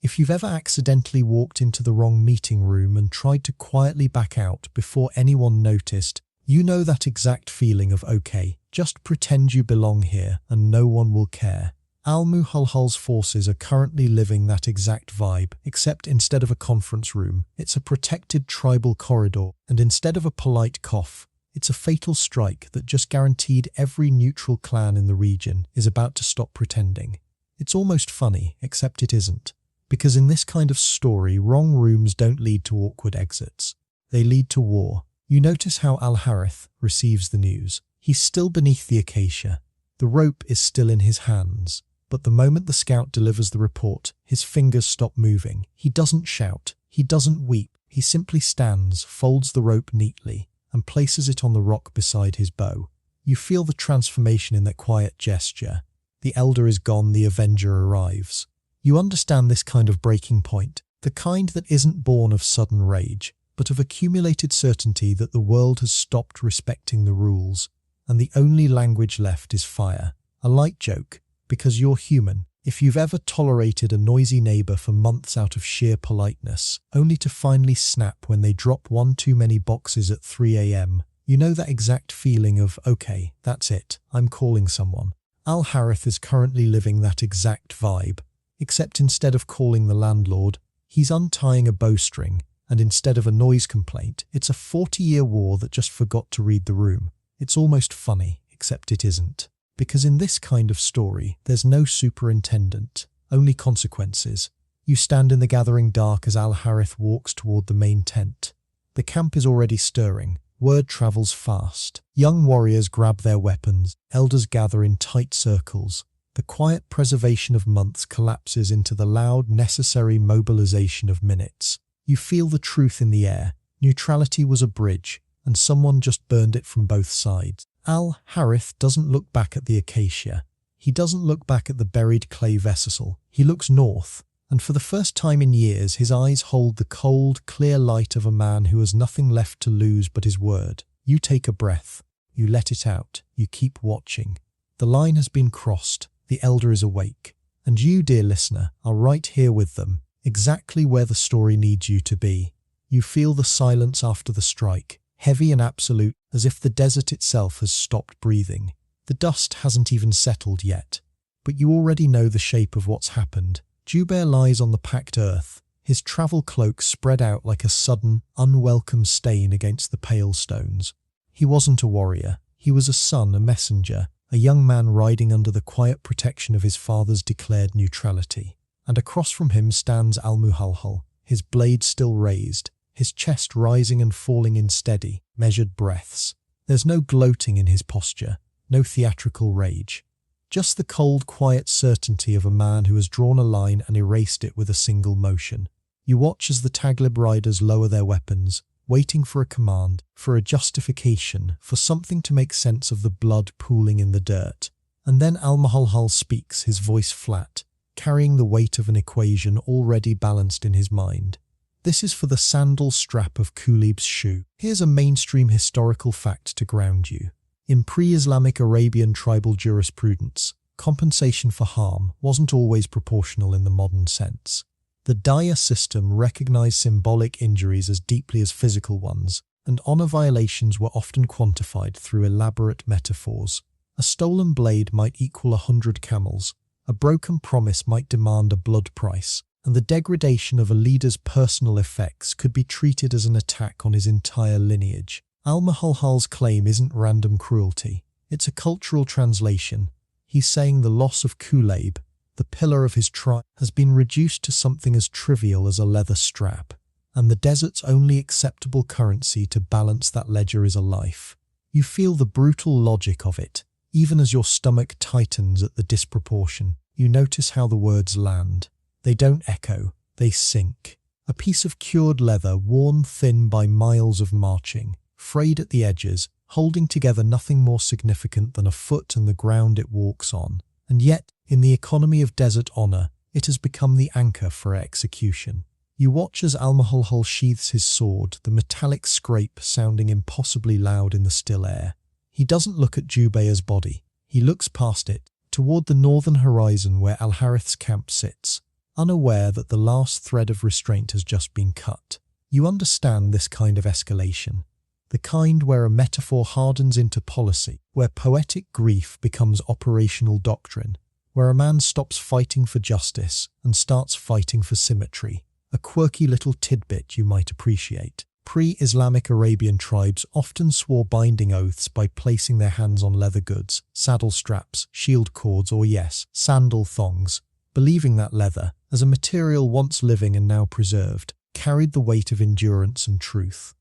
If you've ever accidentally walked into the wrong meeting room and tried to quietly back out before anyone noticed, you know that exact feeling of okay, just pretend you belong here and no one will care. Al-Muhalhal's forces are currently living that exact vibe, except instead of a conference room, it's a protected tribal corridor, and instead of a polite cough, it's a fatal strike that just guaranteed every neutral clan in the region is about to stop pretending. It's almost funny, except it isn't. Because in this kind of story, wrong rooms don't lead to awkward exits. They lead to war. You notice how Al-Harith receives the news. He's still beneath the acacia. The rope is still in his hands. But the moment the scout delivers the report, his fingers stop moving. He doesn't shout. He doesn't weep. He simply stands, folds the rope neatly, and places it on the rock beside his bow. You feel the transformation in that quiet gesture. The elder is gone, the avenger arrives. You understand this kind of breaking point, the kind that isn't born of sudden rage, but of accumulated certainty that the world has stopped respecting the rules, and the only language left is fire. A light joke, because you're human. If you've ever tolerated a noisy neighbor for months out of sheer politeness, only to finally snap when they drop one too many boxes at 3 a.m., you know that exact feeling of, okay, that's it, I'm calling someone. Al-Harith is currently living that exact vibe. Except instead of calling the landlord, he's untying a bowstring, and instead of a noise complaint, it's a 40-year war that just forgot to read the room. It's almost funny, except it isn't. Because in this kind of story, there's no superintendent, only consequences. You stand in the gathering dark as Al-Harith walks toward the main tent. The camp is already stirring. Word travels fast. Young warriors grab their weapons. Elders gather in tight circles. The quiet preservation of months collapses into the loud, necessary mobilization of minutes. You feel the truth in the air. Neutrality was a bridge, and someone just burned it from both sides. Al-Harith doesn't look back at the acacia. He doesn't look back at the buried clay vessel. He looks north, and for the first time in years, his eyes hold the cold, clear light of a man who has nothing left to lose but his word. You take a breath. You let it out. You keep watching. The line has been crossed. The elder is awake, and you, dear listener, are right here with them, exactly where the story needs you to be. You feel the silence after the strike, heavy and absolute, as if the desert itself has stopped breathing. The dust hasn't even settled yet, but you already know the shape of what's happened. Jubair lies on the packed earth, his travel cloak spread out like a sudden, unwelcome stain against the pale stones. He wasn't a warrior. He was a son, a messenger, a young man riding under the quiet protection of his father's declared neutrality. And across from him stands Al-Muhalhal, his blade still raised, his chest rising and falling in steady, measured breaths. There's no gloating in his posture, no theatrical rage. Just the cold, quiet certainty of a man who has drawn a line and erased it with a single motion. You watch as the Taglib riders lower their weapons, waiting for a command, for a justification, for something to make sense of the blood pooling in the dirt. And then Al-Muhalhal speaks, his voice flat, carrying the weight of an equation already balanced in his mind. This is for the sandal strap of Kulib's shoe. Here's a mainstream historical fact to ground you. In pre-Islamic Arabian tribal jurisprudence, compensation for harm wasn't always proportional in the modern sense. The Daya system recognized symbolic injuries as deeply as physical ones, and honor violations were often quantified through elaborate metaphors. A stolen blade might equal 100 camels, a broken promise might demand a blood price, and the degradation of a leader's personal effects could be treated as an attack on his entire lineage. Al-Muhalhal's claim isn't random cruelty, it's a cultural translation. He's saying the loss of Kulib, the pillar of his tribe, has been reduced to something as trivial as a leather strap, and the desert's only acceptable currency to balance that ledger is a life. You feel the brutal logic of it, even as your stomach tightens at the disproportion. You notice how the words land. They don't echo, they sink. A piece of cured leather worn thin by miles of marching, frayed at the edges, holding together nothing more significant than a foot and the ground it walks on. And yet, in the economy of desert honor, it has become the anchor for execution. You watch as Al-Muhalhal sheathes his sword, the metallic scrape sounding impossibly loud in the still air. He doesn't look at Jubair's body. He looks past it, toward the northern horizon where Al-Harith's camp sits, unaware that the last thread of restraint has just been cut. You understand this kind of escalation. The kind where a metaphor hardens into policy, where poetic grief becomes operational doctrine, where a man stops fighting for justice and starts fighting for symmetry. A quirky little tidbit you might appreciate. Pre-Islamic Arabian tribes often swore binding oaths by placing their hands on leather goods, saddle straps, shield cords, or yes, sandal thongs, believing that leather, as a material once living and now preserved, carried the weight of endurance and truth.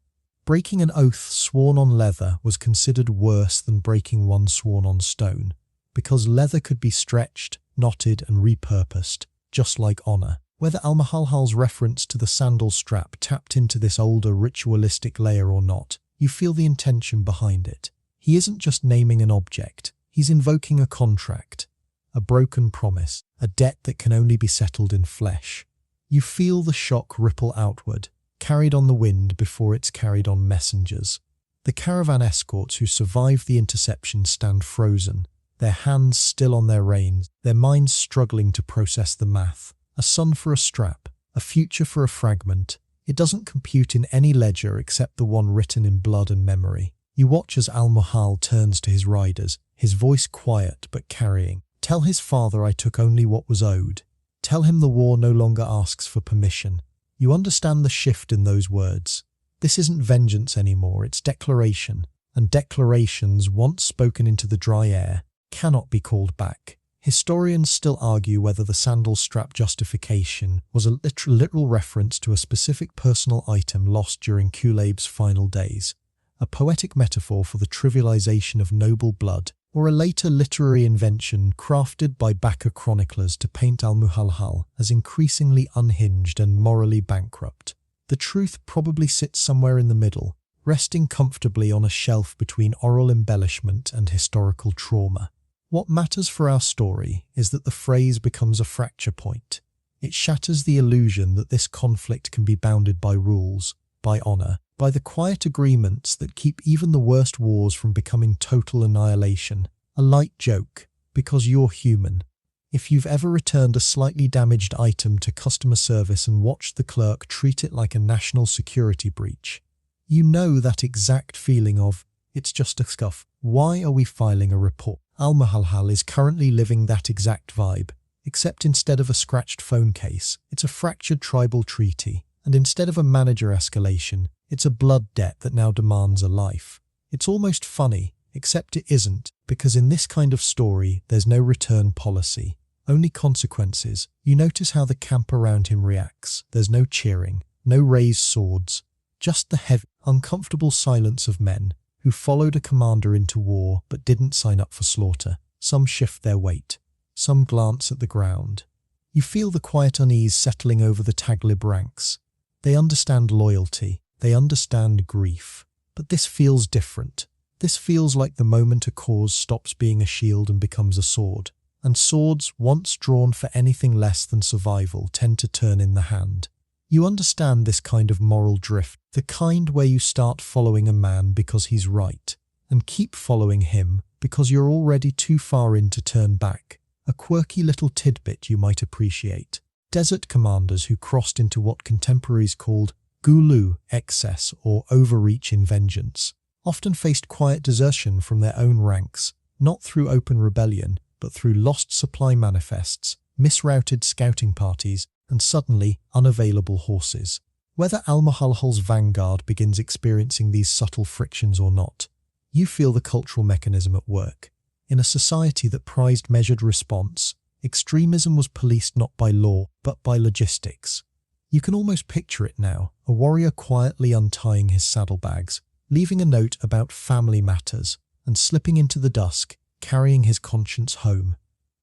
Breaking an oath sworn on leather was considered worse than breaking one sworn on stone, because leather could be stretched, knotted, and repurposed, just like honor. Whether Al-Muhalhal's reference to the sandal strap tapped into this older ritualistic layer or not, you feel the intention behind it. He isn't just naming an object, he's invoking a contract, a broken promise, a debt that can only be settled in flesh. You feel the shock ripple outward, carried on the wind before it's carried on messengers. The caravan escorts who survive the interception stand frozen, their hands still on their reins, their minds struggling to process the math. A son for a strap, a future for a fragment. It doesn't compute in any ledger except the one written in blood and memory. You watch as Al-Muhalhal turns to his riders, his voice quiet but carrying. Tell his father I took only what was owed. Tell him the war no longer asks for permission. You understand the shift in those words. This isn't vengeance anymore, it's declaration. And declarations, once spoken into the dry air, cannot be called back. Historians still argue whether the sandal strap justification was a literal reference to a specific personal item lost during Kulib's final days, a poetic metaphor for the trivialization of noble blood, or a later literary invention crafted by Baka chroniclers to paint Al-Muhalhal as increasingly unhinged and morally bankrupt. The truth probably sits somewhere in the middle, resting comfortably on a shelf between oral embellishment and historical trauma. What matters for our story is that the phrase becomes a fracture point. It shatters the illusion that this conflict can be bounded by rules, by honor, by the quiet agreements that keep even the worst wars from becoming total annihilation. A light joke, because you're human. If you've ever returned a slightly damaged item to customer service and watched the clerk treat it like a national security breach, you know that exact feeling of, it's just a scuff. Why are we filing a report? Al-Muhalhal is currently living that exact vibe, except instead of a scratched phone case, it's a fractured tribal treaty, and instead of a manager escalation, it's a blood debt that now demands a life. It's almost funny, except it isn't, because in this kind of story, there's no return policy, only consequences. You notice how the camp around him reacts. There's no cheering, no raised swords, just the heavy, uncomfortable silence of men who followed a commander into war but didn't sign up for slaughter. Some shift their weight, some glance at the ground. You feel the quiet unease settling over the Taglib ranks. They understand loyalty, they understand grief, but this feels different. This feels like the moment a cause stops being a shield and becomes a sword. And swords, once drawn for anything less than survival, tend to turn in the hand. You understand this kind of moral drift, the kind where you start following a man because he's right, and keep following him because you're already too far in to turn back. A quirky little tidbit you might appreciate. Desert commanders who crossed into what contemporaries called gulu, excess, or overreach in vengeance, often faced quiet desertion from their own ranks, not through open rebellion, but through lost supply manifests, misrouted scouting parties, and suddenly unavailable horses. Whether Al-Muhalhal's vanguard begins experiencing these subtle frictions or not, you feel the cultural mechanism at work. In a society that prized measured response, extremism was policed not by law, but by logistics. You can almost picture it now, a warrior quietly untying his saddlebags, leaving a note about family matters, and slipping into the dusk, carrying his conscience home.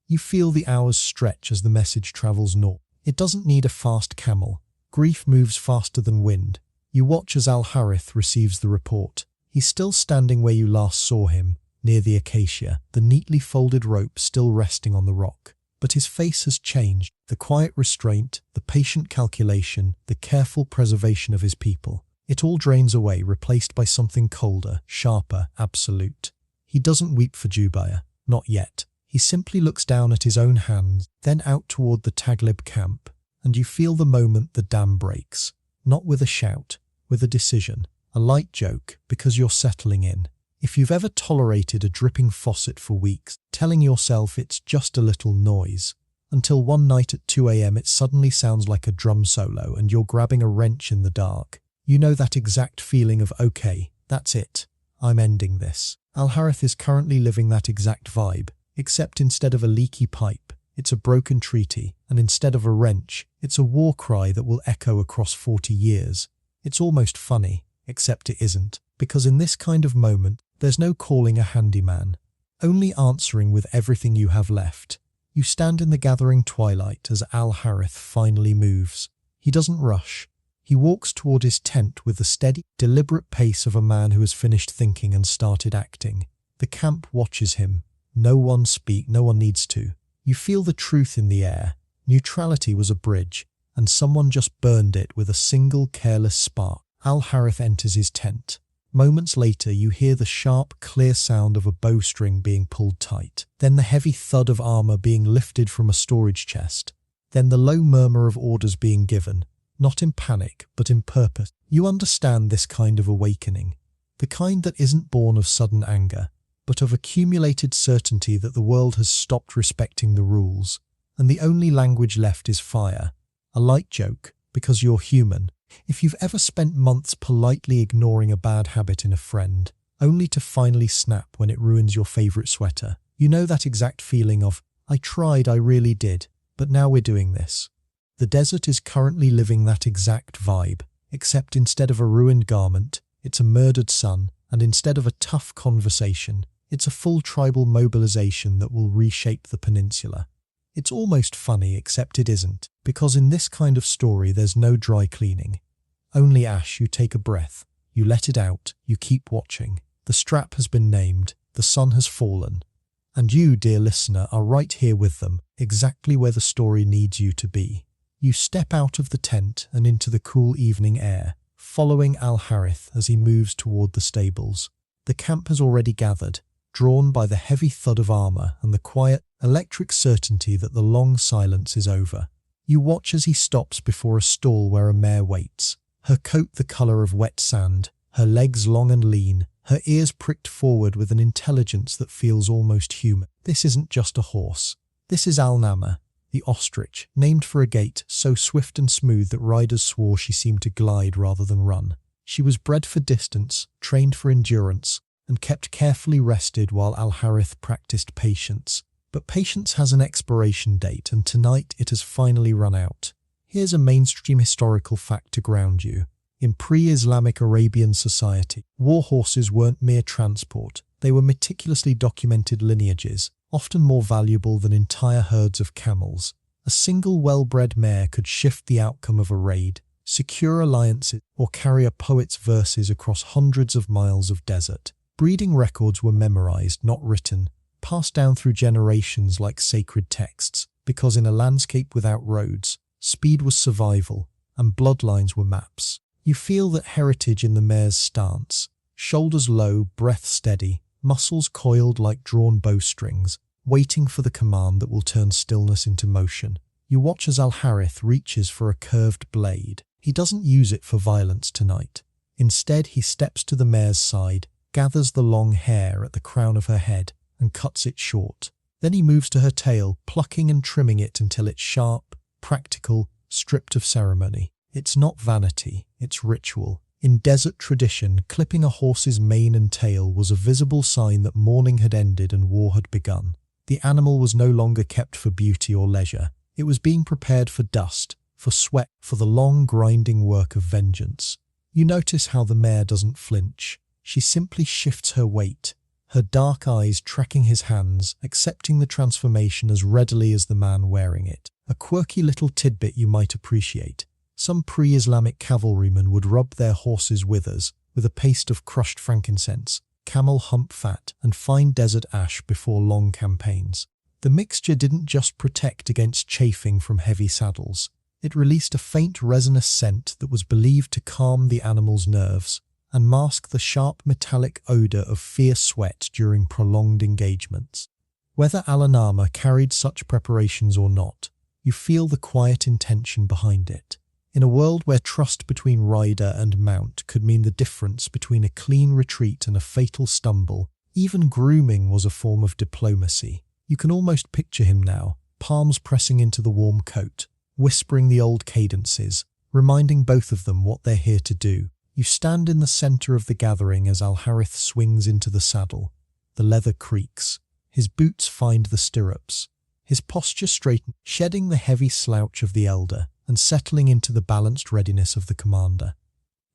You feel the hours stretch as the message travels north. It doesn't need a fast camel. Grief moves faster than wind. You watch as Al-Harith receives the report. He's still standing where you last saw him, near the acacia, the neatly folded rope still resting on the rock. But his face has changed. The quiet restraint, the patient calculation, the careful preservation of his people. It all drains away, replaced by something colder, sharper, absolute. He doesn't weep for Jubair, not yet. He simply looks down at his own hands, then out toward the Taglib camp, and you feel the moment the dam breaks. Not with a shout, with a decision. A light joke, because you're settling in. If you've ever tolerated a dripping faucet for weeks, telling yourself it's just a little noise, until one night at 2 a.m. it suddenly sounds like a drum solo and you're grabbing a wrench in the dark, you know that exact feeling of, okay, that's it, I'm ending this. Al-Harith is currently living that exact vibe, except instead of a leaky pipe, it's a broken treaty, and instead of a wrench, it's a war cry that will echo across 40 years. It's almost funny, except it isn't, because in this kind of moment, there's no calling a handyman, only answering with everything you have left. You stand in the gathering twilight as Al-Harith finally moves. He doesn't rush. He walks toward his tent with the steady, deliberate pace of a man who has finished thinking and started acting. The camp watches him. No one needs to. You feel the truth in the air. Neutrality was a bridge, and someone just burned it with a single careless spark. Al-Harith enters his tent. Moments later, you hear the sharp, clear sound of a bowstring being pulled tight. Then the heavy thud of armor being lifted from a storage chest. Then the low murmur of orders being given, not in panic, but in purpose. You understand this kind of awakening, the kind that isn't born of sudden anger, but of accumulated certainty that the world has stopped respecting the rules, and the only language left is fire. A light joke, because you're human. If you've ever spent months politely ignoring a bad habit in a friend, only to finally snap when it ruins your favorite sweater, you know that exact feeling of, I tried, I really did, but now we're doing this. The desert is currently living that exact vibe, except instead of a ruined garment, it's a murdered son, and instead of a tough conversation, it's a full tribal mobilization that will reshape the peninsula. It's almost funny, except it isn't, because in this kind of story there's no dry cleaning. Only ash. You take a breath, you let it out, you keep watching. The strap has been named, the sun has fallen. And you, dear listener, are right here with them, exactly where the story needs you to be. You step out of the tent and into the cool evening air, following Al-Harith as he moves toward the stables. The camp has already gathered, drawn by the heavy thud of armor and the quiet, electric certainty that the long silence is over. You watch as he stops before a stall where a mare waits, her coat the color of wet sand, her legs long and lean, her ears pricked forward with an intelligence that feels almost human. This isn't just a horse. This is Al-Nama, the ostrich, named for a gait so swift and smooth that riders swore she seemed to glide rather than run. She was bred for distance, trained for endurance, and kept carefully rested while Al-Harith practiced patience. But patience has an expiration date, and tonight it has finally run out. Here's a mainstream historical fact to ground you. In pre-Islamic Arabian society, war horses weren't mere transport. They were meticulously documented lineages, often more valuable than entire herds of camels. A single well-bred mare could shift the outcome of a raid, secure alliances, or carry a poet's verses across hundreds of miles of desert. Breeding records were memorized, not written, passed down through generations like sacred texts, because in a landscape without roads, speed was survival, and bloodlines were maps. You feel that heritage in the mare's stance, shoulders low, breath steady, muscles coiled like drawn bowstrings, waiting for the command that will turn stillness into motion. You watch as Al-Harith reaches for a curved blade. He doesn't use it for violence tonight. Instead, he steps to the mare's side, gathers the long hair at the crown of her head, and cuts it short. Then he moves to her tail, plucking and trimming it until it's sharp, practical, stripped of ceremony. It's not vanity, it's ritual. In desert tradition, clipping a horse's mane and tail was a visible sign that mourning had ended and war had begun. The animal was no longer kept for beauty or leisure. It was being prepared for dust, for sweat, for the long, grinding work of vengeance. You notice how the mare doesn't flinch. She simply shifts her weight, her dark eyes tracking his hands, accepting the transformation as readily as the man wearing it. A quirky little tidbit you might appreciate. Some pre-Islamic cavalrymen would rub their horses' withers with a paste of crushed frankincense, camel hump fat, and fine desert ash before long campaigns. The mixture didn't just protect against chafing from heavy saddles. It released a faint resinous scent that was believed to calm the animal's nerves and mask the sharp metallic odor of fierce sweat during prolonged engagements. Whether Al-Nama carried such preparations or not, you feel the quiet intention behind it. In a world where trust between rider and mount could mean the difference between a clean retreat and a fatal stumble, even grooming was a form of diplomacy. You can almost picture him now, palms pressing into the warm coat, whispering the old cadences, reminding both of them what they're here to do. You stand in the center of the gathering as Al-Harith swings into the saddle. The leather creaks. His boots find the stirrups. His posture straightens, shedding the heavy slouch of the elder and settling into the balanced readiness of the commander.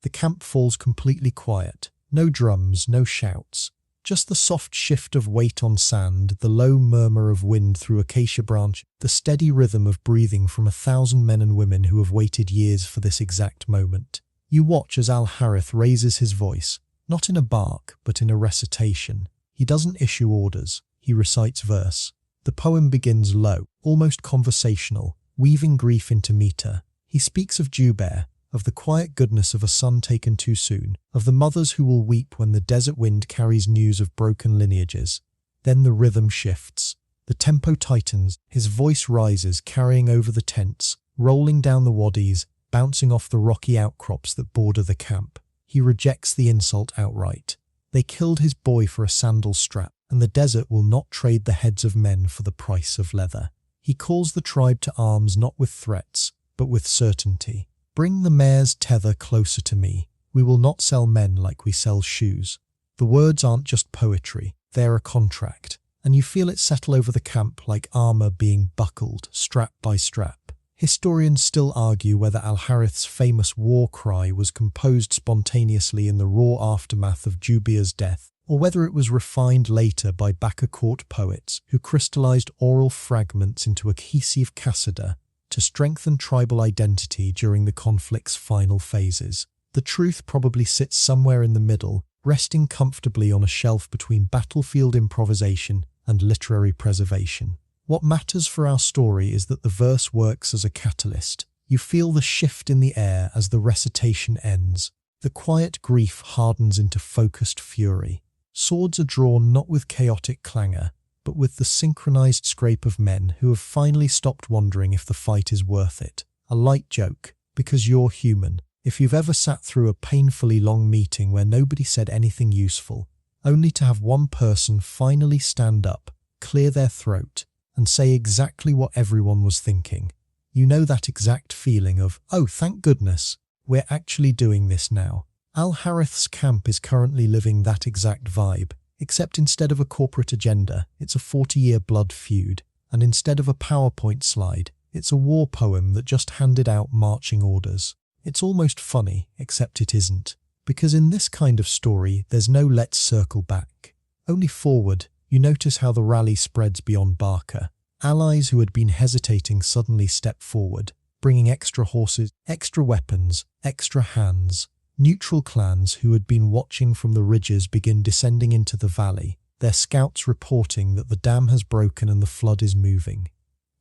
The camp falls completely quiet. No drums, no shouts. Just the soft shift of weight on sand, the low murmur of wind through acacia branch, the steady rhythm of breathing from 1,000 men and women who have waited years for this exact moment. You watch as Al-Harith raises his voice, not in a bark, but in a recitation. He doesn't issue orders, he recites verse. The poem begins low, almost conversational, weaving grief into meter. He speaks of Jubair, of the quiet goodness of a son taken too soon, of the mothers who will weep when the desert wind carries news of broken lineages. Then the rhythm shifts. The tempo tightens, his voice rises, carrying over the tents, rolling down the wadis, bouncing off the rocky outcrops that border the camp. He rejects the insult outright. They killed his boy for a sandal strap, and the desert will not trade the heads of men for the price of leather. He calls the tribe to arms not with threats, but with certainty. Bring the mare's tether closer to me. We will not sell men like we sell shoes. The words aren't just poetry, they're a contract, and you feel it settle over the camp like armor being buckled, strap by strap. Historians still argue whether Al-Harith's famous war cry was composed spontaneously in the raw aftermath of Jubair's death, or whether it was refined later by Backer court poets who crystallized oral fragments into a cohesive qasida to strengthen tribal identity during the conflict's final phases. The truth probably sits somewhere in the middle, resting comfortably on a shelf between battlefield improvisation and literary preservation. What matters for our story is that the verse works as a catalyst. You feel the shift in the air as the recitation ends. The quiet grief hardens into focused fury. Swords are drawn not with chaotic clangor, but with the synchronized scrape of men who have finally stopped wondering if the fight is worth it. A light joke, because you're human. If you've ever sat through a painfully long meeting where nobody said anything useful, only to have one person finally stand up, clear their throat, and say exactly what everyone was thinking, you know that exact feeling of, oh, thank goodness, we're actually doing this now. Al-Harith's camp is currently living that exact vibe, except instead of a corporate agenda, it's a 40-year blood feud, and instead of a PowerPoint slide, it's a war poem that just handed out marching orders. It's almost funny, except it isn't, because in this kind of story, there's no let's circle back. Only forward. You notice how the rally spreads beyond Barca. Allies who had been hesitating suddenly step forward, bringing extra horses, extra weapons, extra hands. Neutral clans who had been watching from the ridges begin descending into the valley, their scouts reporting that the dam has broken and the flood is moving.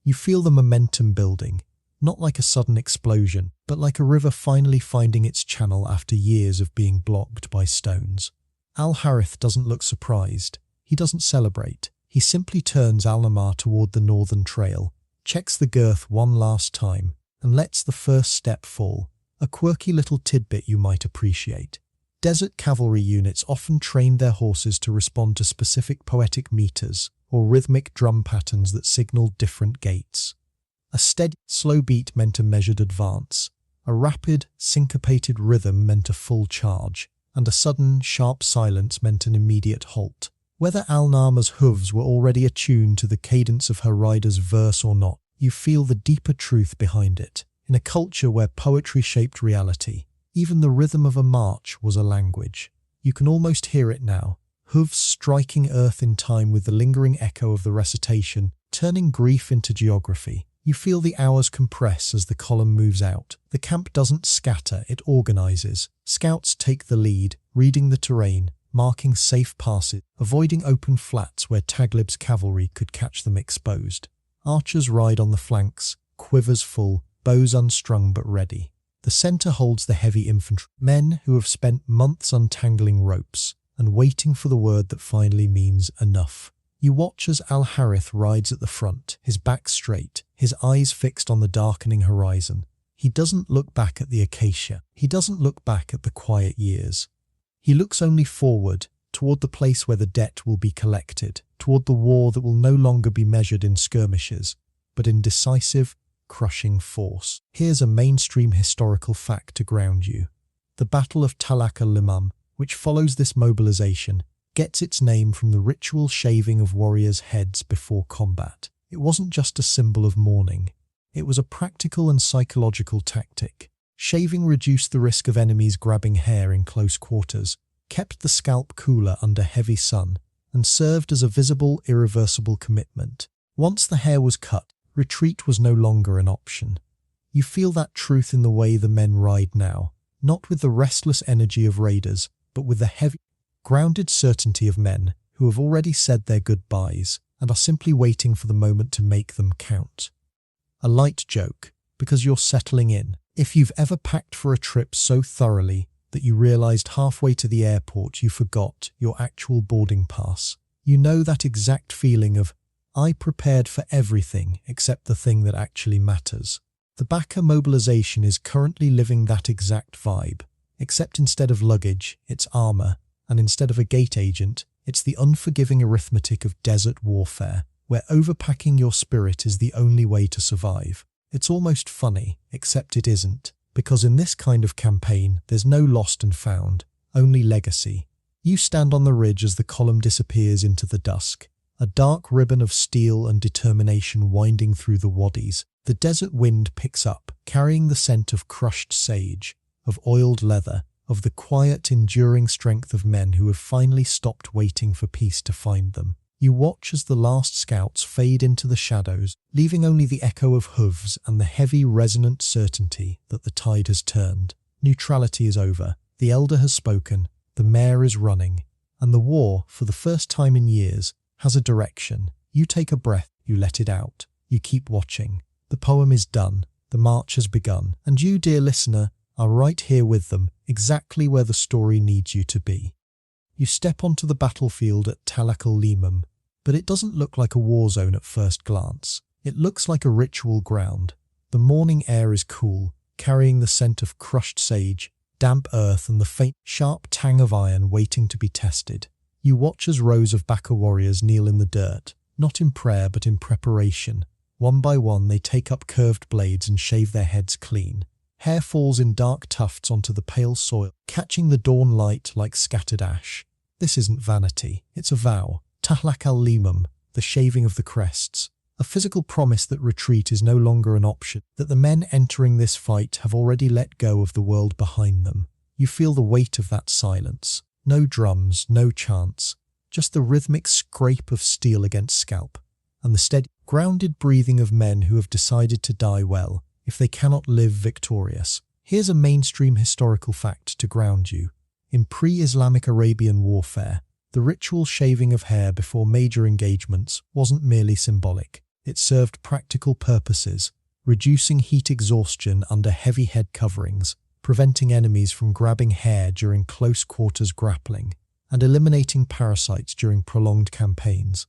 You feel the momentum building, not like a sudden explosion, but like a river finally finding its channel after years of being blocked by stones. Al-Harith doesn't look surprised. He doesn't celebrate. He simply turns Al-Namar toward the northern trail, checks the girth one last time, and lets the first step fall. A quirky little tidbit you might appreciate. Desert cavalry units often trained their horses to respond to specific poetic meters or rhythmic drum patterns that signaled different gaits. A steady, slow beat meant a measured advance. A rapid, syncopated rhythm meant a full charge, and a sudden, sharp silence meant an immediate halt. Whether Al-Namar's hooves were already attuned to the cadence of her rider's verse or not, you feel the deeper truth behind it. In a culture where poetry shaped reality, even the rhythm of a march was a language. You can almost hear it now, hooves striking earth in time with the lingering echo of the recitation, turning grief into geography. You feel the hours compress as the column moves out. The camp doesn't scatter, it organizes. Scouts take the lead, reading the terrain, marking safe passes, avoiding open flats where Taglib's cavalry could catch them exposed. Archers ride on the flanks, quivers full, bows unstrung but ready. The centre holds the heavy infantry, men who have spent months untangling ropes and waiting for the word that finally means enough. You watch as Al-Harith rides at the front, his back straight, his eyes fixed on the darkening horizon. He doesn't look back at the acacia. He doesn't look back at the quiet years. He looks only forward, toward the place where the debt will be collected, toward the war that will no longer be measured in skirmishes, but in decisive, crushing force. Here's a mainstream historical fact to ground you. The Battle of Talaq al-Limam, which follows this mobilization, gets its name from the ritual shaving of warriors' heads before combat. It wasn't just a symbol of mourning. It was a practical and psychological tactic. Shaving reduced the risk of enemies grabbing hair in close quarters, kept the scalp cooler under heavy sun, and served as a visible, irreversible commitment. Once the hair was cut, retreat was no longer an option. You feel that truth in the way the men ride now, not with the restless energy of raiders, but with the heavy, grounded certainty of men who have already said their goodbyes and are simply waiting for the moment to make them count. A light joke, because you're settling in. If you've ever packed for a trip so thoroughly that you realized halfway to the airport you forgot your actual boarding pass, you know that exact feeling of, I prepared for everything except the thing that actually matters. The Baka mobilization is currently living that exact vibe, except instead of luggage, it's armor, and instead of a gate agent, it's the unforgiving arithmetic of desert warfare, where overpacking your spirit is the only way to survive. It's almost funny, except it isn't, because in this kind of campaign, there's no lost and found, only legacy. You stand on the ridge as the column disappears into the dusk, a dark ribbon of steel and determination winding through the wadis. The desert wind picks up, carrying the scent of crushed sage, of oiled leather, of the quiet, enduring strength of men who have finally stopped waiting for peace to find them. You watch as the last scouts fade into the shadows, leaving only the echo of hooves and the heavy, resonant certainty that the tide has turned. Neutrality is over, the elder has spoken, the mare is running, and the war, for the first time in years, has a direction. You take a breath, you let it out, you keep watching. The poem is done, the march has begun, and you, dear listener, are right here with them, exactly where the story needs you to be. You step onto the battlefield at Talaq al-Limam, but it doesn't look like a war zone at first glance. It looks like a ritual ground. The morning air is cool, carrying the scent of crushed sage, damp earth and the faint, sharp tang of iron waiting to be tested. You watch as rows of Baka warriors kneel in the dirt, not in prayer but in preparation. One by one they take up curved blades and shave their heads clean. Hair falls in dark tufts onto the pale soil, catching the dawn light like scattered ash. This isn't vanity, it's a vow. Tahlak al-limam, the shaving of the crests. A physical promise that retreat is no longer an option, that the men entering this fight have already let go of the world behind them. You feel the weight of that silence. No drums, no chants, just the rhythmic scrape of steel against scalp, and the steady, grounded breathing of men who have decided to die well, if they cannot live victorious. Here's a mainstream historical fact to ground you. In pre-Islamic Arabian warfare, the ritual shaving of hair before major engagements wasn't merely symbolic. It served practical purposes, reducing heat exhaustion under heavy head coverings, preventing enemies from grabbing hair during close quarters grappling, and eliminating parasites during prolonged campaigns.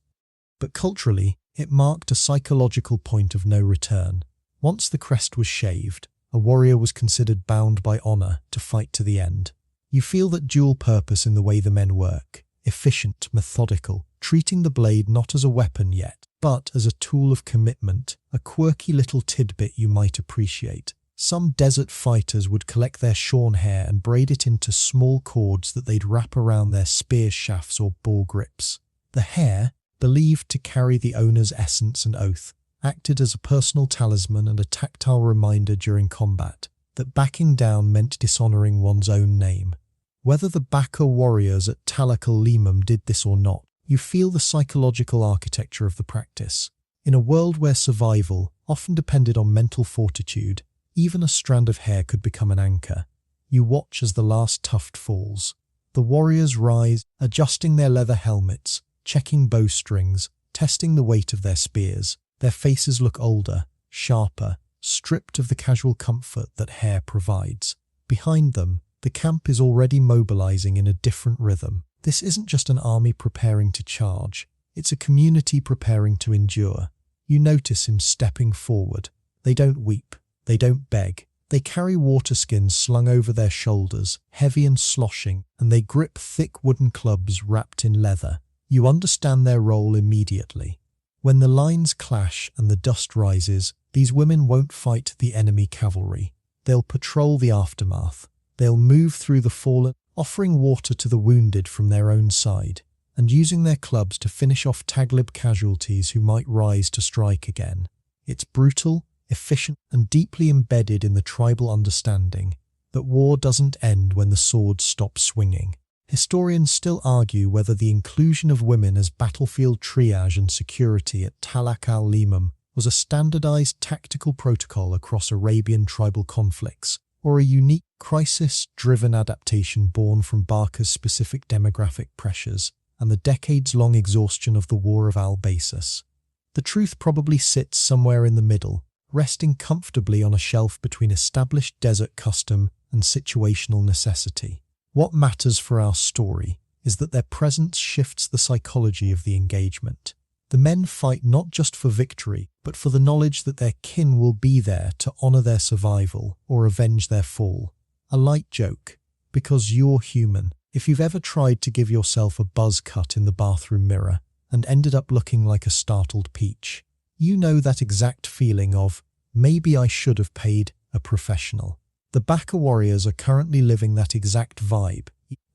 But culturally, it marked a psychological point of no return. Once the crest was shaved, a warrior was considered bound by honor to fight to the end. You feel that dual purpose in the way the men work, efficient, methodical, treating the blade not as a weapon yet, but as a tool of commitment, a quirky little tidbit you might appreciate. Some desert fighters would collect their shorn hair and braid it into small cords that they'd wrap around their spear shafts or bow grips. The hair, believed to carry the owner's essence and oath, acted as a personal talisman and a tactile reminder during combat that backing down meant dishonoring one's own name. Whether the Baka warriors at Tahlak al-limam did this or not, you feel the psychological architecture of the practice. In a world where survival often depended on mental fortitude, even a strand of hair could become an anchor. You watch as the last tuft falls. The warriors rise, adjusting their leather helmets, checking bowstrings, testing the weight of their spears. Their faces look older, sharper, stripped of the casual comfort that hair provides. Behind them, the camp is already mobilizing in a different rhythm. This isn't just an army preparing to charge, it's a community preparing to endure. You notice him stepping forward. They don't weep, they don't beg. They carry water skins slung over their shoulders, heavy and sloshing, and they grip thick wooden clubs wrapped in leather. You understand their role immediately. When the lines clash and the dust rises, these women won't fight the enemy cavalry. They'll patrol the aftermath. They'll move through the fallen, offering water to the wounded from their own side, and using their clubs to finish off Taglib casualties who might rise to strike again. It's brutal, efficient, and deeply embedded in the tribal understanding that war doesn't end when the sword stops swinging. Historians still argue whether the inclusion of women as battlefield triage and security at Tahlak al-limam was a standardized tactical protocol across Arabian tribal conflicts, or a unique crisis-driven adaptation born from Baka's specific demographic pressures and the decades-long exhaustion of the War of Al Basous. The truth probably sits somewhere in the middle, resting comfortably on a shelf between established desert custom and situational necessity. What matters for our story is that their presence shifts the psychology of the engagement. The men fight not just for victory, but for the knowledge that their kin will be there to honor their survival or avenge their fall. A light joke, because you're human. If you've ever tried to give yourself a buzz cut in the bathroom mirror and ended up looking like a startled peach, you know that exact feeling of, maybe I should have paid a professional. The Baka warriors are currently living that exact vibe,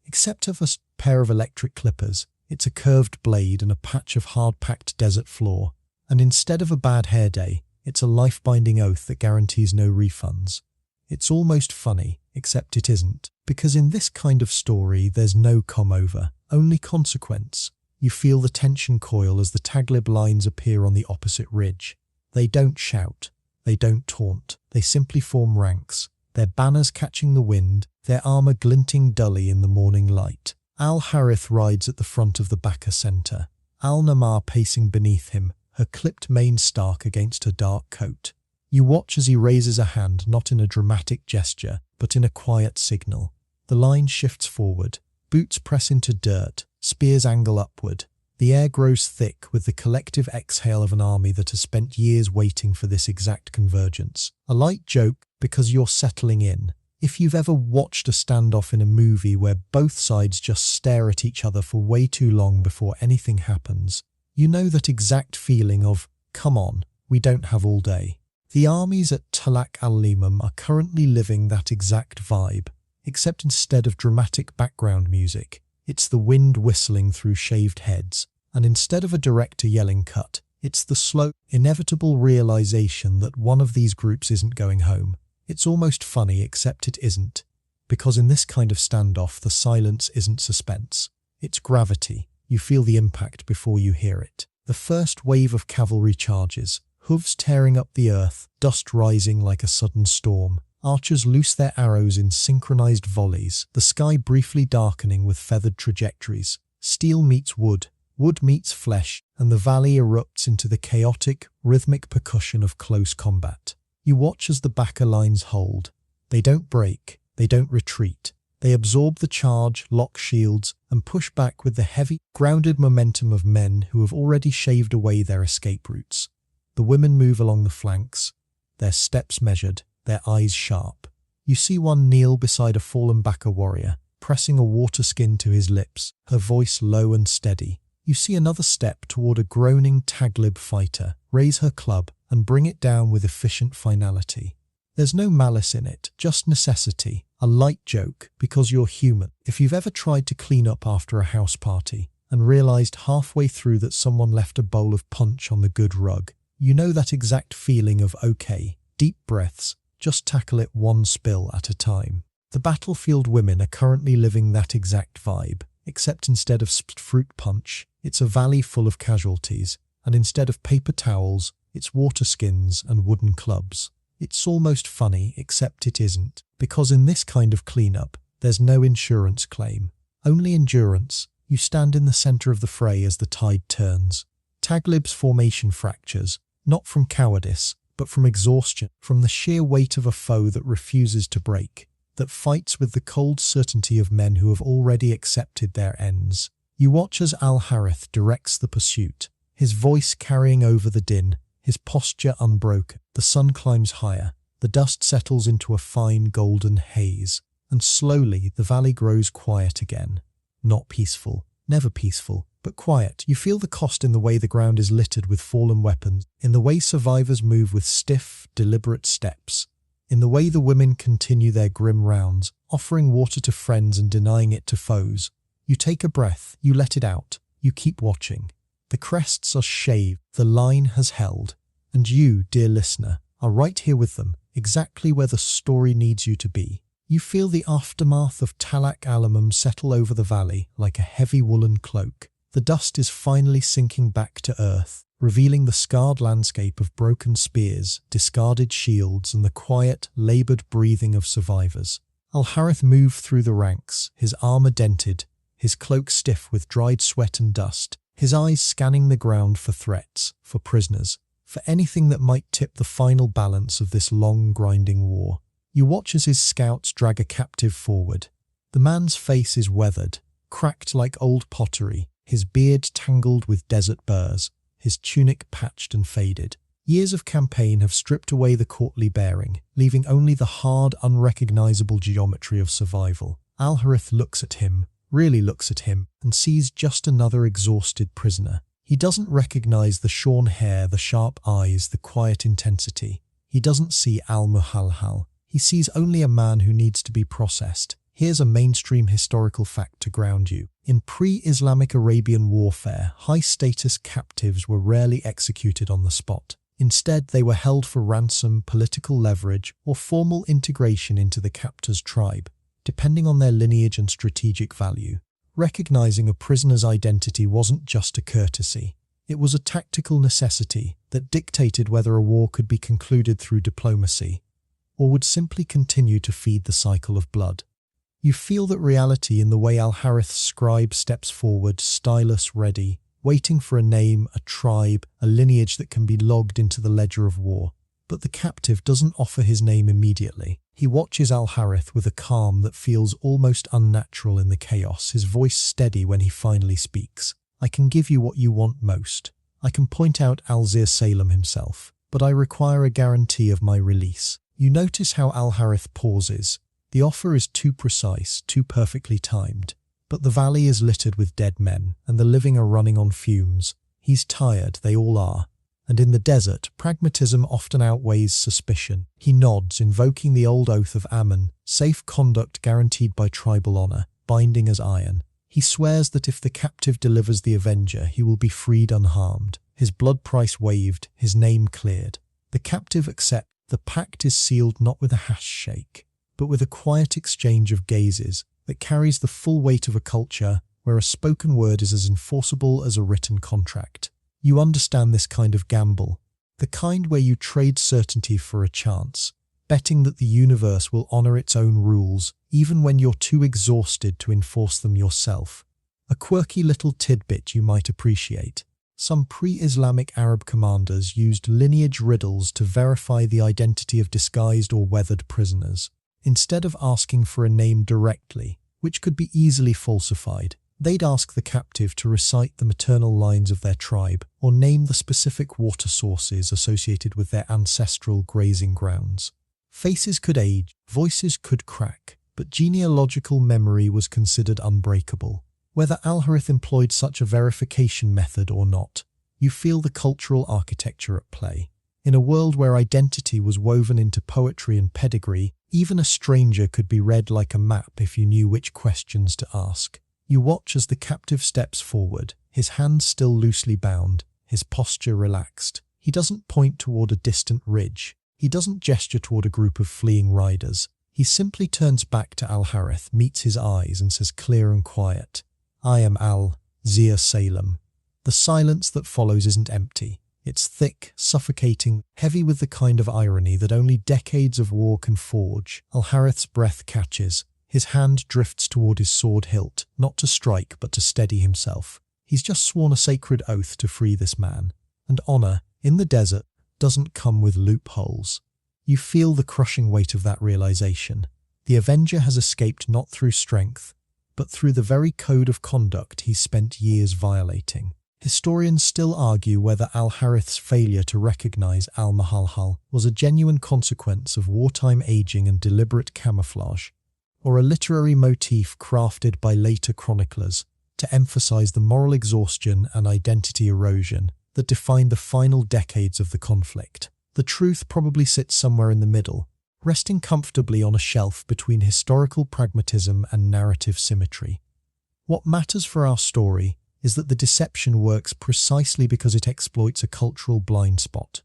except of a pair of electric clippers. It's a curved blade and a patch of hard-packed desert floor, and instead of a bad hair day, it's a life-binding oath that guarantees no refunds. It's almost funny, except it isn't, because in this kind of story there's no come-over, only consequence. You feel the tension coil as the Taglib lines appear on the opposite ridge. They don't shout, they don't taunt, they simply form ranks, their banners catching the wind, their armor glinting dully in the morning light. Al-Harith rides at the front of the Baka center, Al-Namar pacing beneath him, her clipped mane stark against her dark coat. You watch as he raises a hand, not in a dramatic gesture, but in a quiet signal. The line shifts forward, boots press into dirt, spears angle upward. The air grows thick with the collective exhale of an army that has spent years waiting for this exact convergence. A light joke, because you're settling in. If you've ever watched a standoff in a movie where both sides just stare at each other for way too long before anything happens, you know that exact feeling of, come on, we don't have all day. The armies at Talak al-Limam are currently living that exact vibe, except instead of dramatic background music, it's the wind whistling through shaved heads, and instead of a director yelling cut, it's the slow, inevitable realization that one of these groups isn't going home. It's almost funny, except it isn't, because in this kind of standoff, the silence isn't suspense. It's gravity. You feel the impact before you hear it. The first wave of cavalry charges, hooves tearing up the earth, dust rising like a sudden storm. Archers loose their arrows in synchronized volleys, the sky briefly darkening with feathered trajectories. Steel meets wood, wood meets flesh, and the valley erupts into the chaotic, rhythmic percussion of close combat. You watch as the backer lines hold. They don't break, they don't retreat. They absorb the charge, lock shields, and push back with the heavy, grounded momentum of men who have already shaved away their escape routes. The women move along the flanks, their steps measured, their eyes sharp. You see one kneel beside a fallen backer warrior, pressing a water skin to his lips, her voice low and steady. You see another step toward a groaning Taglib fighter, raise her club, and bring it down with efficient finality. There's no malice in it, just necessity, a light joke, because you're human. If you've ever tried to clean up after a house party and realized halfway through that someone left a bowl of punch on the good rug, you know that exact feeling of okay, deep breaths, just tackle it one spill at a time. The battlefield women are currently living that exact vibe, except instead of fruit punch, it's a valley full of casualties, and instead of paper towels, it's water skins and wooden clubs. It's almost funny, except it isn't, because in this kind of cleanup, there's no insurance claim, only endurance. You stand in the center of the fray as the tide turns. Taglib's formation fractures, not from cowardice, but from exhaustion, from the sheer weight of a foe that refuses to break, that fights with the cold certainty of men who have already accepted their ends. You watch as Al-Harith directs the pursuit, his voice carrying over the din, his posture unbroken. The sun climbs higher, the dust settles into a fine golden haze, and slowly the valley grows quiet again. Not peaceful, never peaceful, but quiet. You feel the cost in the way the ground is littered with fallen weapons, in the way survivors move with stiff, deliberate steps, in the way the women continue their grim rounds, offering water to friends and denying it to foes. You take a breath, you let it out, you keep watching. The crests are shaved, the line has held, and you, dear listener, are right here with them, exactly where the story needs you to be. You feel the aftermath of Talak al-Limam settle over the valley like a heavy woolen cloak. The dust is finally sinking back to earth, revealing the scarred landscape of broken spears, discarded shields, and the quiet, laboured breathing of survivors. Al-Harith moved through the ranks, his armour dented, his cloak stiff with dried sweat and dust, his eyes scanning the ground for threats, for prisoners, for anything that might tip the final balance of this long, grinding war. You watch as his scouts drag a captive forward. The man's face is weathered, cracked like old pottery, his beard tangled with desert burrs, his tunic patched and faded. Years of campaign have stripped away the courtly bearing, leaving only the hard, unrecognizable geometry of survival. Al-Harith looks at him, really looks at him, and sees just another exhausted prisoner. He doesn't recognize the shorn hair, the sharp eyes, the quiet intensity. He doesn't see Al-Muhalhal. He sees only a man who needs to be processed. Here's a mainstream historical fact to ground you. In pre-Islamic Arabian warfare, high-status captives were rarely executed on the spot. Instead, they were held for ransom, political leverage, or formal integration into the captor's tribe, depending on their lineage and strategic value. Recognizing a prisoner's identity wasn't just a courtesy. It was a tactical necessity that dictated whether a war could be concluded through diplomacy, or would simply continue to feed the cycle of blood. You feel that reality in the way Al-Harith's scribe steps forward, stylus ready, waiting for a name, a tribe, a lineage that can be logged into the ledger of war. But the captive doesn't offer his name immediately. He watches Al-Harith with a calm that feels almost unnatural in the chaos, his voice steady when he finally speaks. I can give you what you want most. I can point out Al-Zir Salem himself, but I require a guarantee of my release. You notice how Al-Harith pauses. The offer is too precise, too perfectly timed. But the valley is littered with dead men, and the living are running on fumes. He's tired, they all are. And in the desert, pragmatism often outweighs suspicion. He nods, invoking the old oath of Ammon, safe conduct guaranteed by tribal honor, binding as iron. He swears that if the captive delivers the avenger, he will be freed unharmed. His blood price waived, his name cleared. The captive accepts. The pact is sealed not with a handshake, but with a quiet exchange of gazes that carries the full weight of a culture where a spoken word is as enforceable as a written contract. You understand this kind of gamble, the kind where you trade certainty for a chance, betting that the universe will honor its own rules even when you're too exhausted to enforce them yourself. A quirky little tidbit you might appreciate. Some pre-Islamic Arab commanders used lineage riddles to verify the identity of disguised or weathered prisoners. Instead of asking for a name directly, which could be easily falsified, they'd ask the captive to recite the maternal lines of their tribe or name the specific water sources associated with their ancestral grazing grounds. Faces could age, voices could crack, but genealogical memory was considered unbreakable. Whether Al-Harith employed such a verification method or not, you feel the cultural architecture at play. In a world where identity was woven into poetry and pedigree, even a stranger could be read like a map if you knew which questions to ask. You watch as the captive steps forward, his hands still loosely bound, his posture relaxed. He doesn't point toward a distant ridge. He doesn't gesture toward a group of fleeing riders. He simply turns back to Al-Harith, meets his eyes, and says clear and quiet, "I am Al-Zia Salem." The silence that follows isn't empty. It's thick, suffocating, heavy with the kind of irony that only decades of war can forge. Al-Harith's breath catches. His hand drifts toward his sword hilt, not to strike but to steady himself. He's just sworn a sacred oath to free this man. And honor, in the desert, doesn't come with loopholes. You feel the crushing weight of that realization. The Avenger has escaped not through strength, but through the very code of conduct he's spent years violating. Historians still argue whether Al-Harith's failure to recognize Al-Mahalhal was a genuine consequence of wartime aging and deliberate camouflage, or a literary motif crafted by later chroniclers to emphasize the moral exhaustion and identity erosion that defined the final decades of the conflict. The truth probably sits somewhere in the middle, resting comfortably on a shelf between historical pragmatism and narrative symmetry. What matters for our story is that the deception works precisely because it exploits a cultural blind spot.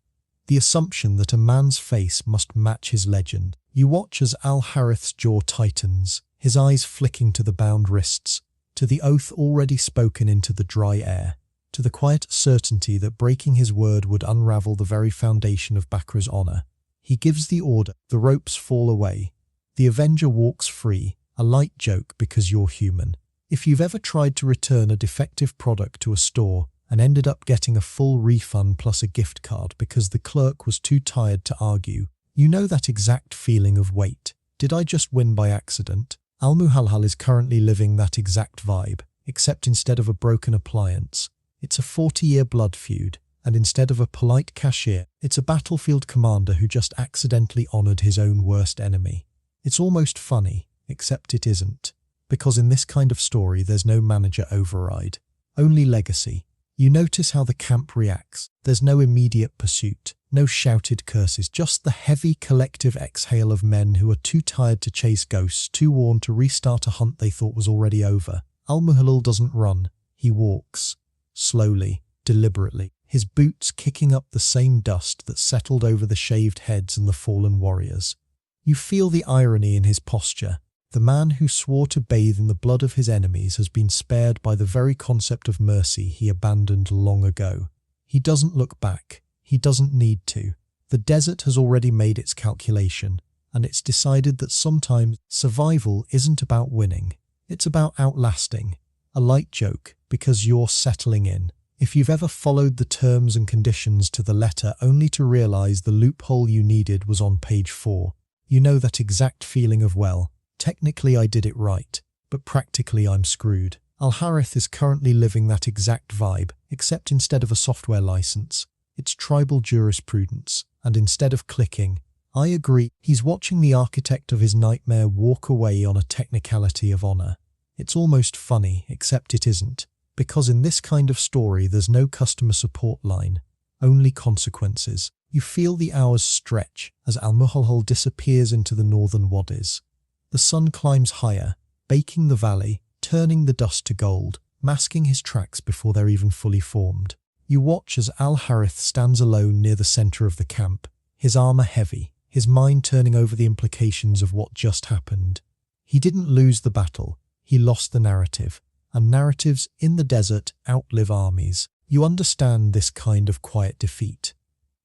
The assumption that a man's face must match his legend. You watch as Al-Harith's jaw tightens, his eyes flicking to the bound wrists, to the oath already spoken into the dry air, to the quiet certainty that breaking his word would unravel the very foundation of Bakra's honor. He gives the order, the ropes fall away. The Avenger walks free, a light joke because you're human. If you've ever tried to return a defective product to a store and ended up getting a full refund plus a gift card because the clerk was too tired to argue, you know that exact feeling of wait. Did I just win by accident? Al-Muhalhal is currently living that exact vibe, except instead of a broken appliance, it's a 40-year blood feud, and instead of a polite cashier, it's a battlefield commander who just accidentally honored his own worst enemy. It's almost funny, except it isn't, because in this kind of story there's no manager override, only legacy. You notice how the camp reacts. There's no immediate pursuit, no shouted curses, just the heavy collective exhale of men who are too tired to chase ghosts, too worn to restart a hunt they thought was already over. Al-Muhalhal doesn't run, he walks. Slowly, deliberately, his boots kicking up the same dust that settled over the shaved heads and the fallen warriors. You feel the irony in his posture. The man who swore to bathe in the blood of his enemies has been spared by the very concept of mercy he abandoned long ago. He doesn't look back. He doesn't need to. The desert has already made its calculation, and it's decided that sometimes survival isn't about winning. It's about outlasting. A light joke, because you're settling in. If you've ever followed the terms and conditions to the letter only to realize the loophole you needed was on page 4, you know that exact feeling of, well, technically I did it right, but practically I'm screwed. Al-Harith is currently living that exact vibe, except instead of a software license, it's tribal jurisprudence, and instead of clicking, I agree. He's watching the architect of his nightmare walk away on a technicality of honor. It's almost funny, except it isn't, because in this kind of story there's no customer support line, only consequences. You feel the hours stretch as Al-Muhalhal disappears into the northern wadis. The sun climbs higher, baking the valley, turning the dust to gold, masking his tracks before they're even fully formed. You watch as Al-Harith stands alone near the center of the camp, his armor heavy, his mind turning over the implications of what just happened. He didn't lose the battle, he lost the narrative, and narratives in the desert outlive armies. You understand this kind of quiet defeat.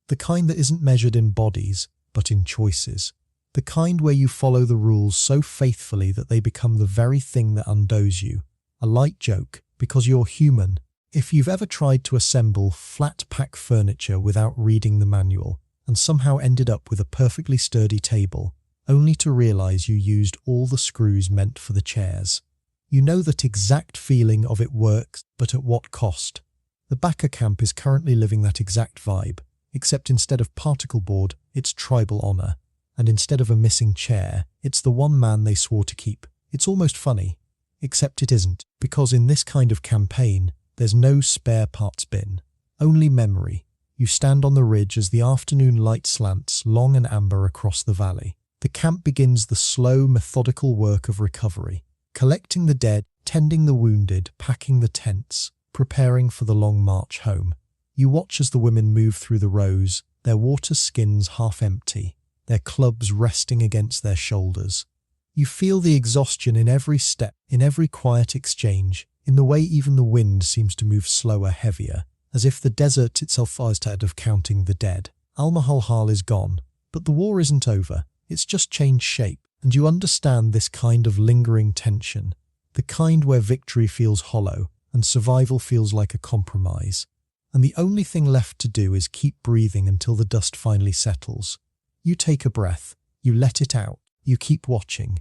The kind that isn't measured in bodies, but in choices. The kind where you follow the rules so faithfully that they become the very thing that undoes you. A light joke, because you're human. If you've ever tried to assemble flat-pack furniture without reading the manual, and somehow ended up with a perfectly sturdy table, only to realize you used all the screws meant for the chairs. You know that exact feeling of it works, but at what cost? The Baka camp is currently living that exact vibe, except instead of particle board, it's tribal honor, and instead of a missing chair, it's the one man they swore to keep. It's almost funny, except it isn't, because in this kind of campaign, there's no spare parts bin, only memory. You stand on the ridge as the afternoon light slants long and amber across the valley. The camp begins the slow, methodical work of recovery, collecting the dead, tending the wounded, packing the tents, preparing for the long march home. You watch as the women move through the rows, their water skins half empty, their clubs resting against their shoulders. You feel the exhaustion in every step, in every quiet exchange, in the way even the wind seems to move slower, heavier, as if the desert itself is tired of counting the dead. Al-Muhalhal is gone, but the war isn't over, it's just changed shape, and you understand this kind of lingering tension, the kind where victory feels hollow and survival feels like a compromise. And the only thing left to do is keep breathing until the dust finally settles. You take a breath, you let it out, you keep watching.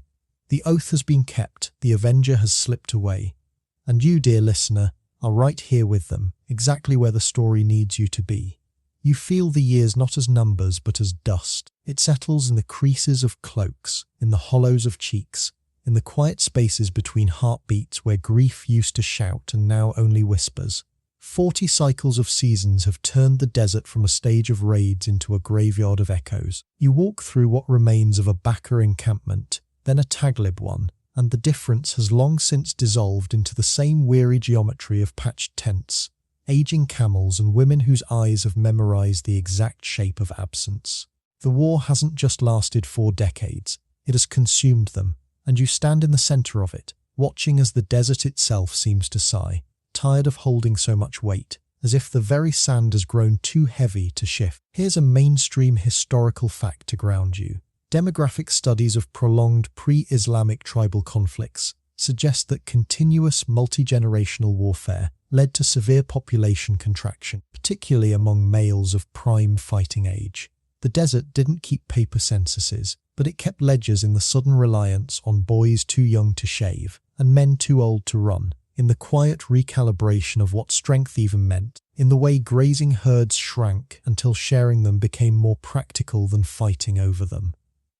The oath has been kept, the avenger has slipped away. And you, dear listener, are right here with them, exactly where the story needs you to be. You feel the years not as numbers but as dust. It settles in the creases of cloaks, in the hollows of cheeks, in the quiet spaces between heartbeats where grief used to shout and now only whispers. 40 cycles of seasons have turned the desert from a stage of raids into a graveyard of echoes. You walk through what remains of a Baka encampment, then a Taglib one, and the difference has long since dissolved into the same weary geometry of patched tents, aging camels and women whose eyes have memorized the exact shape of absence. The war hasn't just lasted 4 decades, it has consumed them, and you stand in the center of it, watching as the desert itself seems to sigh, tired of holding so much weight, as if the very sand has grown too heavy to shift. Here's a mainstream historical fact to ground you. Demographic studies of prolonged pre-Islamic tribal conflicts suggest that continuous multi-generational warfare led to severe population contraction, particularly among males of prime fighting age. The desert didn't keep paper censuses, but it kept ledgers in the sudden reliance on boys too young to shave and men too old to run, in the quiet recalibration of what strength even meant, in the way grazing herds shrank until sharing them became more practical than fighting over them.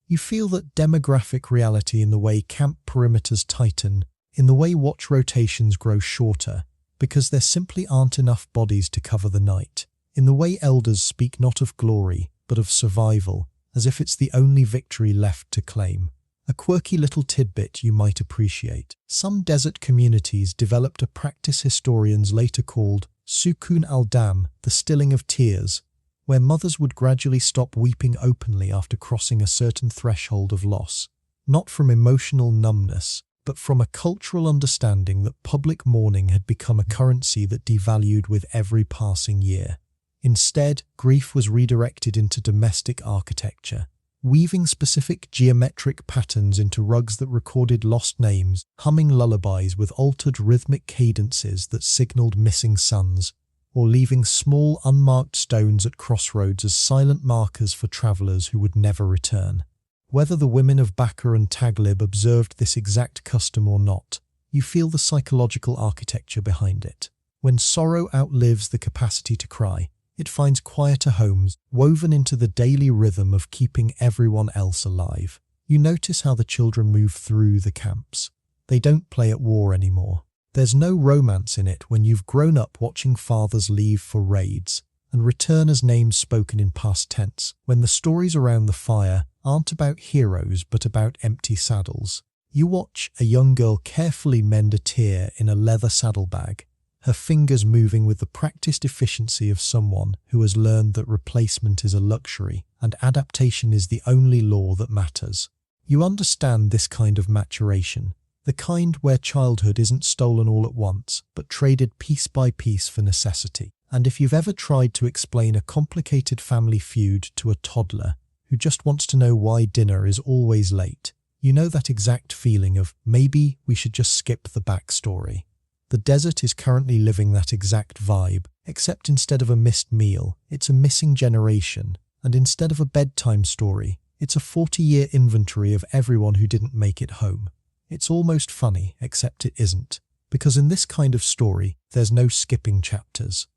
You feel that demographic reality in the way camp perimeters tighten, in the way watch rotations grow shorter, because there simply aren't enough bodies to cover the night, in the way elders speak not of glory, but of survival, as if it's the only victory left to claim. A quirky little tidbit you might appreciate. Some desert communities developed a practice historians later called Sukun al-Dam, the stilling of tears, where mothers would gradually stop weeping openly after crossing a certain threshold of loss, not from emotional numbness, but from a cultural understanding that public mourning had become a currency that devalued with every passing year. Instead, grief was redirected into domestic architecture, weaving specific geometric patterns into rugs that recorded lost names, humming lullabies with altered rhythmic cadences that signaled missing sons, or leaving small unmarked stones at crossroads as silent markers for travelers who would never return. Whether the women of Baka and Taglib observed this exact custom or not, you feel the psychological architecture behind it. When sorrow outlives the capacity to cry, It finds quieter homes woven into the daily rhythm of keeping everyone else alive. You notice how the children move through the camps. They don't play at war anymore. There's no romance in it when you've grown up watching fathers leave for raids and return as names spoken in past tense, when the stories around the fire aren't about heroes but about empty saddles. You watch a young girl carefully mend a tear in a leather saddlebag, her fingers moving with the practiced efficiency of someone who has learned that replacement is a luxury and adaptation is the only law that matters. You understand this kind of maturation, the kind where childhood isn't stolen all at once, but traded piece by piece for necessity. And if you've ever tried to explain a complicated family feud to a toddler who just wants to know why dinner is always late, you know that exact feeling of maybe we should just skip the backstory. The desert is currently living that exact vibe, except instead of a missed meal, it's a missing generation, and instead of a bedtime story, it's a 40-year inventory of everyone who didn't make it home. It's almost funny, except it isn't, because in this kind of story, there's no skipping chapters,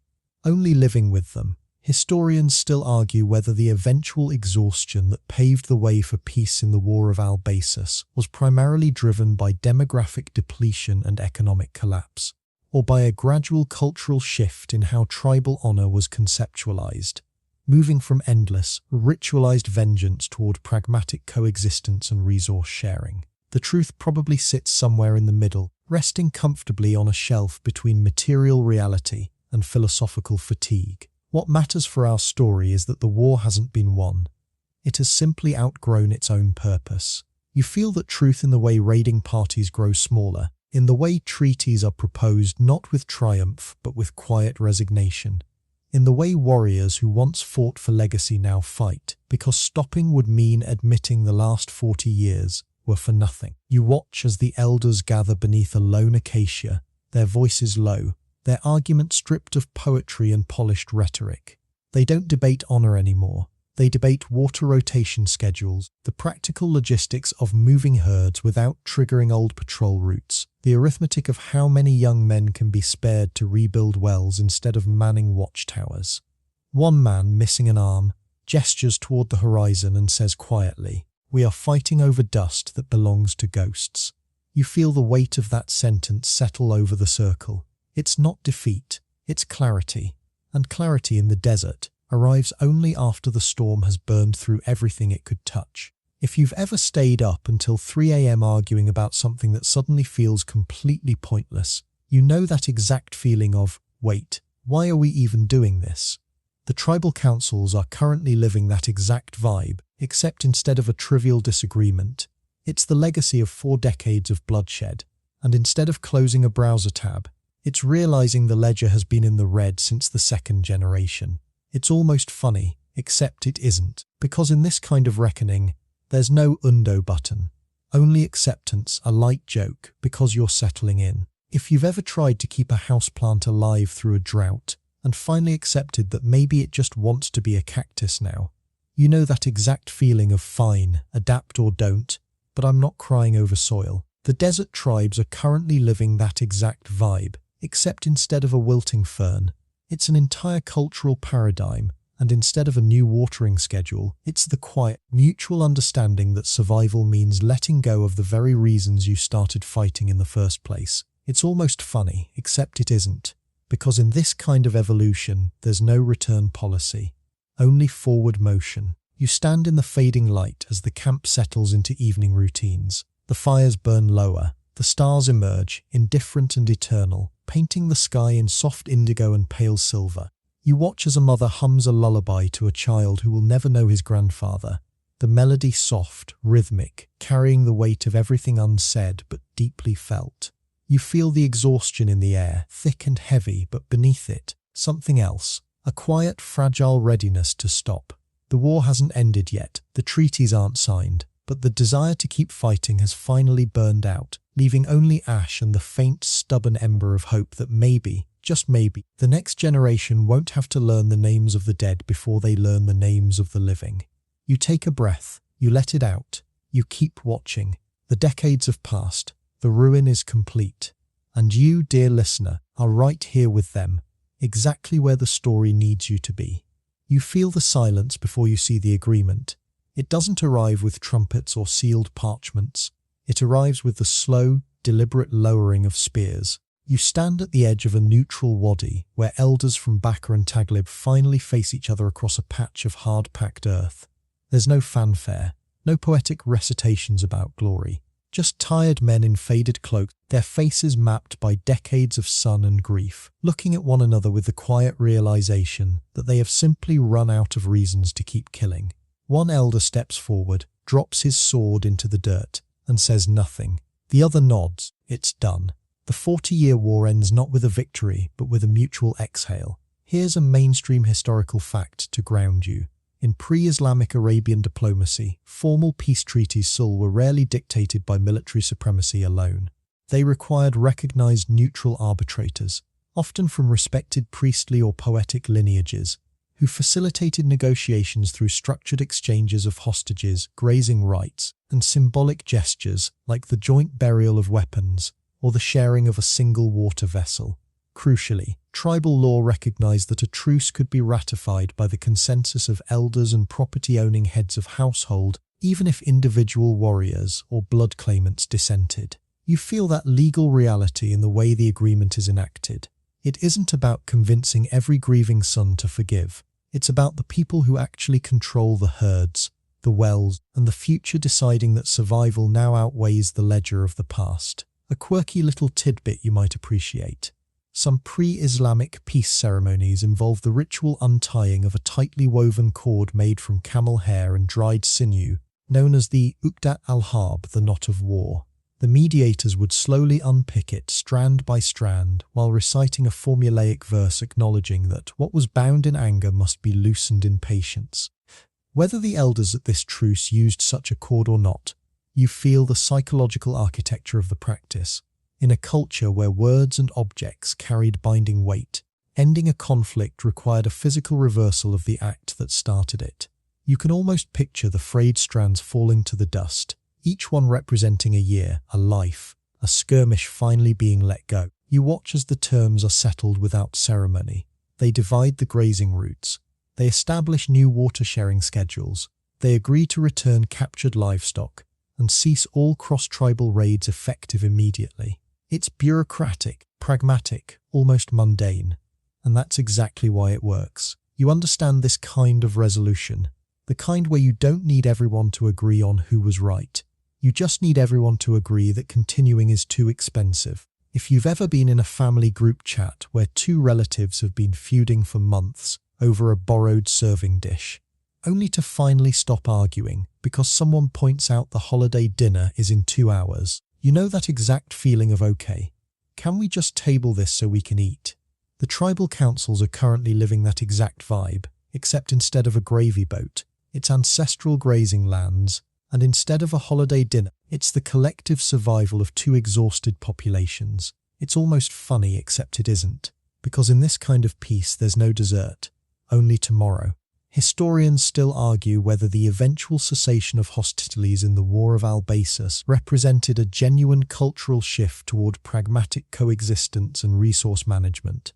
only living with them. Historians still argue whether the eventual exhaustion that paved the way for peace in the War of Al Basous was primarily driven by demographic depletion and economic collapse, or by a gradual cultural shift in how tribal honor was conceptualized, moving from endless, ritualized vengeance toward pragmatic coexistence and resource sharing. The truth probably sits somewhere in the middle, resting comfortably on a shelf between material reality and philosophical fatigue. What matters for our story is that the war hasn't been won. It has simply outgrown its own purpose. You feel that truth in the way raiding parties grow smaller, in the way treaties are proposed not with triumph but with quiet resignation, in the way warriors who once fought for legacy now fight, because stopping would mean admitting the last 40 years were for nothing. You watch as the elders gather beneath a lone acacia, their voices low, their argument stripped of poetry and polished rhetoric. They don't debate honor anymore. They debate water rotation schedules, the practical logistics of moving herds without triggering old patrol routes, the arithmetic of how many young men can be spared to rebuild wells instead of manning watchtowers. One man, missing an arm, gestures toward the horizon and says quietly, "We are fighting over dust that belongs to ghosts." You feel the weight of that sentence settle over the circle. It's not defeat, it's clarity. And clarity in the desert arrives only after the storm has burned through everything it could touch. If you've ever stayed up until 3 a.m. arguing about something that suddenly feels completely pointless, you know that exact feeling of, wait, why are we even doing this? The tribal councils are currently living that exact vibe, except instead of a trivial disagreement, it's the legacy of 4 decades of bloodshed, and instead of closing a browser tab, it's realizing the ledger has been in the red since the 2nd generation. It's almost funny, except it isn't, because in this kind of reckoning, there's no undo button. Only acceptance, a light joke, because you're settling in. If you've ever tried to keep a houseplant alive through a drought, and finally accepted that maybe it just wants to be a cactus now, you know that exact feeling of fine, adapt or don't, but I'm not crying over soil. The desert tribes are currently living that exact vibe, except instead of a wilting fern, it's an entire cultural paradigm, and instead of a new watering schedule, it's the quiet, mutual understanding that survival means letting go of the very reasons you started fighting in the first place. It's almost funny, except it isn't, because in this kind of evolution, there's no return policy, only forward motion. You stand in the fading light as the camp settles into evening routines. The fires burn lower, the stars emerge, indifferent and eternal, painting the sky in soft indigo and pale silver. You watch as a mother hums a lullaby to a child who will never know his grandfather, the melody soft, rhythmic, carrying the weight of everything unsaid but deeply felt. You feel the exhaustion in the air, thick and heavy, but beneath it, something else, a quiet, fragile readiness to stop. The war hasn't ended yet, the treaties aren't signed, but the desire to keep fighting has finally burned out, leaving only ash and the faint, stubborn ember of hope that maybe, just maybe, the next generation won't have to learn the names of the dead before they learn the names of the living. You take a breath, you let it out, you keep watching. The decades have passed, the ruin is complete, and you, dear listener, are right here with them, exactly where the story needs you to be. You feel the silence before you see the agreement. It doesn't arrive with trumpets or sealed parchments. It arrives with the slow, deliberate lowering of spears. You stand at the edge of a neutral wadi, where elders from Bakr and Taglib finally face each other across a patch of hard-packed earth. There's no fanfare, no poetic recitations about glory. Just tired men in faded cloaks, their faces mapped by decades of sun and grief, looking at one another with the quiet realization that they have simply run out of reasons to keep killing. One elder steps forward, drops his sword into the dirt, and says nothing. The other nods. It's done. The 40-year war ends not with a victory, but with a mutual exhale. Here's a mainstream historical fact to ground you. In pre-Islamic Arabian diplomacy, formal peace treaties were rarely dictated by military supremacy alone. They required recognized neutral arbitrators, often from respected priestly or poetic lineages, who facilitated negotiations through structured exchanges of hostages, grazing rights, and symbolic gestures like the joint burial of weapons or the sharing of a single water vessel. Crucially, tribal law recognized that a truce could be ratified by the consensus of elders and property-owning heads of household, even if individual warriors or blood claimants dissented. You feel that legal reality in the way the agreement is enacted. It isn't about convincing every grieving son to forgive. It's about the people who actually control the herds, the wells, and the future deciding that survival now outweighs the ledger of the past. A quirky little tidbit you might appreciate. Some pre-Islamic peace ceremonies involve the ritual untying of a tightly woven cord made from camel hair and dried sinew, known as the uqdat al-harb, the knot of war. The mediators would slowly unpick it strand by strand while reciting a formulaic verse acknowledging that what was bound in anger must be loosened in patience. Whether the elders at this truce used such a cord or not, you feel the psychological architecture of the practice. In a culture where words and objects carried binding weight, ending a conflict required a physical reversal of the act that started it. You can almost picture the frayed strands falling to the dust, each one representing a year, a life, a skirmish finally being let go. You watch as the terms are settled without ceremony. They divide the grazing routes. They establish new water-sharing schedules. They agree to return captured livestock and cease all cross-tribal raids effective immediately. It's bureaucratic, pragmatic, almost mundane. And that's exactly why it works. You understand this kind of resolution, the kind where you don't need everyone to agree on who was right. You just need everyone to agree that continuing is too expensive. If you've ever been in a family group chat where two relatives have been feuding for months over a borrowed serving dish, only to finally stop arguing because someone points out the holiday dinner is in 2 hours, you know that exact feeling of, okay, can we just table this so we can eat? The tribal councils are currently living that exact vibe, except instead of a gravy boat, it's ancestral grazing lands, and instead of a holiday dinner, it's the collective survival of two exhausted populations. It's almost funny, except it isn't, because in this kind of peace there's no dessert, only tomorrow. Historians still argue whether the eventual cessation of hostilities in the War of Al Basous represented a genuine cultural shift toward pragmatic coexistence and resource management,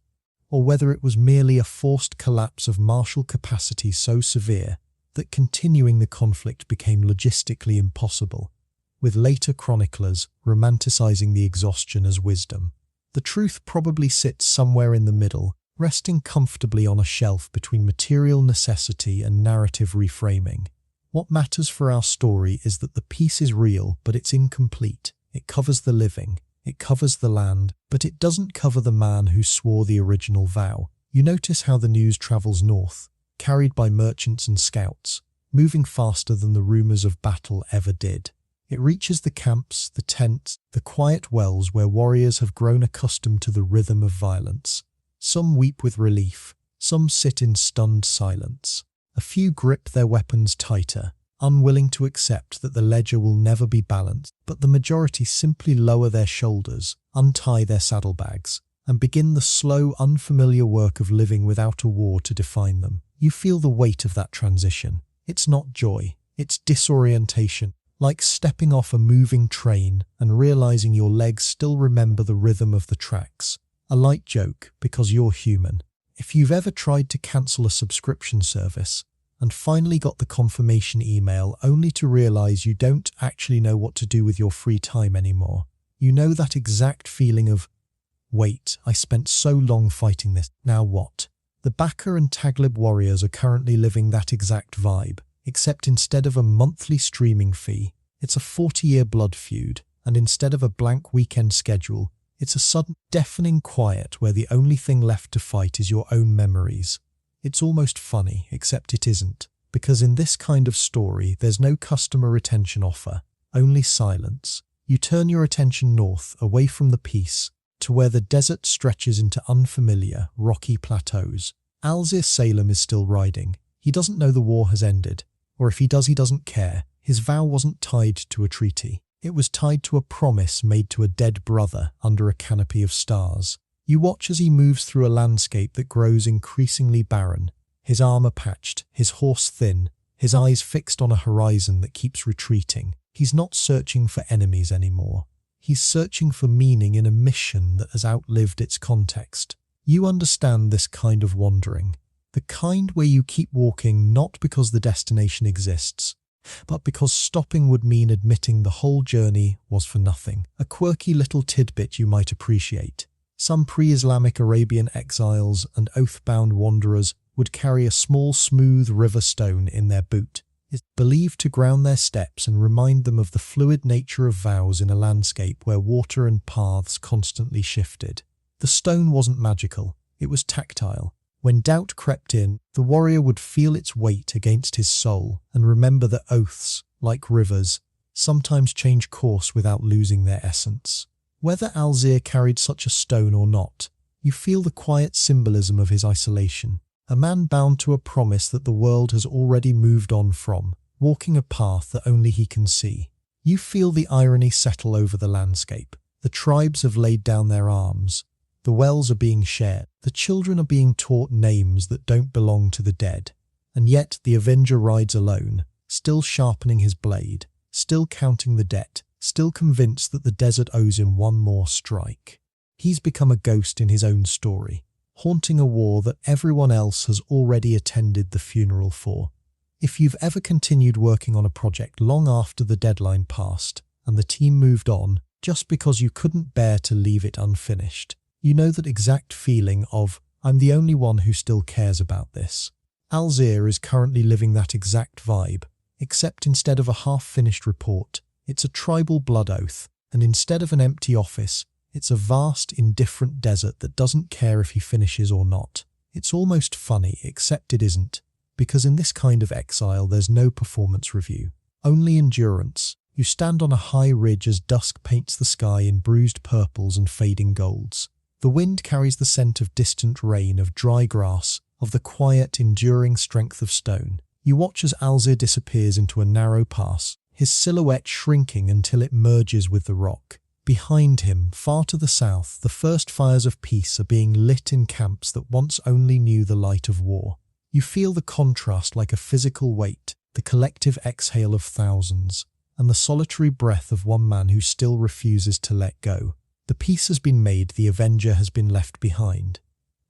or whether it was merely a forced collapse of martial capacity so severe that continuing the conflict became logistically impossible, with later chroniclers romanticizing the exhaustion as wisdom. The truth probably sits somewhere in the middle, resting comfortably on a shelf between material necessity and narrative reframing. What matters for our story is that the peace is real, but it's incomplete. It covers the living, it covers the land, but it doesn't cover the man who swore the original vow. You notice how the news travels north, carried by merchants and scouts, moving faster than the rumors of battle ever did. It reaches the camps, the tents, the quiet wells where warriors have grown accustomed to the rhythm of violence. Some weep with relief, some sit in stunned silence. A few grip their weapons tighter, unwilling to accept that the ledger will never be balanced, but the majority simply lower their shoulders, untie their saddlebags, and begin the slow, unfamiliar work of living without a war to define them. You feel the weight of that transition. It's not joy, it's disorientation, like stepping off a moving train and realizing your legs still remember the rhythm of the tracks. A light joke because you're human. If you've ever tried to cancel a subscription service and finally got the confirmation email only to realize you don't actually know what to do with your free time anymore, you know that exact feeling of, wait, I spent so long fighting this, now what? The Baka and Taglib warriors are currently living that exact vibe, except instead of a monthly streaming fee, it's a 40-year blood feud, and instead of a blank weekend schedule, it's a sudden, deafening quiet where the only thing left to fight is your own memories. It's almost funny, except it isn't, because in this kind of story, there's no customer retention offer, only silence. You turn your attention north, away from the peace, to where the desert stretches into unfamiliar, rocky plateaus. Alzir Salem is still riding. He doesn't know the war has ended, or if he does, he doesn't care. His vow wasn't tied to a treaty. It was tied to a promise made to a dead brother under a canopy of stars. You watch as he moves through a landscape that grows increasingly barren, his armor patched, his horse thin, his eyes fixed on a horizon that keeps retreating. He's not searching for enemies anymore. He's searching for meaning in a mission that has outlived its context. You understand this kind of wandering, the kind where you keep walking not because the destination exists, but because stopping would mean admitting the whole journey was for nothing. A quirky little tidbit you might appreciate. Some pre-Islamic Arabian exiles and oath-bound wanderers would carry a small smooth river stone in their boot. It's believed to ground their steps and remind them of the fluid nature of vows in a landscape where water and paths constantly shifted. The stone wasn't magical, it was tactile. When doubt crept in, the warrior would feel its weight against his soul and remember that oaths, like rivers, sometimes change course without losing their essence. Whether Alzir carried such a stone or not, you feel the quiet symbolism of his isolation. A man bound to a promise that the world has already moved on from, walking a path that only he can see. You feel the irony settle over the landscape. The tribes have laid down their arms. The wells are being shared. The children are being taught names that don't belong to the dead. And yet the avenger rides alone, still sharpening his blade, still counting the debt, still convinced that the desert owes him one more strike. He's become a ghost in his own story, haunting a war that everyone else has already attended the funeral for. If you've ever continued working on a project long after the deadline passed and the team moved on just because you couldn't bear to leave it unfinished, you know that exact feeling of, I'm the only one who still cares about this. Alzir is currently living that exact vibe, except instead of a half-finished report, it's a tribal blood oath, and instead of an empty office, it's a vast, indifferent desert that doesn't care if he finishes or not. It's almost funny, except it isn't, because in this kind of exile there's no performance review, only endurance. You stand on a high ridge as dusk paints the sky in bruised purples and fading golds. The wind carries the scent of distant rain, of dry grass, of the quiet, enduring strength of stone. You watch as Alzir disappears into a narrow pass, his silhouette shrinking until it merges with the rock. Behind him, far to the south, the first fires of peace are being lit in camps that once only knew the light of war. You feel the contrast like a physical weight, the collective exhale of thousands, and the solitary breath of one man who still refuses to let go. The peace has been made, the avenger has been left behind.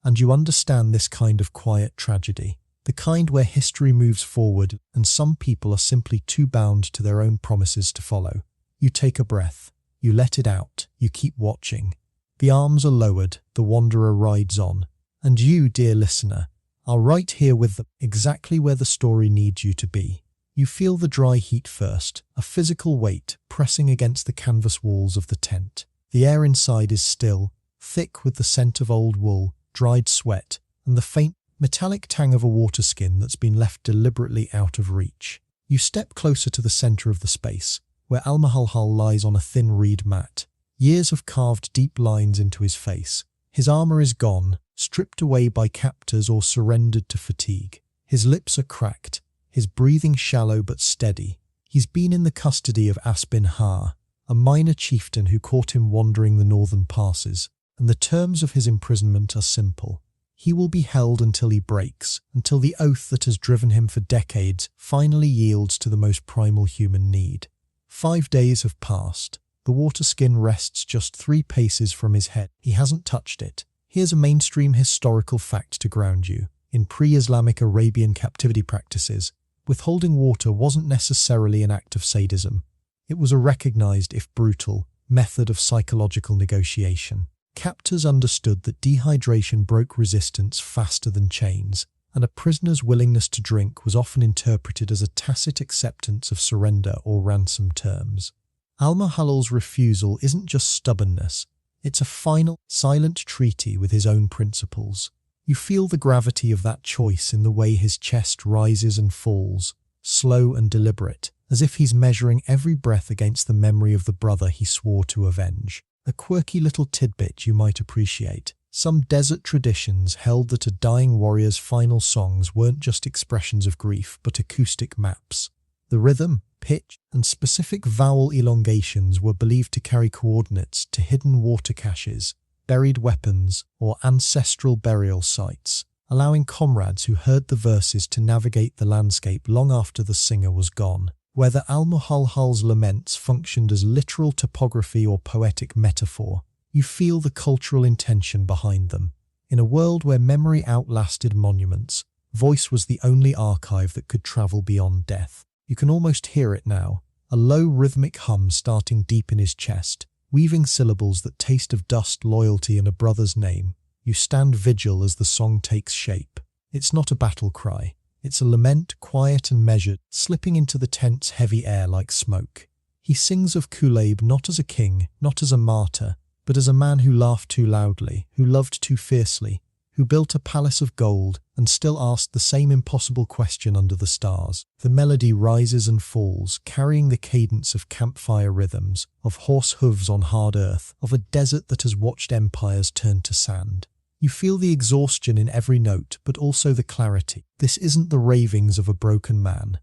And you understand this kind of quiet tragedy, the kind where history moves forward and some people are simply too bound to their own promises to follow. You take a breath, you let it out, you keep watching. The arms are lowered, the wanderer rides on, and you, dear listener, are right here with them, exactly where the story needs you to be. You feel the dry heat first, a physical weight pressing against the canvas walls of the tent. The air inside is still, thick with the scent of old wool, dried sweat, and the faint, metallic tang of a water skin that's been left deliberately out of reach. You step closer to the center of the space, where Al-Mahalhal lies on a thin reed mat. Years have carved deep lines into his face. His armor is gone, stripped away by captors or surrendered to fatigue. His lips are cracked, his breathing shallow but steady. He's been in the custody of As bin Har, a minor chieftain who caught him wandering the northern passes, and the terms of his imprisonment are simple. He will be held until he breaks, until the oath that has driven him for decades finally yields to the most primal human need. 5 days have passed. The water skin rests just 3 paces from his head. He hasn't touched it. Here's a mainstream historical fact to ground you. In pre-Islamic Arabian captivity practices, withholding water wasn't necessarily an act of sadism. It was a recognized, if brutal, method of psychological negotiation. Captors understood that dehydration broke resistance faster than chains, and a prisoner's willingness to drink was often interpreted as a tacit acceptance of surrender or ransom terms. Al-Muhallal's refusal isn't just stubbornness, it's a final, silent treaty with his own principles. You feel the gravity of that choice in the way his chest rises and falls, slow and deliberate, as if he's measuring every breath against the memory of the brother he swore to avenge. A quirky little tidbit you might appreciate. Some desert traditions held that a dying warrior's final songs weren't just expressions of grief, but acoustic maps. The rhythm, pitch, and specific vowel elongations were believed to carry coordinates to hidden water caches, buried weapons, or ancestral burial sites, allowing comrades who heard the verses to navigate the landscape long after the singer was gone. Whether Al-Muhallal's laments functioned as literal topography or poetic metaphor, you feel the cultural intention behind them. In a world where memory outlasted monuments, voice was the only archive that could travel beyond death. You can almost hear it now, a low rhythmic hum starting deep in his chest, weaving syllables that taste of dust, loyalty, and a brother's name. You stand vigil as the song takes shape. It's not a battle cry. It's a lament, quiet and measured, slipping into the tense, heavy air like smoke. He sings of Kulayb not as a king, not as a martyr, but as a man who laughed too loudly, who loved too fiercely, who built a palace of gold and still asked the same impossible question under the stars. The melody rises and falls, carrying the cadence of campfire rhythms, of horse hooves on hard earth, of a desert that has watched empires turn to sand. You feel the exhaustion in every note, but also the clarity. This isn't the ravings of a broken man.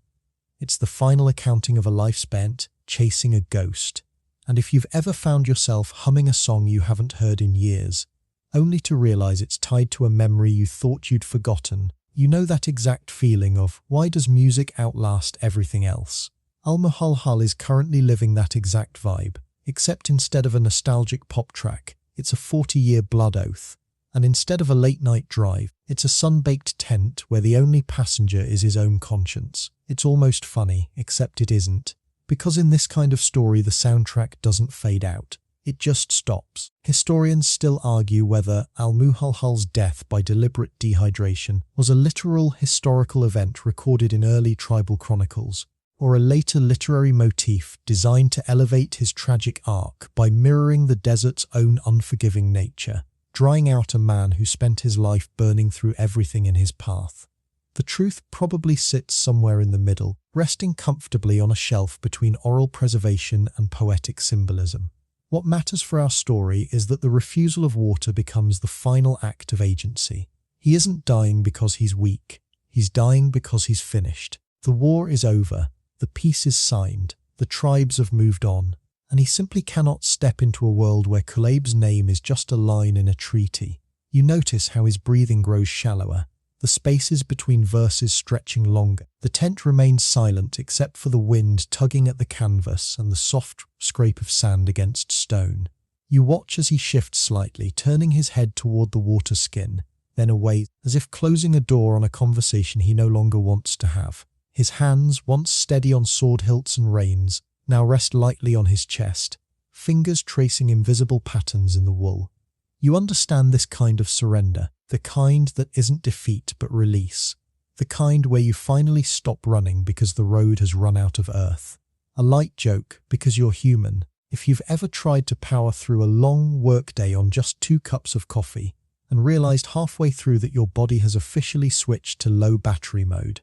It's the final accounting of a life spent chasing a ghost. And if you've ever found yourself humming a song you haven't heard in years, only to realize it's tied to a memory you thought you'd forgotten, you know that exact feeling of, why does music outlast everything else? Al-Muhallal is currently living that exact vibe, except instead of a nostalgic pop track, it's a 40-year blood oath. And instead of a late-night drive, it's a sun-baked tent where the only passenger is his own conscience. It's almost funny, except it isn't. Because in this kind of story the soundtrack doesn't fade out. It just stops. Historians still argue whether Al-Muhallal's death by deliberate dehydration was a literal historical event recorded in early tribal chronicles, or a later literary motif designed to elevate his tragic arc by mirroring the desert's own unforgiving nature, drying out a man who spent his life burning through everything in his path. The truth probably sits somewhere in the middle, resting comfortably on a shelf between oral preservation and poetic symbolism. What matters for our story is that the refusal of water becomes the final act of agency. He isn't dying because he's weak. He's dying because he's finished. The war is over. The peace is signed. The tribes have moved on. And he simply cannot step into a world where Kulayb's name is just a line in a treaty. You notice how his breathing grows shallower, the spaces between verses stretching longer. The tent remains silent except for the wind tugging at the canvas and the soft scrape of sand against stone. You watch as he shifts slightly, turning his head toward the water skin, then away, as if closing a door on a conversation he no longer wants to have. His hands, once steady on sword hilts and reins, now rest lightly on his chest, fingers tracing invisible patterns in the wool. You understand this kind of surrender, the kind that isn't defeat but release, the kind where you finally stop running because the road has run out of earth. A light joke because you're human. If you've ever tried to power through a long workday on just 2 cups of coffee and realized halfway through that your body has officially switched to low battery mode,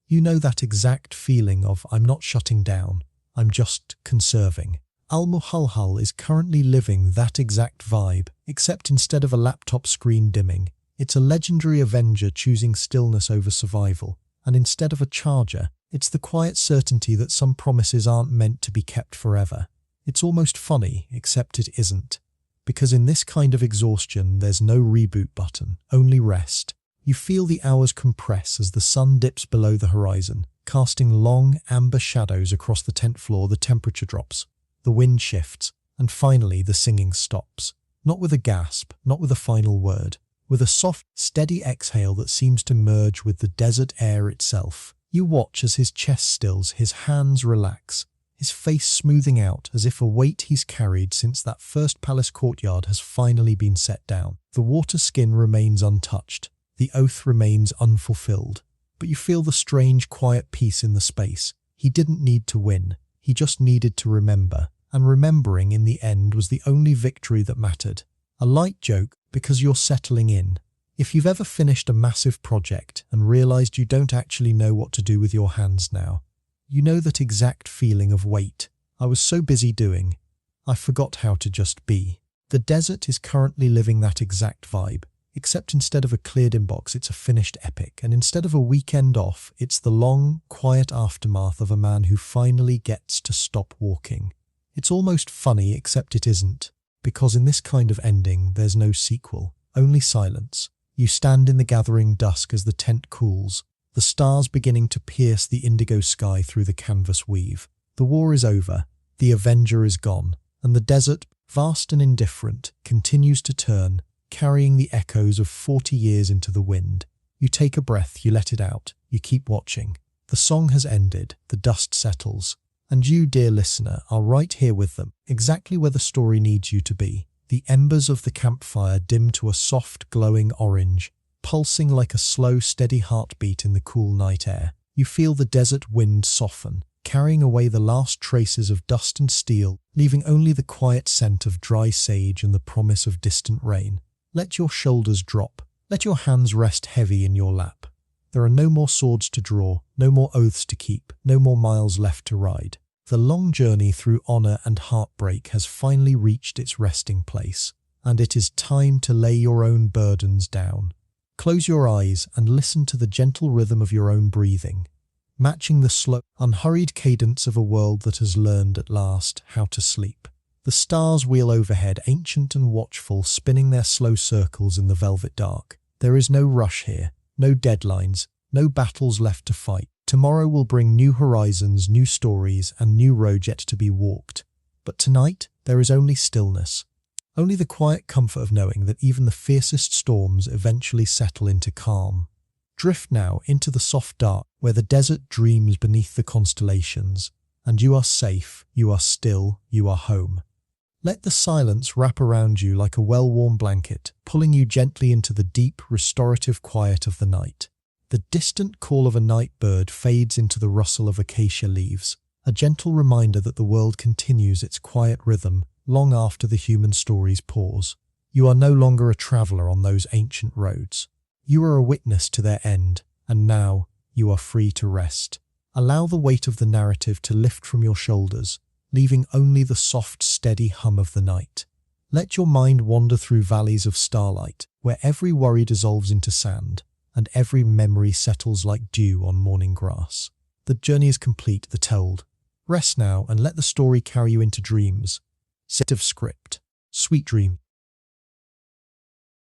you know that exact feeling of I'm not shutting down, I'm just conserving. Al-Muhallal is currently living that exact vibe, except instead of a laptop screen dimming, it's a legendary avenger choosing stillness over survival, and instead of a charger, it's the quiet certainty that some promises aren't meant to be kept forever. It's almost funny, except it isn't. Because in this kind of exhaustion, there's no reboot button, only rest. You feel the hours compress as the sun dips below the horizon, casting long, amber shadows across the tent floor. The temperature drops. The wind shifts, and finally the singing stops. Not with a gasp, not with a final word. With a soft, steady exhale that seems to merge with the desert air itself. You watch as his chest stills, his hands relax, his face smoothing out as if a weight he's carried since that first palace courtyard has finally been set down. The water skin remains untouched, the oath remains unfulfilled, but you feel the strange, quiet peace in the space. He didn't need to win, he just needed to remember, and remembering in the end was the only victory that mattered. A light joke because you're settling in. If you've ever finished a massive project and realized you don't actually know what to do with your hands now, you know that exact feeling of wait. I was so busy doing, I forgot how to just be. The desert is currently living that exact vibe, except instead of a cleared inbox, it's a finished epic, and instead of a weekend off, it's the long, quiet aftermath of a man who finally gets to stop walking. It's almost funny, except it isn't, because in this kind of ending, there's no sequel, only silence. You stand in the gathering dusk as the tent cools, the stars beginning to pierce the indigo sky through the canvas weave. The war is over, the Avenger is gone, and the desert, vast and indifferent, continues to turn, carrying the echoes of 40 years into the wind. You take a breath, you let it out, you keep watching. The song has ended, the dust settles, and you, dear listener, are right here with them, exactly where the story needs you to be. The embers of the campfire dim to a soft, glowing orange, pulsing like a slow, steady heartbeat in the cool night air. You feel the desert wind soften, carrying away the last traces of dust and steel, leaving only the quiet scent of dry sage and the promise of distant rain. Let your shoulders drop. Let your hands rest heavy in your lap. There are no more swords to draw, no more oaths to keep, no more miles left to ride. The long journey through honor and heartbreak has finally reached its resting place, and it is time to lay your own burdens down. Close your eyes and listen to the gentle rhythm of your own breathing, matching the slow, unhurried cadence of a world that has learned at last how to sleep. The stars wheel overhead, ancient and watchful, spinning their slow circles in the velvet dark. There is no rush here, no deadlines, no battles left to fight. Tomorrow will bring new horizons, new stories, and new roads yet to be walked. But tonight, there is only stillness. Only the quiet comfort of knowing that even the fiercest storms eventually settle into calm. Drift now into the soft dark, where the desert dreams beneath the constellations, and you are safe, you are still, you are home. Let the silence wrap around you like a well-worn blanket, pulling you gently into the deep, restorative quiet of the night. The distant call of a night bird fades into the rustle of acacia leaves, a gentle reminder that the world continues its quiet rhythm long after the human stories pause. You are no longer a traveller on those ancient roads. You are a witness to their end, and now you are free to rest. Allow the weight of the narrative to lift from your shoulders, leaving only the soft, steady hum of the night. Let your mind wander through valleys of starlight, where every worry dissolves into sand, and every memory settles like dew on morning grass. The journey is complete, the told. Rest now and let the story carry you into dreams. Set of script. Sweet dream.